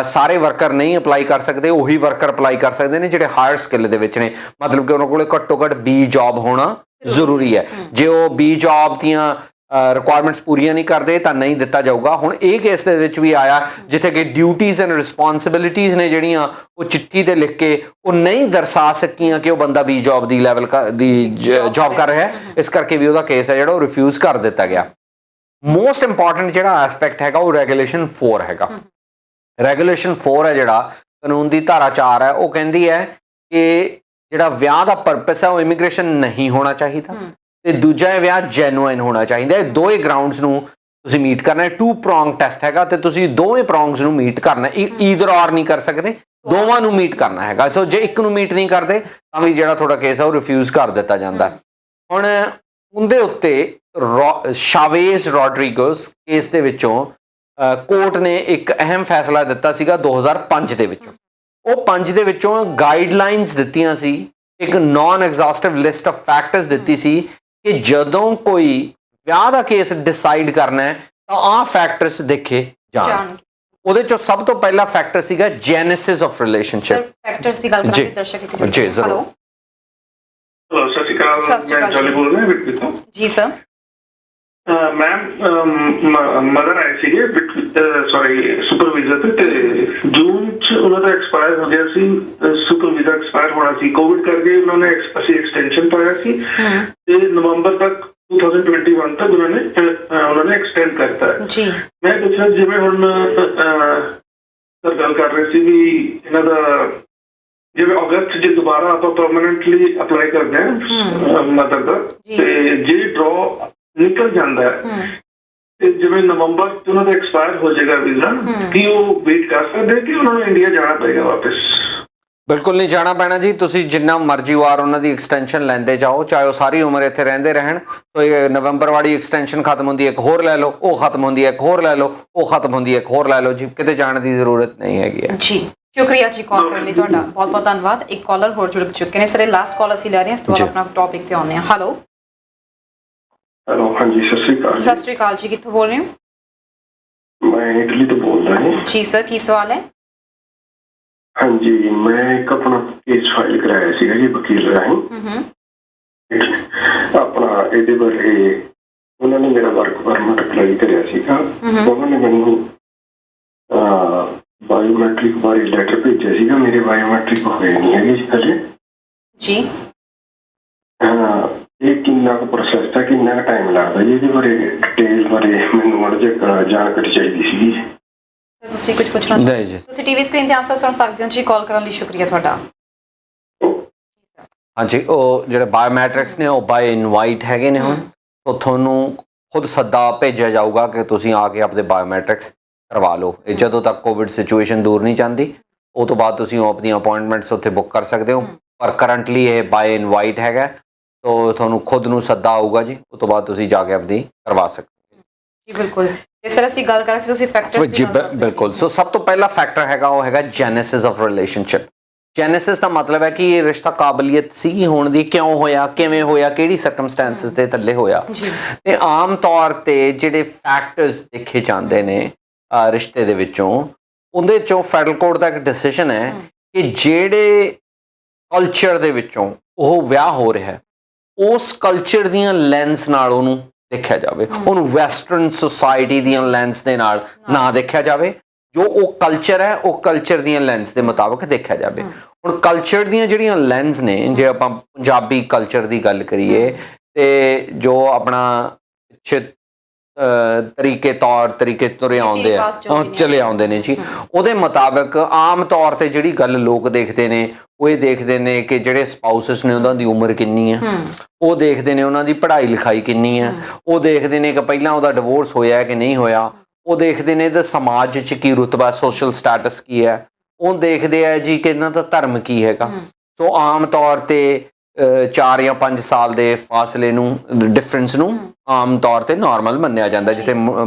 ਸਾਰੇ ਵਰਕਰ ਨਹੀਂ ਅਪਲਾਈ ਕਰ ਸਕਦੇ, ਉਹੀ ਵਰਕਰ ਅਪਲਾਈ ਕਰ ਸਕਦੇ ਨੇ ਜਿਹੜੇ ਹਾਇਰ ਸਕਿੱਲ ਦੇ ਵਿੱਚ ਨੇ। ਮਤਲਬ ਕਿ ਉਹਨਾਂ ਕੋਲ ਘੱਟੋ ਘੱਟ B ਜੌਬ ਹੋਣਾ ਜ਼ਰੂਰੀ ਹੈ। ਜੇ ਉਹ B ਜੌਬ ਦੀਆਂ ਰਿਕੁਆਇਰਮੈਂਟਸ ਪੂਰੀਆਂ ਨਹੀਂ ਕਰਦੇ ਤਾਂ ਨਹੀਂ ਦਿੱਤਾ ਜਾਊਗਾ। ਹੁਣ ਇਹ ਕੇਸ ਦੇ ਵਿੱਚ ਵੀ ਆਇਆ ਜਿੱਥੇ ਕਿ ਡਿਊਟੀਜ਼ ਐਂਡ ਰਿਸਪੌਂਸਿਬਿਲਿਟੀਜ਼ ਨੇ ਜਿਹੜੀਆਂ ਉਹ ਚਿੱਠੀ ਤੇ ਲਿਖ ਕੇ ਉਹ ਨਹੀਂ ਦਰਸਾ ਸਕੀਆਂ ਕਿ ਉਹ ਬੰਦਾ B ਜੌਬ ਦੀ ਲੈਵਲ ਦੀ ਜੌਬ ਕਰ ਰਿਹਾ, ਇਸ ਕਰਕੇ ਵੀ ਉਹਦਾ ਕੇਸ ਹੈ ਜਿਹੜਾ ਉਹ ਰਿਫਿਊਜ਼ ਕਰ ਦਿੱਤਾ ਗਿਆ। ਮੋਸਟ ਇੰਪੋਰਟੈਂਟ ਜਿਹੜਾ ਐਸਪੈਕਟ ਹੈਗਾ ਉਹ ਰੈਗੂਲੇਸ਼ਨ 4 ਹੈਗਾ। ਰੈਗੂਲੇਸ਼ਨ 4 ਹੈ ਜਿਹੜਾ ਕਾਨੂੰਨ ਦੀ ਧਾਰਾ 4 ਹੈ, ਉਹ ਕਹਿੰਦੀ ਹੈ ਕਿ ਜਿਹੜਾ ਵਿਆਹ ਦਾ ਪਰਪਸ ਹੈ ਉਹ ਇਮੀਗ੍ਰੇਸ਼ਨ ਨਹੀਂ ਹੋਣਾ ਚਾਹੀਦਾ ਤੇ ਦੂਜਾ ਹੈ ਵਿਆਹ ਜੈਨੂਇਨ ਹੋਣਾ ਚਾਹੀਦਾ। ਇਹ ਦੋਵੇਂ ਗਰਾਊਂਡਸ ਨੂੰ ਤੁਸੀਂ ਮੀਟ ਕਰਨਾ ਹੈ। 2 ਪ੍ਰੋਂਗ ਟੈਸਟ ਹੈਗਾ ਤੇ ਤੁਸੀਂ ਦੋਵੇਂ ਪ੍ਰੋਂਗਸ ਨੂੰ ਮੀਟ ਕਰਨਾ, ਈਦਰ ਔਰ ਨਹੀਂ ਕਰ ਸਕਦੇ, ਦੋਵਾਂ ਨੂੰ ਮੀਟ ਕਰਨਾ ਹੈਗਾ। ਸੋ ਜੇ ਇੱਕ ਨੂੰ ਮੀਟ ਨਹੀਂ ਕਰਦੇ ਤਾਂ ਵੀ ਜਿਹੜਾ ਤੁਹਾਡਾ ਕੇਸ ਹੈ ਉਹ ਰਿਫਿਊਜ਼ ਕਰ ਦਿੱਤਾ ਜਾਂਦਾ। ਹੁਣ ਉਹਦੇ ਉੱਤੇ ਸ਼ਾਵੇਜ਼ ਰੋਡਰੀਗੋਸ ਕੇਸ ਦੇ ਵਿੱਚੋਂ ਕੋਰਟ ਨੇ ਇੱਕ ਅਹਿਮ ਫੈਸਲਾ ਦਿੱਤਾ ਸੀਗਾ 2005 ਦੇ ਵਿੱਚੋਂ। ਉਹ 5 ਦੇ ਵਿੱਚੋਂ ਗਾਈਡਲਾਈਨਸ ਦਿੱਤੀਆਂ ਸੀ, ਇੱਕ ਨਾਨ ਐਗਜ਼ੌਸਟਿਵ ਲਿਸਟ ਆਫ ਫੈਕਟਰਸ ਦਿੱਤੀ ਸੀ ਕਿ ਜਦੋਂ ਕੋਈ ਵਿਆਹ ਦਾ ਕੇਸ ਡਿਸਾਈਡ ਕਰਨਾ ਹੈ ਤਾਂ ਆਹ ਫੈਕਟਰਸ ਦੇਖੇ ਜਾਣ। ਉਹਦੇ ਚੋਂ ਸਭ ਤੋਂ ਪਹਿਲਾ ਫੈਕਟਰ ਸੀਗਾ Genesis of relationship. Sir factors ਦੀ ਗੱਲ ਕਰਾਂਗੇ ਦਰਸ਼ਕ ਜੀ ਜ਼ਰੂਰ। ਹੈਲੋ, ਸਤਿ ਸ਼੍ਰੀ ਅਕਾਲ, ਮੈਂ ਜੋਲੀ ਬੋਲ ਰਿਹਾ ਵਿਕਟਰ ਤੋਂ। ਜੀ ਸਰ। ਮੈਮ ਮਦਰ ਆਏ ਸੀਗੇ ਸੌਰੀ ਸੁਪਰਵਾਈਜ਼ਰ ਤੇ ਜੂਨ ਚ ਉਹਨਾਂ ਦਾ ਐਕਸਪਾਇਰ ਹੋ ਗਿਆ ਸੀ, ਸੁਪਰਵਾਈਜ਼ਰ ਐਕਸਪਾਇਰ ਹੋਣਾ ਸੀ ਕੋਵਿਡ ਕਰਕੇ। ਉਹਨਾਂ ਨੇ ਅਸੀਂ ਐਕਸਟੈਂਸ਼ਨ ਪਾਇਆ ਸੀ ਤੇ ਨਵੰਬਰ ਤੱਕ 2021 ਤੱਕ ਉਹਨਾਂ ਨੇ ਐਕਸਟੈਂਡ ਕਰਤਾ ਜੀ। ਮੈਂ ਪੁੱਛਿਆ ਜਿਵੇਂ ਹੁਣ ਸਰ ਗੱਲ ਕਰ ਰਹੇ ਸੀ ਵੀ ਇਹਨਾਂ ਦਾ ਜਿਵੇਂ ਅਗਸਤ ਜੇ ਦੁਬਾਰਾ ਆਪਾਂ ਪਰਮਾਨੈਂਟਲੀ ਅਪਲਾਈ ਕਰਦੇ ਹਾਂ ਮਦਰ ਦਾ ਤੇ ਜੇ ਡਰਾ ਨਿਕਲ ਜਾਂਦਾ ਹੈ ਤੇ ਜਿਵੇਂ ਨਵੰਬਰ ਚ ਉਹਨਾਂ ਦਾ ਐਕਸਪਾਇਰ ਹੋ ਜਾਏਗਾ ਵੀਜ਼ਾ, ਕੀ ਉਹ ਵੇਟ ਕਰ ਸਕਦੇ ਕਿ ਉਹਨਾਂ ਨੂੰ ਇੰਡੀਆ ਜਾਣਾ ਪਏਗਾ ਵਾਪਸ? ਬਿਲਕੁਲ ਨਹੀਂ ਜਾਣਾ ਪੈਣਾ ਜੀ। ਤੁਸੀਂ ਜਿੰਨਾ ਮਰਜ਼ੀ ਵਾਰ ਉਹਨਾਂ ਦੀ ਐਕਸਟੈਂਸ਼ਨ ਲੈਂਦੇ ਜਾਓ, ਚਾਹੇ ਉਹ ਸਾਰੀ ਉਮਰ ਇੱਥੇ ਰਹਿੰਦੇ ਰਹਿਣ। ਸੋ ਇਹ ਨਵੰਬਰ ਵਾਲੀ ਐਕਸਟੈਂਸ਼ਨ ਖਤਮ ਹੁੰਦੀ ਹੈ ਇੱਕ ਹੋਰ ਲੈ ਲਓ, ਉਹ ਖਤਮ ਹੁੰਦੀ ਹੈ ਇੱਕ ਹੋਰ ਲੈ ਲਓ, ਉਹ ਖਤਮ ਹੁੰਦੀ ਹੈ ਇੱਕ ਹੋਰ ਲੈ ਲਓ ਜੀ। ਕਿਤੇ ਜਾਣ ਦੀ ਜ਼ਰੂਰਤ ਨਹੀਂ ਹੈਗੀ ਹੈ ਜੀ। ਸ਼ੁਕਰੀਆ ਜੀ ਕਾਲ ਕਰਨ ਲਈ ਤੁਹਾਡਾ, ਬਹੁਤ ਬਹੁਤ ਧੰਨਵਾਦ। ਇੱਕ ਕਾਲਰ ਹੋਰ ਜੁੜ ਚੁੱਕੇ ਨੇ ਸਰ, ਇਹ ਲਾਸਟ ਕਾਲ ਅਸੀਂ ਲੈ ਰਹੇ ਹਾਂ, ਇਸ ਤੋਂ ਬਾਅਦ ਆਪਣਾ ਟੌਪਿਕ ਤੇ ਆਉਂਦੇ ਹਾਂ। ਹੈਲੋ ਹੈਲੋ, ਹਾਂਜੀ ਸਤਿ ਸ਼੍ਰੀ ਅਕਾਲ। ਸਤਿ ਸ਼੍ਰੀ ਅਕਾਲ ਜੀ, ਕਿੱਥੋਂ ਬੋਲ ਰਹੇ ਹੋ? ਮੈਂ ਇਟਲੀ ਤੋਂ ਬੋਲ ਰਿਹਾ ਹਾਂ ਜੀ ਸਰ, ਕੀ ਸਵਾਲ ਹੈ? ਹਾਂਜੀ, ਮੈਂ ਇੱਕ ਆਪਣਾ ਕੇਸ ਫਾਈਲ ਕਰਾਇਆ ਸੀਗਾ ਜੀ ਵਕੀਲ ਰਾਹੀਂ। ਆਪਣਾ ਇਹਦੇ ਬਾਰੇ ਉਹਨਾਂ ਨੇ ਮੇਰਾ ਵਰਕ ਪਰਮਿਟ ਅਪਲਾਈ ਕਰਿਆ ਸੀਗਾ। ਉਹਨਾਂ ਨੇ ਮੈਨੂੰ ਬਾਇਓਮੈਟ੍ਰਿਕ ਬਾਰੇ ਲੈਟਰ ਭੇਜਿਆ ਸੀਗਾ, ਮੇਰੇ ਬਾਇਓਮੈਟ੍ਰਿਕ ਹੋਏ ਨਹੀਂ ਹੈਗੇ ਹਜੇ ਜੀ। ਇਹ ਕਿੰਨਾ ਕੁ ਪ੍ਰੋਸੈਸ ਹੈ, ਕਿੰਨਾ ਕੁ ਟਾਈਮ ਲੱਗਦਾ ਜੀ? ਇਹਦੇ ਬਾਰੇ ਡਿਟੇਲ ਬਾਰੇ ਮੈਨੂੰ ਮਾੜੀ ਜਿਹੀ ਜਾਣਕਾਰੀ ਚਾਹੀਦੀ ਸੀਗੀ। ਤੁਸੀਂ ਕੁਝ ਪੁੱਛਣਾ ਚਾਹੁੰਦੇ ਜੀ? ਤੁਸੀਂ ਟੀਵੀ ਸਕਰੀਨ ਤੇ ਆਨਸਰ ਸੁਣ ਸਕਦੇ ਹੋ ਜੀ। ਕਾਲ ਕਰਨ ਲਈ ਸ਼ੁਕਰੀਆ ਤੁਹਾਡਾ। ਹਾਂਜੀ, ਉਹ ਜਿਹੜੇ ਬਾਇਓਮੈਟ੍ਰਿਕਸ ਨੇ ਉਹ ਬਾਏ ਇਨਵਾਈਟ ਹੈਗੇ ਨੇ। ਹੁਣ ਤੋਂ ਤੁਹਾਨੂੰ ਖੁਦ ਸੱਦਾ ਭੇਜਿਆ ਜਾਊਗਾ ਕਿ ਤੁਸੀਂ ਆ ਕੇ ਆਪਣੇ ਬਾਇਓਮੈਟ੍ਰਿਕਸ ਕਰਵਾ ਲਓ। ਇਹ ਜਦੋਂ ਤੱਕ ਕੋਵਿਡ ਸਿਚੁਏਸ਼ਨ ਦੂਰ ਨਹੀਂ ਜਾਂਦੀ ਉਹ ਤੋਂ ਬਾਅਦ ਤੁਸੀਂ ਆਪਣੀਆਂ ਅਪਾਇੰਟਮੈਂਟਸ ਉੱਥੇ ਬੁੱਕ ਕਰ ਸਕਦੇ ਹੋ। ਪਰ ਕਰੰਟਲੀ ਇਹ ਬਾਏ ਇਨਵਾਈਟ ਹੈਗਾ, तो ਤੁਹਾਨੂੰ ਖੁਦ ਨੂੰ ਸੱਦਾ ਆਊਗਾ ਜੀ, ਉਸ ਤੋਂ ਬਾਅਦ ਤੁਸੀਂ ਜਾ ਕੇ ਆਪਣੀ ਕਰਵਾ ਸਕਦੇ ਹੋ ਜੀ। ਬਿਲਕੁਲ, ਇਸ ਤਰ੍ਹਾਂ ਅਸੀਂ ਗੱਲ ਕਰ ਰਹੇ ਸੀ, ਤੁਸੀਂ ਫੈਕਟਰਸ ਦੀ ਗੱਲ ਕਰ ਬਿਲਕੁਲ। ਸੋ ਸਭ ਤੋਂ ਪਹਿਲਾ ਫੈਕਟਰ ਹੈਗਾ ਉਹ ਹੈਗਾ ਜੈਨੇਸਿਸ ਆਫ ਰਿਲੇਸ਼ਨਸ਼ਿਪ। ਜੈਨੇਸਿਸ ਦਾ ਮਤਲਬ ਹੈ ਕਿ ਇਹ ਰਿਸ਼ਤਾ ਕਾਬਲੀਅਤ ਸੀ ਹੋਣ ਦੀ, ਕਿਉਂ ਹੋਇਆ, ਕਿਵੇਂ ਹੋਇਆ, ਕਿਹੜੀ ਸਰਕਮਸਟੈਂਸਿਸ ਦੇ ਥੱਲੇ ਹੋਇਆ। ਤੇ ਆਮ ਤੌਰ ਤੇ ਜਿਹੜੇ ਫੈਕਟਰਸ ਦੇਖੇ ਜਾਂਦੇ ਨੇ ਰਿਸ਼ਤੇ ਦੇ ਵਿੱਚੋਂ, ਉਹਦੇ ਚੋਂ ਫੈਡਰਲ ਕੋਰਟ ਦਾ ਇੱਕ ਡਿਸੀਜਨ ਹੈ ਕਿ ਜਿਹੜੇ ਕਲਚਰ ਦੇ ਵਿੱਚੋਂ ਉਹ ਵਿਆਹ ਹੋ ਰਿਹਾ ਹੈ ਉਸ ਕਲਚਰ ਦੀਆਂ ਲੈਂਸ ਨਾਲ ਉਹਨੂੰ ਦੇਖਿਆ ਜਾਵੇ, ਉਹਨੂੰ ਵੈਸਟਰਨ ਸੁਸਾਇਟੀ ਦੀਆਂ ਲੈਂਸ ਦੇ ਨਾਲ ਨਾ ਦੇਖਿਆ ਜਾਵੇ। ਜੋ ਉਹ ਕਲਚਰ ਹੈ ਉਹ ਕਲਚਰ ਦੀਆਂ ਲੈਂਸ ਦੇ ਮੁਤਾਬਕ ਦੇਖਿਆ ਜਾਵੇ। ਹੁਣ ਕਲਚਰ ਦੀਆਂ ਜਿਹੜੀਆਂ ਲੈਂਸ ਨੇ, ਜੇ ਆਪਾਂ ਪੰਜਾਬੀ ਕਲਚਰ ਦੀ ਗੱਲ ਕਰੀਏ ਤੇ ਜੋ ਆਪਣਾ ਪਿੱਛੇ ਤਰੀਕੇ ਤੁਰੇ ਆਉਂਦੇ ਆ ਚਲੇ ਆਉਂਦੇ ਨੇ ਜੀ, ਉਹਦੇ ਮੁਤਾਬਕ ਆਮ ਤੌਰ ਤੇ ਜਿਹੜੀ ਗੱਲ ਲੋਕ ਦੇਖਦੇ ਨੇ ਉਹ ਇਹ ਦੇਖਦੇ ਨੇ ਕਿ ਜਿਹੜੇ ਸਪਾਊਸਸ ਨੇ ਉਹਨਾਂ ਦੀ ਉਮਰ ਕਿੰਨੀ ਆ, ਉਹ ਦੇਖਦੇ ਨੇ ਉਹਨਾਂ ਦੀ ਪੜ੍ਹਾਈ ਲਿਖਾਈ ਕਿੰਨੀ ਆ, ਉਹ ਦੇਖਦੇ ਨੇ ਕਿ ਪਹਿਲਾਂ ਉਹਦਾ ਡਿਵੋਰਸ ਹੋਇਆ ਕਿ ਨਹੀਂ ਹੋਇਆ, ਉਹ ਦੇਖਦੇ ਨੇ ਤੇ ਸਮਾਜ 'ਚ ਕੀ ਰੁਤਬਾ, ਸੋਸ਼ਲ ਸਟੇਟਸ ਕੀ ਹੈ, ਉਹ ਦੇਖਦੇ ਆ ਜੀ ਕਿ ਇਹਨਾਂ ਦਾ ਧਰਮ ਕੀ ਹੈਗਾ। ਸੋ ਆਮ ਤੌਰ ਤੇ 4 ਜਾਂ 5 ਸਾਲ ਦੇ ਫਾਸਲੇ ਨੂੰ, ਡਿਫਰੈਂਸ ਨੂੰ ਆਮ ਤੌਰ ਤੇ ਨਾਰਮਲ ਮੰਨਿਆ ਜਾਂਦਾ, ਜਿੱਥੇ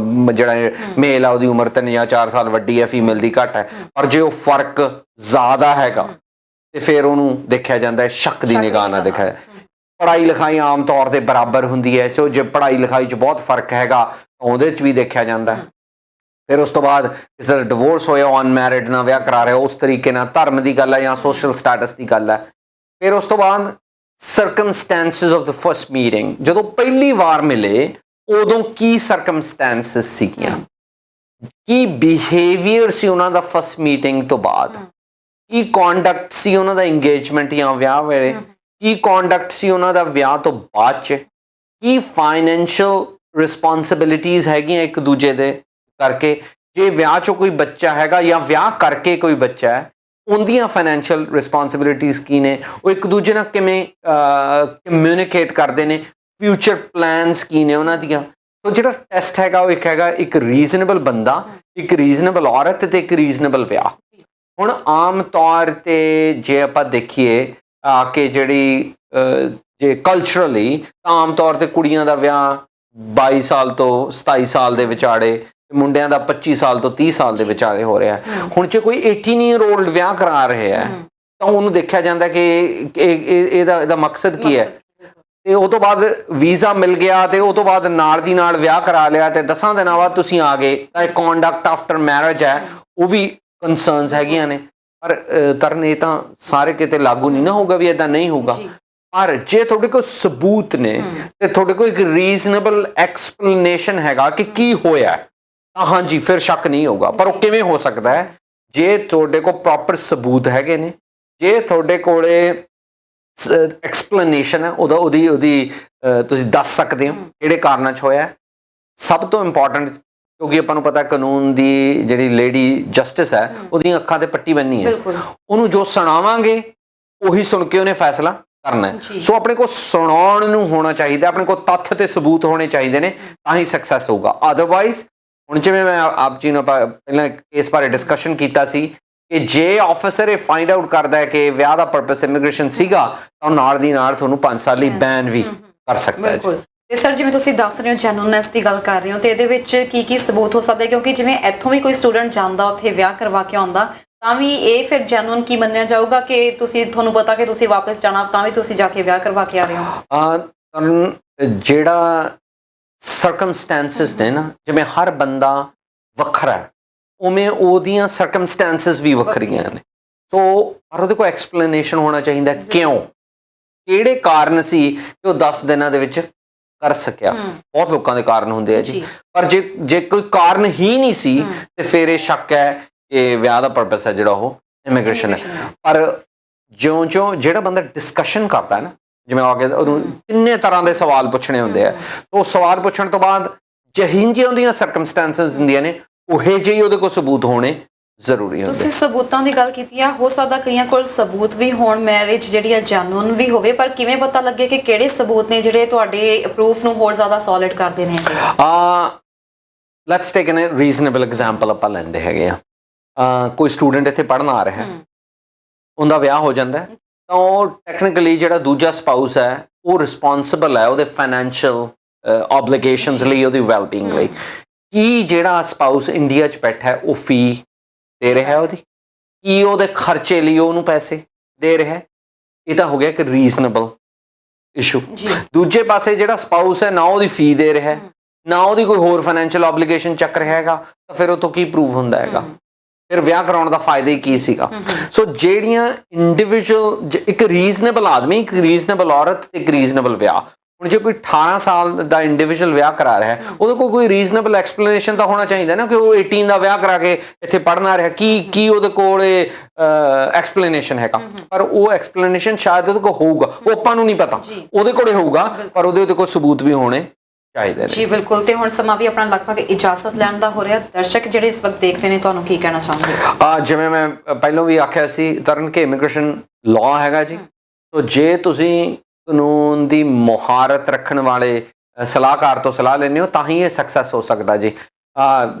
ਜਿਹੜਾ ਮੇਲ ਆ ਉਹਦੀ ਉਮਰ 3 ਜਾਂ 4 ਸਾਲ ਵੱਡੀ ਹੈ, ਫੀਮੇਲ ਦੀ ਘੱਟ ਹੈ। ਪਰ ਜੇ ਉਹ ਫਰਕ ਜ਼ਿਆਦਾ ਹੈਗਾ ਤੇ ਫਿਰ ਉਹਨੂੰ ਦੇਖਿਆ ਜਾਂਦਾ ਹੈ ਸ਼ੱਕ ਦੀ ਨਿਗਾਹ ਨਾਲ ਦੇਖਿਆ। ਪੜ੍ਹਾਈ ਲਿਖਾਈ ਆਮ ਤੌਰ ਤੇ ਬਰਾਬਰ ਹੁੰਦੀ ਹੈ, ਸੋ ਜੇ ਪੜ੍ਹਾਈ ਲਿਖਾਈ 'ਚ ਬਹੁਤ ਫਰਕ ਹੈਗਾ ਤਾਂ ਉਹਦੇ 'ਚ ਵੀ ਦੇਖਿਆ ਜਾਂਦਾ ਹੈ। ਫਿਰ ਉਸ ਤੋਂ ਬਾਅਦ ਕਿਸੇ ਦਾ ਡਿਵੋਰਸ ਹੋਇਆ, ਅਨਮੈਰਿਡ ਨਾਲ ਵਿਆਹ ਕਰਾ ਰਿਹਾ, ਉਸ ਤਰੀਕੇ ਨਾਲ ਧਰਮ ਦੀ ਗੱਲ ਹੈ ਜਾਂ ਸੋਸ਼ਲ ਸਟੇਟਸ ਦੀ ਗੱਲ ਹੈ। ਫਿਰ ਉਸ ਤੋਂ ਬਾਅਦ circumstances of the first meeting, ਜਦੋਂ ਪਹਿਲੀ ਵਾਰ ਮਿਲੇ ਉਦੋਂ ਕੀ ਸਰਕਮਸਟੈਂਸਿਸ ਸੀਗੀਆਂ, ਕੀ ਬਿਹੇਵੀਅਰ ਸੀ ਉਹਨਾਂ ਦਾ ਫਰਸਟ ਮੀਟਿੰਗ ਤੋਂ ਬਾਅਦ, ਕੀ ਕੰਡਕਟ ਸੀ ਉਹਨਾਂ ਦਾ ਇੰਗੇਜਮੈਂਟ ਜਾਂ ਵਿਆਹ ਵੇਲੇ, ਕੀ ਕੰਡਕਟ ਸੀ ਉਹਨਾਂ ਦਾ ਵਿਆਹ ਤੋਂ ਬਾਅਦ 'ਚ, ਕੀ ਫਾਈਨੈਂਸ਼ੀਅਲ ਰਿਸਪੌਂਸਿਬਿਲਿਟੀਜ਼ ਹੈਗੀਆਂ ਇੱਕ ਦੂਜੇ ਦੇ ਕਰਕੇ, ਜੇ ਵਿਆਹ 'ਚੋਂ ਕੋਈ ਬੱਚਾ ਹੈਗਾ ਜਾਂ ਵਿਆਹ ਕਰਕੇ ਕੋਈ ਬੱਚਾ ਹੈ ਉਹਦੀਆਂ ਫਾਈਨੈਂਸ਼ੀਅਲ ਰਿਸਪੌਂਸਿਬਿਲਿਟੀਜ਼ ਕੀ ਨੇ, ਉਹ ਇੱਕ ਦੂਜੇ ਨਾਲ ਕਿਵੇਂ ਕਮਿਊਨੀਕੇਟ ਕਰਦੇ ਨੇ, ਫਿਊਚਰ ਪਲਾਨਸ ਕੀ ਨੇ ਉਹਨਾਂ ਦੀਆਂ। ਸੋ ਜਿਹੜਾ ਟੈਸਟ ਹੈਗਾ ਉਹ ਇੱਕ ਰੀਜ਼ਨੇਬਲ ਬੰਦਾ, ਇੱਕ ਰੀਜ਼ਨੇਬਲ ਔਰਤ ਤੇ ਇੱਕ ਰੀਜ਼ਨੇਬਲ ਵਿਆਹ। ਹੁਣ ਆਮ ਤੌਰ ਤੇ ਜੇ ਆਪਾਂ ਦੇਖੀਏ ਕਿ ਜਿਹੜੀ ਜੇ ਕਲਚਰਲੀ ਤਾਂ ਆਮ ਤੌਰ ਤੇ ਕੁੜੀਆਂ ਦਾ ਵਿਆਹ 22 ਸਾਲ ਤੋਂ 27 ਸਾਲ ਦੇ ਵਿਚਾਲੇ, ਮੁੰਡਿਆਂ ਦਾ 25 ਸਾਲ ਤੋਂ 30 ਸਾਲ ਦੇ ਵਿਚਾਲੇ ਹੋ ਰਿਹਾ। ਹੁਣ ਜੇ ਕੋਈ 18 ਈਅਰ 올ਡ ਵਿਆਹ ਕਰਾ ਰਹੇ ਹੈ ਤਾਂ ਉਹਨੂੰ ਦੇਖਿਆ ਜਾਂਦਾ ਕਿ ਇਹਦਾ ਮਕਸਦ ਕੀ ਹੈ, ਤੇ ਉਹ ਤੋਂ ਬਾਅਦ ਵੀਜ਼ਾ ਮਿਲ ਗਿਆ ਤੇ ਉਹ ਤੋਂ ਬਾਅਦ ਨਾਲ ਦੀ ਨਾਲ ਵਿਆਹ ਕਰਾ ਲਿਆ ਤੇ 10 ਦਿਨਾਂ ਬਾਅਦ ਤੁਸੀਂ ਆ ਗਏ ਤਾਂ ਕੰਡਕਟ ਆਫਟਰ ਮੈਰਿਜ ਹੈ, ਉਹ ਵੀ ਕੰਸਰਨਸ ਹੈਗੀਆਂ ਨੇ। ਪਰ ਤਰਨ ਇਹ ਤਾਂ ਸਾਰੇ ਕਿਤੇ ਲਾਗੂ ਨਹੀਂ ਨਾ ਹੋਊਗਾ ਵੀ ਇਦਾਂ ਨਹੀਂ ਹੋਊਗਾ। ਪਰ ਜੇ ਤੁਹਾਡੇ ਕੋਲ ਸਬੂਤ ਨੇ ਤੇ ਤੁਹਾਡੇ ਕੋਲ ਇੱਕ ਰੀਜ਼ਨੇਬਲ ਐਕਸਪਲੇਨੇਸ਼ਨ ਹੈਗਾ ਕਿ ਕੀ ਹੋਇਆ ਤਾਂ ਹਾਂਜੀ ਫਿਰ ਸ਼ੱਕ ਨਹੀਂ ਹੋਊਗਾ। ਪਰ ਉਹ ਕਿਵੇਂ ਹੋ ਸਕਦਾ ਹੈ, ਜੇ ਤੁਹਾਡੇ ਕੋਲ ਪ੍ਰੋਪਰ ਸਬੂਤ ਹੈਗੇ ਨੇ, ਜੇ ਤੁਹਾਡੇ ਕੋਲੇ ਐਕਸਪਲੇਨੇਸ਼ਨ ਹੈ ਉਹਦੀ ਤੁਸੀਂ ਦੱਸ ਸਕਦੇ ਹੋ ਕਿਹੜੇ ਕਾਰਨਾਂ 'ਚ ਹੋਇਆ। ਸਭ ਤੋਂ ਇੰਪੋਰਟੈਂਟ, ਕਿਉਂਕਿ ਆਪਾਂ ਨੂੰ ਪਤਾ ਕਾਨੂੰਨ ਦੀ ਜਿਹੜੀ ਲੇਡੀ ਜਸਟਿਸ ਹੈ ਉਹਦੀਆਂ ਅੱਖਾਂ ਤੇ ਪੱਟੀ ਬੰਨੀ ਹੈ, ਉਹਨੂੰ ਜੋ ਸੁਣਾਵਾਂਗੇ ਉਹੀ ਸੁਣ ਕੇ ਉਹਨੇ ਫੈਸਲਾ ਕਰਨਾ ਹੈ। ਸੋ ਆਪਣੇ ਕੋਲ ਸੁਣਾਉਣ ਨੂੰ ਹੋਣਾ ਚਾਹੀਦਾ, ਆਪਣੇ ਕੋਲ ਤੱਥ ਤੇ ਸਬੂਤ ਹੋਣੇ ਚਾਹੀਦੇ ਨੇ, ਤਾਂ ਹੀ ਸਕਸੈਸ ਹੋਊਗਾ। ਅਦਰਵਾਈਜ਼ ਹੁਣ ਜਿਵੇਂ ਮੈਂ ਆਪ ਜੀ ਨੂੰ ਪਹਿਲਾਂ ਕੇਸ ਬਾਰੇ ਡਿਸਕਸ਼ਨ ਕੀਤਾ ਸੀ ਕਿ ਜੇ ਆਫਿਸਰ ਇਹ ਫਾਈਂਡ ਆਊਟ ਕਰਦਾ ਹੈ ਕਿ ਵਿਆਹ ਦਾ ਪਰਪਸ ਇਮੀਗ੍ਰੇਸ਼ਨ ਸੀਗਾ ਤਾਂ ਨਾਲ ਦੀ ਨਾਲ ਤੁਹਾਨੂੰ 5 ਸਾਲ ਲਈ ਬੈਨ ਵੀ ਕਰ ਸਕਦਾ ਹੈ। ਤੇ ਸਰ ਜਿਵੇਂ ਤੁਸੀਂ ਦੱਸ ਰਹੇ ਹੋ ਜੈਨੂਇਨਨੈਸ ਦੀ ਗੱਲ ਕਰ ਰਹੇ ਹੋ, ਤੇ ਇਹਦੇ ਵਿੱਚ ਕੀ ਕੀ ਸਬੂਤ ਹੋ ਸਕਦੇ, ਕਿਉਂਕਿ ਜਿਵੇਂ ਇੱਥੋਂ ਵੀ ਕੋਈ ਸਟੂਡੈਂਟ ਜਾਂਦਾ ਉੱਥੇ ਵਿਆਹ ਕਰਵਾ ਕੇ ਆਉਂਦਾ ਤਾਂ ਵੀ ਇਹ ਫਿਰ ਜੈਨੂਇਨ ਕੀ ਮੰਨਿਆ ਜਾਊਗਾ ਕਿ ਤੁਹਾਨੂੰ ਪਤਾ ਕਿ ਤੁਸੀਂ ਵਾਪਸ ਜਾਣਾ ਤਾਂ ਵੀ ਤੁਸੀਂ ਜਾ ਕੇ ਵਿਆਹ ਕਰਵਾ ਕੇ ਆ ਰਹੇ ਹੋ। ਜਿਹੜਾ ਸਰਕਮਸਟੈਂਸਿਸ ਨੇ ਨਾ, ਜਿਵੇਂ ਹਰ ਬੰਦਾ ਵੱਖਰਾ ਹੈ ਉਵੇਂ ਉਹਦੀਆਂ ਸਰਕਮਸਟੈਂਸਿਸ ਵੀ ਵੱਖਰੀਆਂ ਨੇ। ਸੋ ਪਰ ਉਹਦੇ ਕੋਲ ਐਕਸਪਲੇਨੇਸ਼ਨ ਹੋਣਾ ਚਾਹੀਦਾ, ਕਿਉਂ, ਕਿਹੜੇ ਕਾਰਨ ਸੀ ਕਿ ਉਹ 10 ਦਿਨਾਂ ਦੇ ਵਿੱਚ ਕਰ ਸਕਿਆ। ਬਹੁਤ ਲੋਕਾਂ ਦੇ ਕਾਰਨ ਹੁੰਦੇ ਆ ਜੀ, ਪਰ ਜੇ ਕੋਈ ਕਾਰਨ ਹੀ ਨਹੀਂ ਸੀ ਤੇ ਫਿਰ ਇਹ ਸ਼ੱਕ ਹੈ ਕਿ ਵਿਆਹ ਦਾ ਪਰਪਸ ਹੈ ਜਿਹੜਾ ਉਹ ਇਮੀਗ੍ਰੇਸ਼ਨ ਹੈ। ਪਰ ਜਿਉਂ ਜਿਹੜਾ ਬੰਦਾ ਡਿਸਕਸ਼ਨ ਕਰਦਾ ਹੈ ਨਾ, ਜਿਵੇਂ ਆ ਕੇ ਉਹਨੂੰ ਕਿੰਨੇ ਤਰ੍ਹਾਂ ਦੇ ਸਵਾਲ ਪੁੱਛਣੇ ਹੁੰਦੇ ਆ, ਉਹ ਸਵਾਲ ਪੁੱਛਣ ਤੋਂ ਬਾਅਦ ਜਿਹੀ ਉਹਦੀਆਂ ਸਰਕਮਸਟੈਂਸਿਸ ਹੁੰਦੀਆਂ ਨੇ ਉਹੇ ਜਿਹੇ ਉਹਦੇ ਕੋਲ ਸਬੂਤ ਹੋਣੇ ਜ਼ਰੂਰੀ ਹੁੰਦੇ। ਤੁਸੀਂ ਸਬੂਤਾਂ ਦੀ ਗੱਲ ਕੀਤੀ ਆ, ਹੋ ਸਕਦਾ ਕਈਆਂ ਕੋਲ ਸਬੂਤ ਵੀ ਹੋਣ, ਮੈਰਿਜ ਜਿਹੜੀ ਆ ਜੈਨੂਇਨ ਵੀ ਹੋਵੇ, ਪਰ ਕਿਵੇਂ ਪਤਾ ਲੱਗੇ ਕਿ ਕਿਹੜੇ ਸਬੂਤ ਨੇ ਜਿਹੜੇ ਤੁਹਾਡੇ ਪ੍ਰੂਫ ਨੂੰ ਹੋਰ ਜ਼ਿਆਦਾ ਸੋਲਿਡ ਕਰ ਦੇਣੇ ਹੈਗੇ? Let's take N reasonable example ਆਪਾਂ ਲੈਂਦੇ ਹੈਗੇ ਆ। ਕੋਈ ਸਟੂਡੈਂਟ ਇੱਥੇ ਪੜ੍ਹਨ ਆ ਰਿਹਾ, ਉਹਦਾ ਵਿਆਹ ਹੋ ਜਾਂਦਾ ਤਾਂ ਉਹ ਟੈਕਨੀਕਲੀ ਜਿਹੜਾ ਦੂਜਾ ਸਪਾਊਸ ਹੈ ਉਹ ਰਿਸਪੌਂਸਿਬਲ ਹੈ ਉਹਦੇ ਫਾਈਨੈਂਸ਼ੀਅਲ ਓਬਲੀਗੇਸ਼ਨਸ ਲਈ, ਉਹਦੀ ਵੈਲਬੀਇੰਗ ਲਈ। ਕੀ ਜਿਹੜਾ ਸਪਾਊਸ ਇੰਡੀਆ 'ਚ ਬੈਠਾ ਹੈ ਉਹ ਫੀ ਦੇ ਰਿਹਾ ਉਹਦੀ, ਕੀ ਉਹਦੇ ਖਰਚੇ ਲਈ ਉਹਨੂੰ ਪੈਸੇ ਦੇ ਰਿਹਾ, ਇਹ ਤਾਂ ਹੋ ਗਿਆ ਇੱਕ ਰੀਜ਼ਨੇਬਲ ਇਸ਼ੂ। ਦੂਜੇ ਪਾਸੇ ਜਿਹੜਾ ਸਪਾਊਸ ਹੈ ਨਾ ਉਹਦੀ ਫੀ ਦੇ ਰਿਹਾ, ਨਾ ਉਹਦੀ ਕੋਈ ਹੋਰ ਫਾਈਨੈਂਸ਼ੀਅਲ ਓਬਲੀਗੇਸ਼ਨ ਚੱਕ ਰਿਹਾ ਹੈਗਾ, ਤਾਂ ਫਿਰ ਉਹ ਤੋਂ ਕੀ ਪ੍ਰੂਵ ਹੁੰਦਾ ਹੈਗਾ, ਫਿਰ ਵਿਆਹ ਕਰਾਉਣ ਦਾ ਫਾਇਦਾ ਹੀ ਕੀ ਸੀਗਾ। ਸੋ ਜਿਹੜੀਆਂ ਇੰਡੀਵਿਜੂਅਲ, ਇੱਕ ਰੀਜ਼ਨੇਬਲ ਆਦਮੀ, ਇੱਕ ਰੀਜ਼ਨੇਬਲ ਔਰਤ, ਇੱਕ ਰੀਜ਼ਨੇਬਲ ਵਿਆਹ। ਹੁਣ ਜੇ ਕੋਈ 18 ਸਾਲ ਦਾ ਇੰਡੀਵਿਜੂਅਲ ਵਿਆਹ ਕਰਾ ਰਿਹਾ ਹੈ, ਉਹਦੇ ਕੋਲ ਕੋਈ ਰੀਜ਼ਨੇਬਲ ਐਕਸਪਲੇਨੇਸ਼ਨ ਤਾਂ ਹੋਣਾ ਚਾਹੀਦਾ ਨਾ ਕਿ ਉਹ 18 ਦਾ ਵਿਆਹ ਕਰਾ ਕੇ ਇੱਥੇ ਪੜ੍ਹਨ ਆ ਰਿਹਾ, ਕੀ ਉਹਦੇ ਕੋਲ ਐਕਸਪਲੇਨੇਸ਼ਨ ਹੈਗਾ। ਪਰ ਉਹ ਐਕਸਪਲੇਨੇਸ਼ਨ ਸ਼ਾਇਦ ਉਹਦੇ ਕੋਲ ਹੋਊਗਾ, ਉਹ ਆਪਾਂ ਨੂੰ ਨਹੀਂ ਪਤਾ, ਉਹਦੇ ਕੋਲੇ ਹੋਊਗਾ, ਪਰ ਉਹਦੇ ਕੋਲ ਸਬੂਤ ਵੀ ਹੋਣੇ ਚਾਹੀਦੇ ਨੇ। ਜੀ ਬਿਲਕੁਲ। ਤੇ ਹੁਣ ਸਮਾਂ ਵੀ ਆਪਣਾ ਲਗਭਗ ਇਜਾਜ਼ਤ ਲੈਣ ਦਾ ਹੋ ਰਿਹਾ। ਦਰਸ਼ਕ ਜਿਹੜੇ ਇਸ ਵਕਤ ਦੇਖ ਰਹੇ ਨੇ, ਤੁਹਾਨੂੰ ਕੀ ਕਹਿਣਾ ਚਾਹੋਗੇ? ਜਿਵੇਂ ਮੈਂ ਪਹਿਲਾਂ ਵੀ ਆਖਿਆ ਸੀ ਤਰਨ ਕਿ ਇਮੀਗ੍ਰੇਸ਼ਨ ਲਾਅ ਹੈਗਾ ਜੀ, ਤੋ ਜੇ ਤੁਸੀਂ ਕਾਨੂੰਨ ਦੀ ਮੁਹਾਰਤ ਰੱਖਣ ਵਾਲੇ ਸਲਾਹਕਾਰ ਤੋਂ ਸਲਾਹ ਲੈਂਦੇ ਹੋ ਤਾਂ ਹੀ ਇਹ ਸਕਸੈਸ ਹੋ ਸਕਦਾ ਜੀ।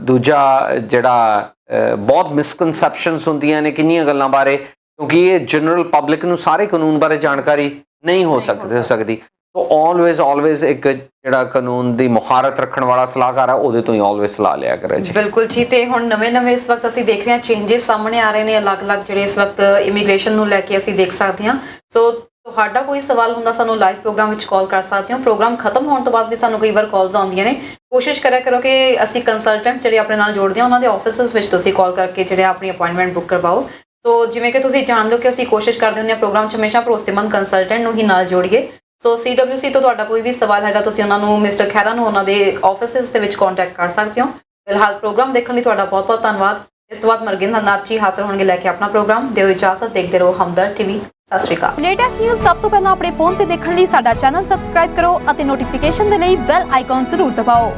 ਦੂਜਾ ਜਿਹੜਾ ਬਹੁਤ ਮਿਸਕਨਸੈਪਸ਼ਨਸ ਹੁੰਦੀਆਂ ਨੇ ਕਿੰਨੀਆਂ ਗੱਲਾਂ ਬਾਰੇ, ਕਿਉਂਕਿ ਇਹ ਜਨਰਲ ਪਬਲਿਕ ਨੂੰ ਸਾਰੇ ਕਾਨੂੰਨ ਬਾਰੇ ਜਾਣਕਾਰੀ ਨਹੀਂ ਹੋ ਸਕਦੀ। ਤੋ ਆਲਵੇਜ਼ ਇੱਕ ਜਿਹੜਾ ਕਾਨੂੰਨ ਦੀ ਮੁਹਾਰਤ ਰੱਖਣ ਵਾਲਾ ਸਲਾਹਕਾਰ ਆ ਉਹਦੇ ਤੋਂ ਹੀ ਆਲਵੇਜ਼ ਸਲਾਹ ਲਿਆ ਕਰੇ ਜੀ। ਬਿਲਕੁਲ ਜੀ। ਤੇ ਹੁਣ ਨਵੇਂ ਇਸ ਵਕਤ ਅਸੀਂ ਦੇਖ ਰਹੇ ਹਾਂ ਚੇਂਜਸ ਸਾਹਮਣੇ ਆ ਰਹੇ ਨੇ, ਅਲੱਗ-ਅਲੱਗ ਜਿਹੜੇ ਇਸ ਵਕਤ ਇਮੀਗ੍ਰੇਸ਼ਨ ਨੂੰ ਲੈ ਕੇ ਅਸੀਂ ਦੇਖ ਸਕਦੇ ਹਾਂ। ਸੋ ਤੁਹਾਡਾ ਕੋਈ ਸਵਾਲ ਹੁੰਦਾ ਸਾਨੂੰ ਲਾਈਵ ਪ੍ਰੋਗਰਾਮ ਵਿੱਚ ਕਾਲ ਕਰ ਸਕਦੇ ਹੋ। ਪ੍ਰੋਗਰਾਮ ਖਤਮ ਹੋਣ ਤੋਂ ਬਾਅਦ ਵੀ ਸਾਨੂੰ ਕਈ ਵਾਰ ਕਾਲਸ ਆਉਂਦੀਆਂ ਨੇ। ਕੋਸ਼ਿਸ਼ ਕਰਿਆ ਕਰੋ ਕਿ ਅਸੀਂ ਕੰਸਲਟੈਂਟਸ ਜਿਹੜੇ ਆਪਣੇ ਨਾਲ ਜੋੜਦੇ ਹਾਂ ਉਹਨਾਂ ਦੇ ਆਫਿਸਿਸ ਵਿੱਚ ਤੁਸੀਂ ਕਾਲ ਕਰਕੇ ਜਿਹੜੇ ਆਪਣੀ ਅਪਾਇੰਟਮੈਂਟ ਬੁੱਕ ਕਰਵਾਓ। ਸੋ ਜਿਵੇਂ ਕਿ ਤੁਸੀਂ ਜਾਣਦੇ ਹੋ ਕਿ ਅਸੀਂ ਕੋਸ਼ਿਸ਼ ਕਰਦੇ ਹੁੰਦੇ ਹਾਂ ਪ੍ਰੋਗਰਾਮ 'ਚ ਹਮੇਸ਼ਾ ਭਰੋਸੇਮੰਦ ਕੰਸਲਟੈਂਟ ਨੂੰ ਹੀ ਨਾਲ ਜੋੜੀਏ। ਸੋ CWC ਤੋਂ ਤੁਹਾਡਾ ਕੋਈ ਵੀ ਸਵਾਲ ਹੈਗਾ ਤੁਸੀਂ ਉਹਨਾਂ ਨੂੰ ਮਿਸਟਰ ਖਹਿਰਾ ਨੂੰ ਉਹਨਾਂ ਦੇ ਆਫਿਸਿਸ ਦੇ ਵਿੱਚ ਕੰਟੈਕਟ ਕਰ ਸਕਦੇ ਹੋ। ਫਿਲਹਾਲ ਪ੍ਰੋਗਰਾਮ ਦੇਖਣ ਲਈ ਤੁਹਾਡਾ ਬਹੁਤ-ਬਹੁਤ ਧੰਨਵਾਦ। ਇਸ ਤੋਂ ਬਾਅਦ ਮਰਗਿੰਦਰ ਨਾਥ ਜੀ ਹਾਜ਼ਰ ਹੋਣਗੇ ਲੈ ਕੇ ਆਪਣਾ ਪ੍ਰੋਗਰਾਮ। ਦਿਓ ਇਜਾਜ਼ਤ, ਦੇਖਦੇ ਰਹੋ ਹਮਦਰਦ TV। ਸਤਿ ਸ਼੍ਰੀ ਅਕਾਲ। ਲੇਟੈਸਟ ਨਿਊਜ਼ ਸਭ ਤੋਂ ਪਹਿਲਾਂ ਆਪਣੇ ਫੋਨ ਤੇ ਦੇਖਣ ਲਈ ਸਾਡਾ ਚੈਨਲ ਸਬਸਕ੍ਰਾਈਬ ਕਰੋ ਅਤੇ ਨੋਟੀਫਿਕੇਸ਼ਨ ਦੇ ਲਈ ਬੈਲ ਆਈਕਨ ਜ਼ਰੂਰ ਦਬਾਓ।